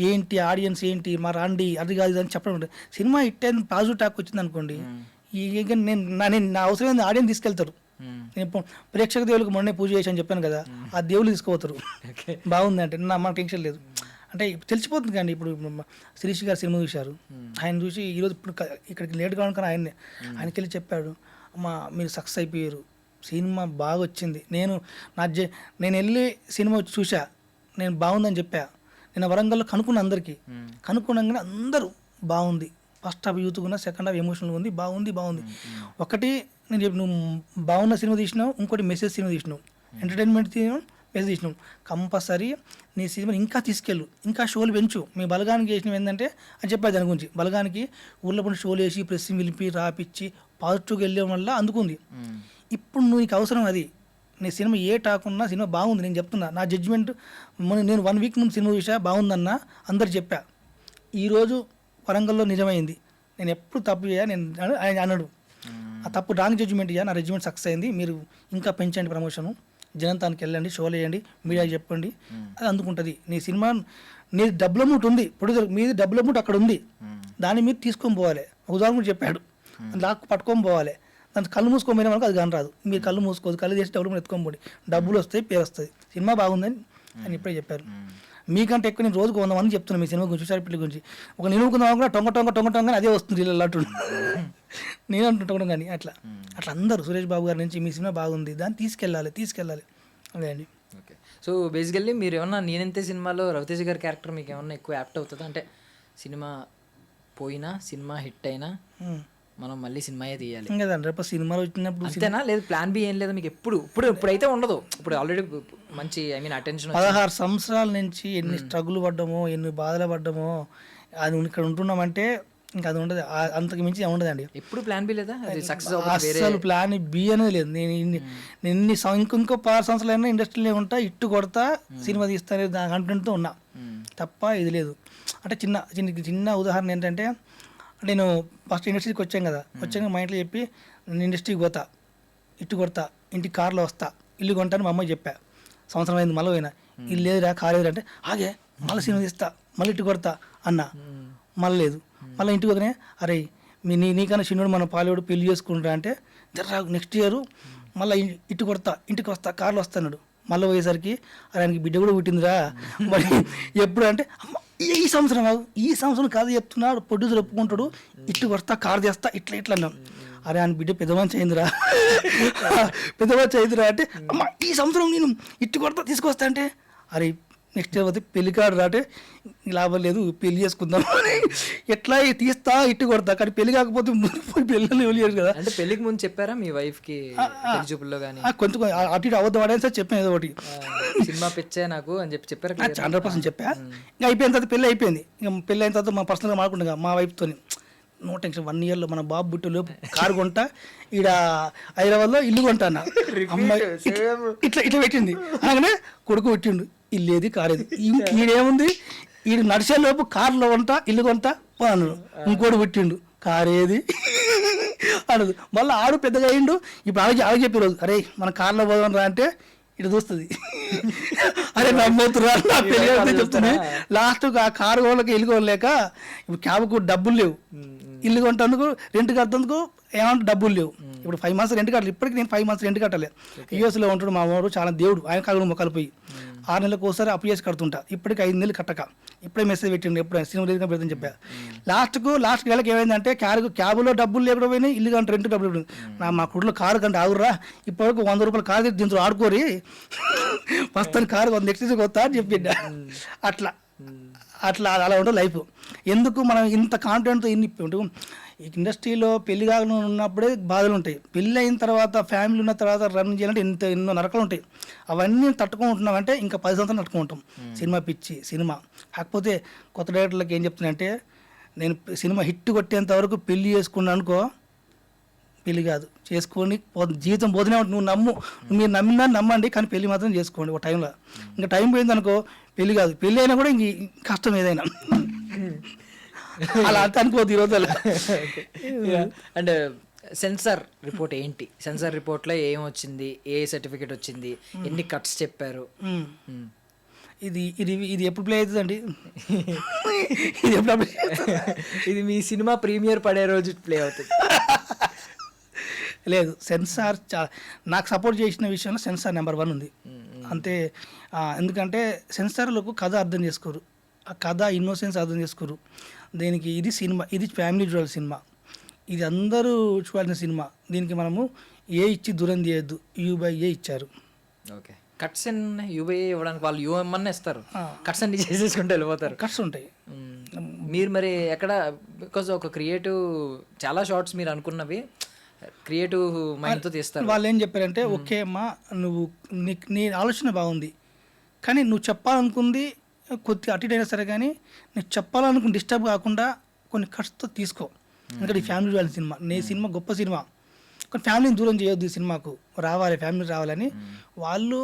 ఏంటి ఆడియన్స్ ఏంటి మా రాండి అది కాదు అని చెప్పడం. సినిమా హిట్ అయిన పాజిటివ్ టాక్ వచ్చింది అనుకోండి, నా అవసరమైన ఆడియన్స్ తీసుకెళ్తారు. నేను ప్రేక్షక దేవులకు మొన్నే పూజ చేసి అని చెప్పాను కదా, ఆ దేవుళ్ళు తీసుకుపోతారు. బాగుంది అంటే మనకు టెన్షన్ లేదు. అంటే తెలిసిపోతుంది కానీ ఇప్పుడు శిరీష్ గారు సినిమా చూశారు, ఆయన చూసి ఈరోజు ఇప్పుడు ఇక్కడికి లేట్ కావడానికి ఆయనకి వెళ్ళి చెప్పాడు, అమ్మా మీరు సక్సెస్ అయిపోయారు, సినిమా బాగా వచ్చింది. నేను వెళ్ళి సినిమా చూసా, నేను బాగుందని చెప్పా. నేను వరంగల్లో కనుక్కున్నా, కనుక్కున్నాగానే అందరూ బాగుంది, ఫస్ట్ హాఫ్ యూత్ ఉన్న, సెకండ్ హాఫ్ ఎమోషనల్ ఉంది, బాగుంది. ఒకటి నేను చెప్పి నువ్వు బాగున్న సినిమా తీసినావు, ఇంకోటి మెసేజ్ సినిమా తీసినావు, ఎంటర్టైన్మెంట్ తీసినావు, మెసేజ్ తీసినావు. కంపల్సరీ నీ సినిమాని ఇంకా తీసుకెళ్ళు, ఇంకా షోలు పెంచు. మీ బలగానికి చేసినవి ఏంటంటే అని చెప్పారు దాని గురించి. బలగానికి ఊళ్ళో పడి షోలు వేసి ప్రెస్ పిలిపి రాపిచ్చి పాజిటివ్గా వెళ్ళడం వల్ల అందుకుంది. ఇప్పుడు నీకు అవసరం అది. నీ సినిమా ఏ టాక్ ఉన్నా సినిమా బాగుంది. నేను చెప్తున్నా, నా జడ్జిమెంట్ నేను 1 వీక్ ముందు సినిమా చూసా, బాగుందన్నా అందరు చెప్పా. ఈరోజు వరంగల్లో నిజమైంది. నేను ఎప్పుడు తప్పు చేయ నేను ఆయన అన్నాడు, ఆ తప్పు రాంగ్ జడ్జిమెంట్ ఇయ్యా, నా జడ్జిమెంట్ సక్సెస్ అయింది, మీరు ఇంకా పెంచండి ప్రమోషను, జనంతానికి వెళ్ళండి, షోలు వేయండి, మీడియాకి చెప్పండి, అది అందుకుంటుంది. నీ సినిమా నీ డబ్బుల మూట ఉంది, ప్రొడ్యూసర్ మీది డబ్బుల మూట అక్కడ ఉంది, దాన్ని మీరు తీసుకొని పోవాలి. ఉదాహరణ కూడా చెప్పాడు, లాక్కు పట్టుకొని పోవాలి. దాని కళ్ళు మూసుకొని పోయినా మనకు అది కానీ రాదు. మీరు కళ్ళు మూసుకోదు, కళ్ళు చేసి డబ్బులు కూడా ఎత్తుకొని పోండి, డబ్బులు వస్తాయి, పేరు వస్తుంది, సినిమా బాగుందని అని ఇప్పుడే చెప్పారు. మీకంటే ఎక్కువ నేను రోజుకు 100 మంది చెప్తున్నాను మీ సినిమా గురించి, చూసారి గురించి. ఒక నిలువుకుందాం కూడా టొంగ కానీ అదే వస్తుంది ఇల్లు అట్టు నేను అంటుంటాను. కానీ అట్లా అందరూ సురేష్ బాబు గారి నుంచి మీ సినిమా బాగుంది, దాన్ని తీసుకెళ్ళాలి అదే అండి. ఓకే. సో బేసికల్లీ మీరు ఏమన్నా నేనంతే సినిమాలో రవితేజ గారి క్యారెక్టర్ మీకు ఏమన్నా ఎక్కువ యాప్ట్ అవుతుందా? అంటే సినిమా పోయినా, సినిమా హిట్ అయినా మనం మళ్ళీ సినిమాయే తీయాలి కదండి. రేపు సినిమాలు వచ్చినప్పుడు అంతేనా? లేదు ప్లాన్ బి ఏం లేదు మీకు? ఇప్పుడైతే ఉండదు. ఇప్పుడు ఆల్రెడీ మంచి అటెన్షన్ 16 సంవత్సరాల నుంచి ఎన్ని స్ట్రగుల్ పడ్డామో, ఎన్ని బాధలు పడ్డామో, అది ఇక్కడ ఉంటున్నామంటే ఇంకా అది ఉండదు, అంతకు మించి ఉండదండి. ఎప్పుడు ప్లాన్ బి లేదా? అసలు ప్లాన్ బి అనేది లేదు. నేను ఇంకో 16 సంవత్సరాలైనా ఇండస్ట్రీలో ఉంటా, ఇట్టు కొడతా, సినిమా తీస్తానే దాని కంటెంట్తో ఉన్నా తప్ప ఇది లేదు. అంటే చిన్న ఉదాహరణ ఏంటంటే, నేను ఫస్ట్ ఇండస్ట్రీకి వచ్చాను కదా, వచ్చాక మా ఇంట్లో చెప్పి నేను ఇండస్ట్రీకి పోతా, ఇట్టు కొడతా, ఇంటికి కార్లో వస్తా, ఇల్లు కొంటాను మా అమ్మాయి చెప్పా. సంవత్సరం అయింది, మళ్ళీ పోయినా, ఇల్లు లేదురా కారు లేదురా అంటే, ఆగే మళ్ళీ సినిమా తీస్తా, మళ్ళీ ఇట్టు కొడతా అన్నా, మళ్ళీ లేదు. మళ్ళీ ఇంటికి వదిలే, అరే నీకన్నా చిన్నోడు మన పాలేవాడు పెళ్లి చేసుకుంటా అంటే, నెక్స్ట్ ఇయర్ మళ్ళీ ఇట్టు కొడతా, ఇంటికి వస్తా, కార్లో వస్తాడు. మళ్ళీ పోయేసరికి ఆయనకి బిడ్డ కూడా పుట్టిందిరా. మరి ఎప్పుడు అంటే, ఈ సంవత్సరం కాదు చెప్తున్నాడు, ప్రొడ్యూసర్ ఒప్పుకుంటాడు, ఇట్టు కొడతా, కారు చేస్తా, ఇట్లా అన్నాం. అరే ఆయన బిడ్డ పెద్దమంచి అయిందిరా అంటే, అమ్మ ఈ సంవత్సరం నేను ఇట్టు కొడతా తీసుకొస్తా అంటే, అరే నెక్స్ట్ ఇయర్ పోతే పెళ్లి కార్డు రాటే లాభం లేదు పెళ్లి చేసుకుందాం ఎట్లా తీస్తా ఇట్టు కొడతా కానీ పెళ్లి కాకపోతే పోయి పెళ్ళి వెళ్ళారు కదా. అంటే పెళ్లికి ముందు చెప్పారా మీ వైఫ్ కి పెళ్లి చూపుల్లో కానీ? కొంచెం అటు ఇటు అబద్ధం ఆడని సార్ చెప్పాను ఏదో ఒకటి, సినిమా పిచ్చే నాకు అని చెప్పారు. 100% చెప్పా. ఇంకా అయిపోయిన తర్వాత పెళ్ళి అయిపోయింది. ఇంకా పెళ్ళి అయిన తర్వాత మా పర్సనల్గా మాట్లాడుకుంటా మా వైఫ్తో, నో టెన్షన్ 1 yearలో మన బాబు బుట్టలో కారు కొంటా, ఈడ హైదరాబాద్లో ఇల్లు కొంటా అన్న. అమ్మాయి ఇట్లా ఇట్లా పెట్టింది అనగానే కొడుకు పెట్టిండు, ఇల్లు ఏది కారేది. ఈడేముంది, ఈడు నడిచేలోపు కారులో కొంటా ఇల్లు కొంటా అన్నాడు. ఇంకోటి పెట్టిండు కారేది అనదు. మళ్ళీ ఆడు పెద్దగా అయిండు. ఇప్పుడు ఆడ చెప్పి రోజు అరే మన కార్లో పోదాం రా అంటే ఇటు చూస్తుంది, అరే నమ్మవుతురా నా పెళ్ళి చెప్తుంది. లాస్ట్ ఆ కారు వాళ్ళకి ఇల్లు కొనలేక ఇప్పుడు క్యాబ్కు డబ్బులు లేవు, ఇల్లు కొంటందుకు రెంట్ కట్టేందుకు ఏమంటే డబ్బులు లేవు. ఇప్పుడు 5 months రెంట్ కట్టాలి. ఇప్పటికి నేను 5 months రెంట్ కట్టాలి. యూఎస్లో ఉంటాడు మా వాడు, చాలా దేవుడు, ఆయన కాళ్ళు మొక్కలు పోయి 6 నెలలకు ఒకసారి అప్పు చేసి కడుతుంటా. ఇప్పటికి 5 నెలలు కట్టక ఇప్పుడే మెసేజ్ పెట్టిండు, ఎప్పుడైనా సినిమా లేదు పెడతాను చెప్పా. లాస్ట్ వేళకి ఏమైందంటే క్యాబ్లో డబ్బులు లేకుండా పోయినాయి, ఇల్లు కంటే రెంట్ డబ్బులు మా కుడిలో కారు కంటే ఆగురా ఇప్పటివరకు 100 రూపాయలు కారు దీంతో ఆడుకోరి ఫస్ట్ కారు 100 ఎక్స్ట్రీస్ కొత్తా అని చెప్పిండా. అట్లా అలా ఉంటుంది లైఫ్. ఎందుకు మనం ఇంత కాన్ఫిడెంట్తో ఈ ఇండస్ట్రీలో పెళ్లి కాకుండా ఉన్నప్పుడే బాధలు ఉంటాయి. పెళ్ళి అయిన తర్వాత ఫ్యామిలీ ఉన్న తర్వాత రన్ చేయాలంటే ఎన్నో నరకలు ఉంటాయి. అవన్నీ తట్టుకుంటున్నామంటే ఇంకా 10 సంవత్సరాలు తట్టుకుంటాం. సినిమా పిచ్చి సినిమా. కాకపోతే కొత్త డైరెక్టర్లకు ఏం చెప్తున్నానంటే, నేను సినిమా హిట్ కొట్టేంత వరకు పెళ్లి చేసుకున్నాను అనుకో, పెళ్లి కాదు చేసుకొని జీవితం పోతూనే ఉంటుంది. మీరు నమ్మినా నమ్మండి, కానీ పెళ్లి మాత్రం చేసుకోండి ఒక టైంలో. ఇంకా టైం పోయింది అనుకో పెళ్లి కాదు, పెళ్లి అయినా కూడా ఇంక కష్టం ఏదైనా అలా అంత అనుకోవద్దు ఈరోజు. అండ్ సెన్సార్ రిపోర్ట్ ఏంటి? సెన్సార్ రిపోర్ట్లో ఏం వచ్చింది, ఏ సర్టిఫికేట్ వచ్చింది, ఎన్ని కట్స్ చెప్పారు? ఇది ఇది ఇది ఎప్పుడు ప్లే అవుతుందండి? ఇది ఎప్పుడు ఇది మీ సినిమా ప్రీమియర్ పడే రోజు ప్లే అవుతుంది. లేదు, సెన్సార్ నాకు సపోర్ట్ చేసిన విషయంలో సెన్సార్ నెంబర్ 1 ఉంది అంతే. ఎందుకంటే సెన్సార్లకు కథ అర్థం చేసుకోరు, ఆ కథ ఇన్నోసెన్స్ అర్థం చేసుకోరు. దీనికి ఇది సినిమా, ఇది ఫ్యామిలీ చూడాలి సినిమా, ఇది అందరూ చూడాల్సిన సినిమా. దీనికి మనము ఇచ్చి దూరం చేయొద్దు, U/A ఇచ్చారు. ఓకే, కట్స్ UBA ఇవ్వడానికి వాళ్ళు UM ఇస్తారు, కట్స్ అన్ని చేసేసుకుంటూ వెళ్ళిపోతారు. కట్స్ ఉంటాయి. మీరు మరి ఎక్కడ, బికాజ్ ఒక క్రియేటివ్ చాలా షార్ట్స్ మీరు అనుకున్నవి క్రియేటివ్ మైండ్తో తీస్తారు. వాళ్ళు ఏం చెప్పారంటే, ఓకే అమ్మా నువ్వు నీ ఆలోచన బాగుంది, కానీ నువ్వు చెప్పాలనుకుంది కొద్దిగా అటు అయినా సరే, కానీ నీకు చెప్పాలనుకుని డిస్టర్బ్ కాకుండా కొన్ని కట్స్తో తీసుకో. ఎందుకంటే ఈ ఫ్యామిలీ చూడాలి సినిమా, నీ సినిమా గొప్ప సినిమా, కానీ ఫ్యామిలీని దూరం చేయొద్దు, ఈ సినిమాకు రావాలి, ఫ్యామిలీ రావాలని వాళ్ళు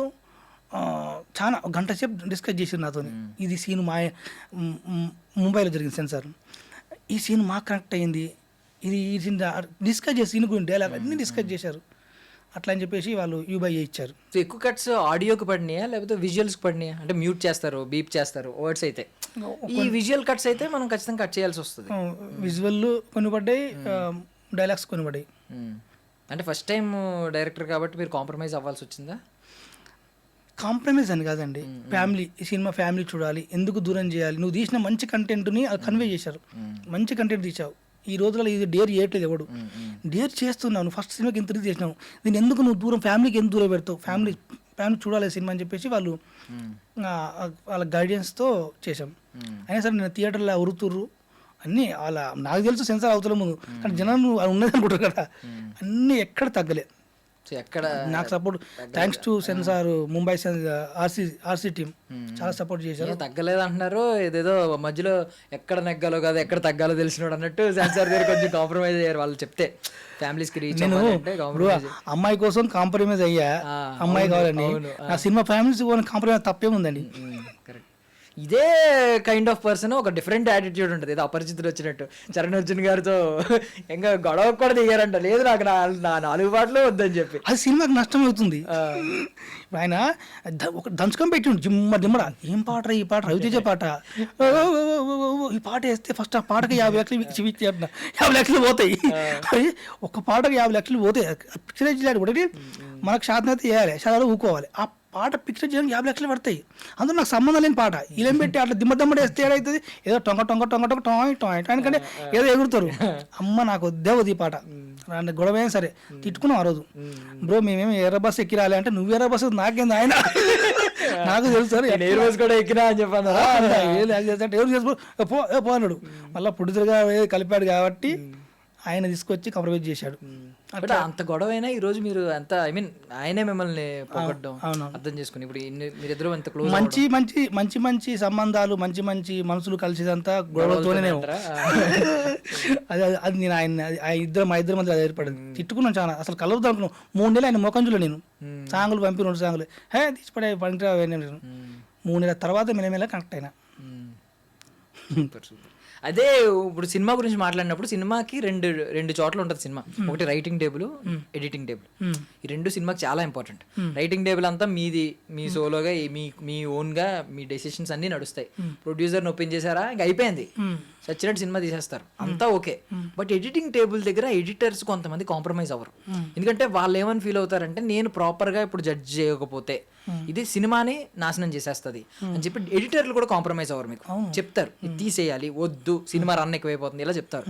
చాలా గంట సేపు డిస్కస్ చేసారు నాతో. ఇది సీన్ ముంబైలో జరిగింది సెన్సార్, ఈ సీన్ మాకు కనెక్ట్ అయ్యింది, ఇది ఈ సీన్ డిస్కస్ చేసి సీన్ గురించి డైలాగ్ అన్నీ డిస్కస్ చేశారు. అట్లా అని చెప్పేసి వాళ్ళు U/A ఇచ్చారు. సో ఎక్కువ కట్స్ ఆడియోకి పడినాయా లేకపోతే విజువల్స్కి పడినాయా? అంటే మ్యూట్ చేస్తారు, బీప్ చేస్తారు వర్డ్స్ అయితే. ఈ విజువల్ కట్స్ అయితే మనం ఖచ్చితంగా కట్ చేయాల్సి వస్తుంది. విజువల్ కొన్ని పడ్డాయి, డైలాగ్స్ కొన్ని పడ్డాయి. అంటే ఫస్ట్ టైం డైరెక్టర్ కాబట్టి మీరు కాంప్రమైజ్ అవ్వాల్సి వచ్చిందా? కాంప్రమైజ్ అని కాదండి, ఫ్యామిలీ, ఈ సినిమా ఫ్యామిలీ చూడాలి, ఎందుకు దూరం చేయాలి, నువ్వు తీసిన మంచి కంటెంట్ని అది కన్వే చేశారు, మంచి కంటెంట్ తీసావు. ఈ రోజుల్లో ఇది డేర్ చేయట్లేదు ఎవడు, డేర్ చేస్తున్నావు. నువ్వు ఫస్ట్ సినిమాకి ఇంత చేసినావు, దీన్ని ఎందుకు నువ్వు దూరం, ఫ్యామిలీకి ఎందుకు దూరం పెడతావు, ఫ్యామిలీ చూడాలి సినిమా అని చెప్పేసి వాళ్ళు వాళ్ళ గైడెన్స్తో చేసాం. అయినా సరే నేను థియేటర్లో ఉరుతుర్రు అన్నీ వాళ్ళ, నాకు తెలుసు సెన్సార్ అవుతులే ముందు, కానీ జనాలు ఉన్నది అనుకుంటారు కదా, అన్నీ ఎక్కడ తగ్గలే. ఎక్కడ నాకు support, thanks to censor Mumbai RC team చాలా సపోర్ట్ చేశారు. తగ్గలేదు అంటున్నారు, ఏదేదో మధ్యలో ఎక్కడ నెగ్గాలో కాదు ఎక్కడ తగ్గాలో తెలిసినాడు అన్నట్టు సెన్సార్ దగ్గర కొంచెం కాంప్రమైజ్ అయ్యారు వాళ్ళు చెప్తే. ఫ్యామిలీస్ కి రీచ్ అమ్మాయి కోసం కాంప్రమైజ్ అయ్యా, అమ్మాయి కావాలని. నా సినిమా ఫ్యామిలీస్ కాంప్రమైజ్ తప్పేముందండి. కరెక్ట్. ఇదే కైండ్ ఆఫ్ పర్సన్ ఒక డిఫరెంట్ యాటిట్యూడ్ ఉంటుంది, ఏదో అపరిచితులు వచ్చినట్టు. చరణ్ అర్జున్ గారితో ఇంకా గొడవ కూడా దిగారంట, లేదు నాకు నా 4 పాటలు వద్దని చెప్పి. అది సినిమాకి నష్టం అవుతుంది. ఆయన ఒక దంచకం పెట్టిండు దిమ్మడ, ఏం పాట ఈ పాట, రవితేజ పాట, ఈ పాట వేస్తే ఫస్ట్ ఆ పాటకి 50 లక్షలు 50 లక్షలు పోతాయి. ఒక పాటకి 50 లక్షలు పోతాయి. పిక్చరైజ్ చేయాలి ఒకటి, మనకు శాతం అయితే వేయాలి, శాతాలు ఊకోవాలి. ఆ పాట పిక్చర్ చేయడానికి 50 లక్షలు పడతాయి. అందులో నాకు సంబంధం లేని పాట ఇలా పెట్టి అట్లా దిమ్మదమ్మడి వేస్తే ఏడవుతుంది, ఏదో టొంగ టొంగ టొంగ టొంగ టాయ్ టాయ్ ఎందుకంటే ఏదో ఎగురుతారు. అమ్మ నాకు వద్దేవద్దు ఈ పాట, గొడవ అయినా సరే తిట్టుకున్నాం ఆ రోజు. బ్రో మేమేమి ఎర్ర బస్సు ఎక్కి రాలే అంటే, నువ్వు ఎర్ర బస్సు నాకేంది ఆయన నాకు తెలుసు సార్ ఎయిర్ బస్ కూడా ఎక్కినా అని చెప్పాను. ఎవరు చేసుకో పో అన్నాడు. మళ్ళీ ప్రొడ్యూసర్గా కలిపాడు కాబట్టి ఆయన తీసుకొచ్చి కాంప్రమైజ్ చేశాడు. బట్ అంత గొడవ అయినా ఈ రోజు మీరు అంత ఐ మీన్ ఆయనే మిమ్మల్ని పొగడ్డం అర్థం చేసుకుని ఇప్పుడు మీరిద్దరు అంత క్లోజ్ మంచి మంచి మంచి మంచి సంబంధాలు మంచి మంచి మనుషులు కలిసేదంతా గొడవతోనే. అది అది నేను ఆయన మా ఇద్దరి మధ్య అది ఏర్పడింది. తిట్టుకున్నాను చాలా, అసలు కలవద్దు అనుకున్నాను. 3 నెలలు ఆయన మొకంజులో నేను సాంగులు పంపి 2 సాంగులు తీసిపడే పంట 3 నెలల తర్వాత మెల్లమెల్ల కనెక్ట్ అయినా. అదే ఇప్పుడు సినిమా గురించి మాట్లాడినప్పుడు సినిమాకి రెండు చోట్ల ఉంటుంది సినిమా. ఒకటి రైటింగ్ టేబుల్, ఎడిటింగ్ టేబుల్. ఈ 2 సినిమాకి చాలా ఇంపార్టెంట్. రైటింగ్ టేబుల్ అంతా మీది, మీ సోలోగా మీ ఓన్ గా మీ డెసిషన్స్ అన్ని నడుస్తాయి. ప్రొడ్యూసర్ ఓపెన్ చేశారా ఇంకా అయిపోయింది, సచ్చినట్టు సినిమా తీసేస్తారు, అంతా ఓకే. బట్ ఎడిటింగ్ టేబుల్ దగ్గర ఎడిటర్స్ కొంతమంది కాంప్రమైజ్ అవ్వరు. ఎందుకంటే వాళ్ళు ఏమని ఫీల్ అవుతారంటే నేను ప్రాపర్ గా ఇప్పుడు జడ్జ్ చేయకపోతే ఇది సినిమాని నాశనం చేసేస్తుంది అని చెప్పి ఎడిటర్లు కూడా కాంప్రమైజ్ అవ్వరు. మీకు చెప్తారు ఇది తీసేయాలి, వద్దు, సినిమా రన్ ఎక్కువైపోతుంది, ఇలా చెప్తారు.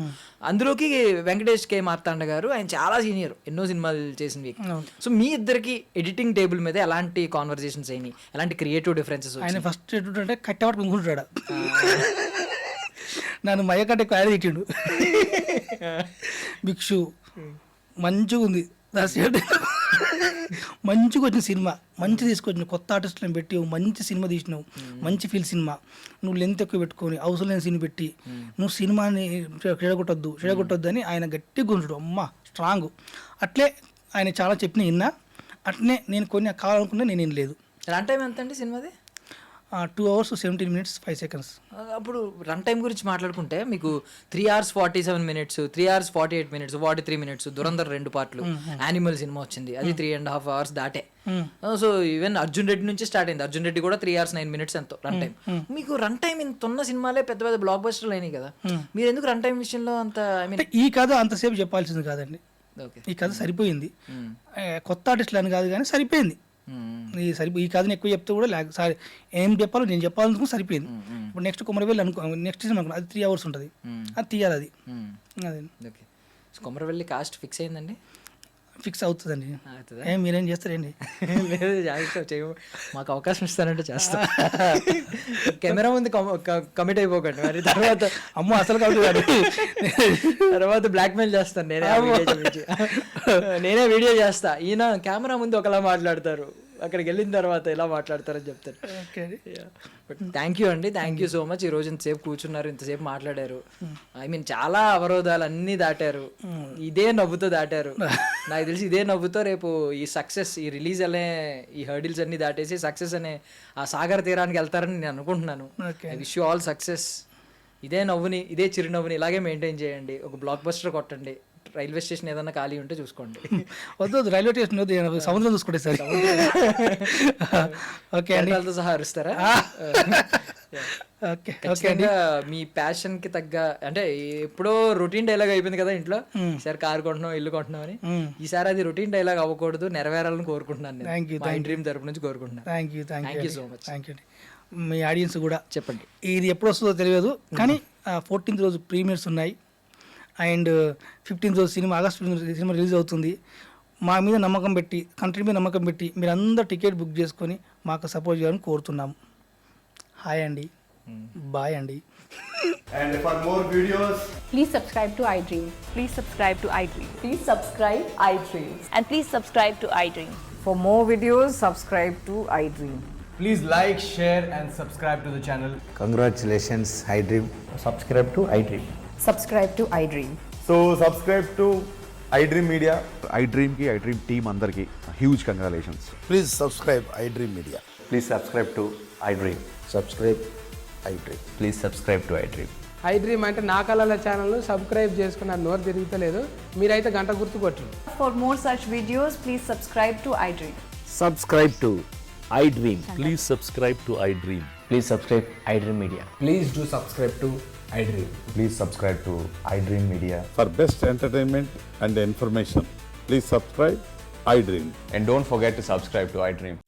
అందులోకి వెంకటేష్ కే మార్తాండ గారు, ఆయన చాలా సీనియర్, ఎన్నో సినిమాలు చేసిన వ్యక్తి. సో మీ ఇద్దరికి ఎడిటింగ్ టేబుల్ మీద ఎలాంటి కాన్వర్సేషన్స్ అయినాయి, ఎలాంటి క్రియేటివ్ డిఫరెన్సెస్? ఆయన ఫస్ట్ అంటే కట్టేవాడు ఇంకుంటాడు, నన్ను మయ్యకట్టే క్వారీ తిట్టిండు. భిక్షు మంచిగా ఉంది, మంచిగా వచ్చిన సినిమా, మంచి తీసుకొచ్చినావు, కొత్త ఆర్టిస్టులను పెట్టి మంచి సినిమా తీసినావు, మంచి ఫీల్ సినిమా. నువ్వు లెంత్ ఎక్కువ పెట్టుకొని అవసరం లేని సీన్ పెట్టి నువ్వు సినిమాని చెడగొట్టొద్దు అని ఆయన గట్టి గుంజుడు. అమ్మ స్ట్రాంగ్. అట్లే ఆయన చాలా చెప్పిన విన్నా, అట్లనే నేను కొన్ని కావాలనుకున్నా నేను ఏం లేదు. రన్ టైం ఎంత అండి సినిమాది? 2 hours 17 minutes 5 seconds. అప్పుడు రన్ టైం గురించి మాట్లాడుకుంటే మీకు 3 hours 47 minutes, 3 hours 48 minutes, 43 minutes, Dhurandhar 2 పార్ట్లు, యానిమల్ సినిమా వచ్చింది, అది 3.5 hours దాటే. సో ఈవెన్ అర్జున్ రెడ్డి నుంచి స్టార్ట్ అయింది, అర్జున్ రెడ్డి కూడా 3 hours 9 minutes ఎంతో రన్ టైం. మీకు రన్ టైం ఇంత ఉన్న సినిమాలే పెద్ద పెద్ద బ్లాక్ బస్టర్లు అయినాయి కదా, మీరు ఎందుకు రన్ టైం విషయంలో అంత ఐ మీన్? ఈ కథ అంతసేపు చెప్పాల్సింది కాదండి, ఈ కథ సరిపోయింది. కొత్త ఆర్టిస్టులు అని కాదు కానీ సరిపోయింది. ఈ కథని ఎక్కువ చెప్తే కూడా సారీ ఏం చెప్పాలో నేను చెప్పాలనుకుని సరిపోయింది. ఇప్పుడు నెక్స్ట్ కొమరవెల్లి నెక్స్ట్ సినిమా అనుకున్నా, అది 3 hours ఉంటుంది, అది తీయాలి. అది అదే ఓకే. కొమరవెల్లి కాస్ట్ ఫిక్స్ అయిందండి? ఫిక్స్ అవుతుందండి. మీరేం చేస్తారండి? లేదు, మాకు అవకాశం ఇస్తారంటే చేస్తాం. కెమెరా ముందు కమిట్ అయిపోకండి మరి, తర్వాత అమ్మో అసలు కాబట్టి తర్వాత బ్లాక్మెయిల్ చేస్తాను. నేనే వీడియో చేస్తా, ఈయన కెమెరా ముందు ఒకలా మాట్లాడతారు, అక్కడికి వెళ్ళిన తర్వాత ఎలా మాట్లాడతారని చెప్తారు. థ్యాంక్ యూ అండి, థ్యాంక్ యూ సో మచ్. ఈ రోజు ఇంతసేపు కూర్చున్నారు, ఇంతసేపు మాట్లాడారు. ఐ మీన్ చాలా అవరోధాలు అన్నీ దాటారు, ఇదే నవ్వుతో దాటారు. నాకు తెలిసి ఇదే నవ్వుతో రేపు ఈ సక్సెస్, ఈ రిలీజ్ అనే ఈ హర్డిల్స్ అన్ని దాటేసి సక్సెస్ అనే ఆ సాగర తీరానికి వెళ్తారని నేను అనుకుంటున్నాను. I wish you all success. ఇదే నవ్వుని, ఇదే చిరునవ్వుని ఇలాగే మెయింటైన్ చేయండి. ఒక బ్లాక్ బస్టర్ కొట్టండి. రైల్వే స్టేషన్ ఏదన్నా ఖాళీ ఉంటే చూసుకోండి. వద్దు రైల్వే స్టేషన్ వద్దు, సముద్రం చూసుకుంటే సార్. ఓకే అండి, సహా అరుస్తారా? మీ ప్యాషన్ కి తగ్గ, అంటే ఎప్పుడో రొటీన్ డైలాగ్ అయిపోయింది కదా ఇంట్లో, ఈసారి కారు కొంటున్నాం, ఇల్లు కొంటున్నాం అని. ఈసారి అది రొటీన్ డైలాగ్ అవ్వకూడదు, నెరవేరాలని కోరుకుంటున్నాను. డ్రీమ్ తరపు నుంచి కోరుకుంటున్నాను. Thank you so much. Thank you. Me audience కూడా చెప్పండి, ఇది ఎప్పుడు వస్తుందో తెలియదు కానీ 14th రోజు ప్రీమియర్స్ ఉన్నాయి అండ్ 15th రోజు సినిమా, ఆగస్ట్ 15 సినిమా రిలీజ్ అవుతుంది. మా మీద నమ్మకం పెట్టి, కంట్రీ మీద నమ్మకం పెట్టి మీరు అందరూ టికెట్ బుక్ చేసుకొని మాకు సపోర్ట్ చేయాలని కోరుతున్నాము. హాయ్ అండి, బాయ్ అండి. And for more videos, please subscribe to iDream. Please subscribe to iDream. Please subscribe iDream. And please subscribe to iDream. For more videos, subscribe to iDream. please like, share and subscribe to the channel. Congratulations, iDream. Subscribe to iDream. Subscribe to iDream. So subscribe to iDream Media. iDream ki iDream team andarki huge congratulations. Please subscribe iDream Media. Please subscribe to iDream. Subscribe iDream. Please subscribe to iDream. iDream అంటే నా కళల ఛానల్ను subscribe చేసుకున్న నోరు తిరుగుతలేదు, మీరైతే గంట గుర్తు కొట్టండి. For more such videos, please subscribe to iDream. Subscribe to iDream. Please subscribe to iDream. Please subscribe iDream Media. Please do subscribe to iDream. Please subscribe to iDream Media. For best entertainment and information, please subscribe iDream. And don't forget to subscribe to iDream.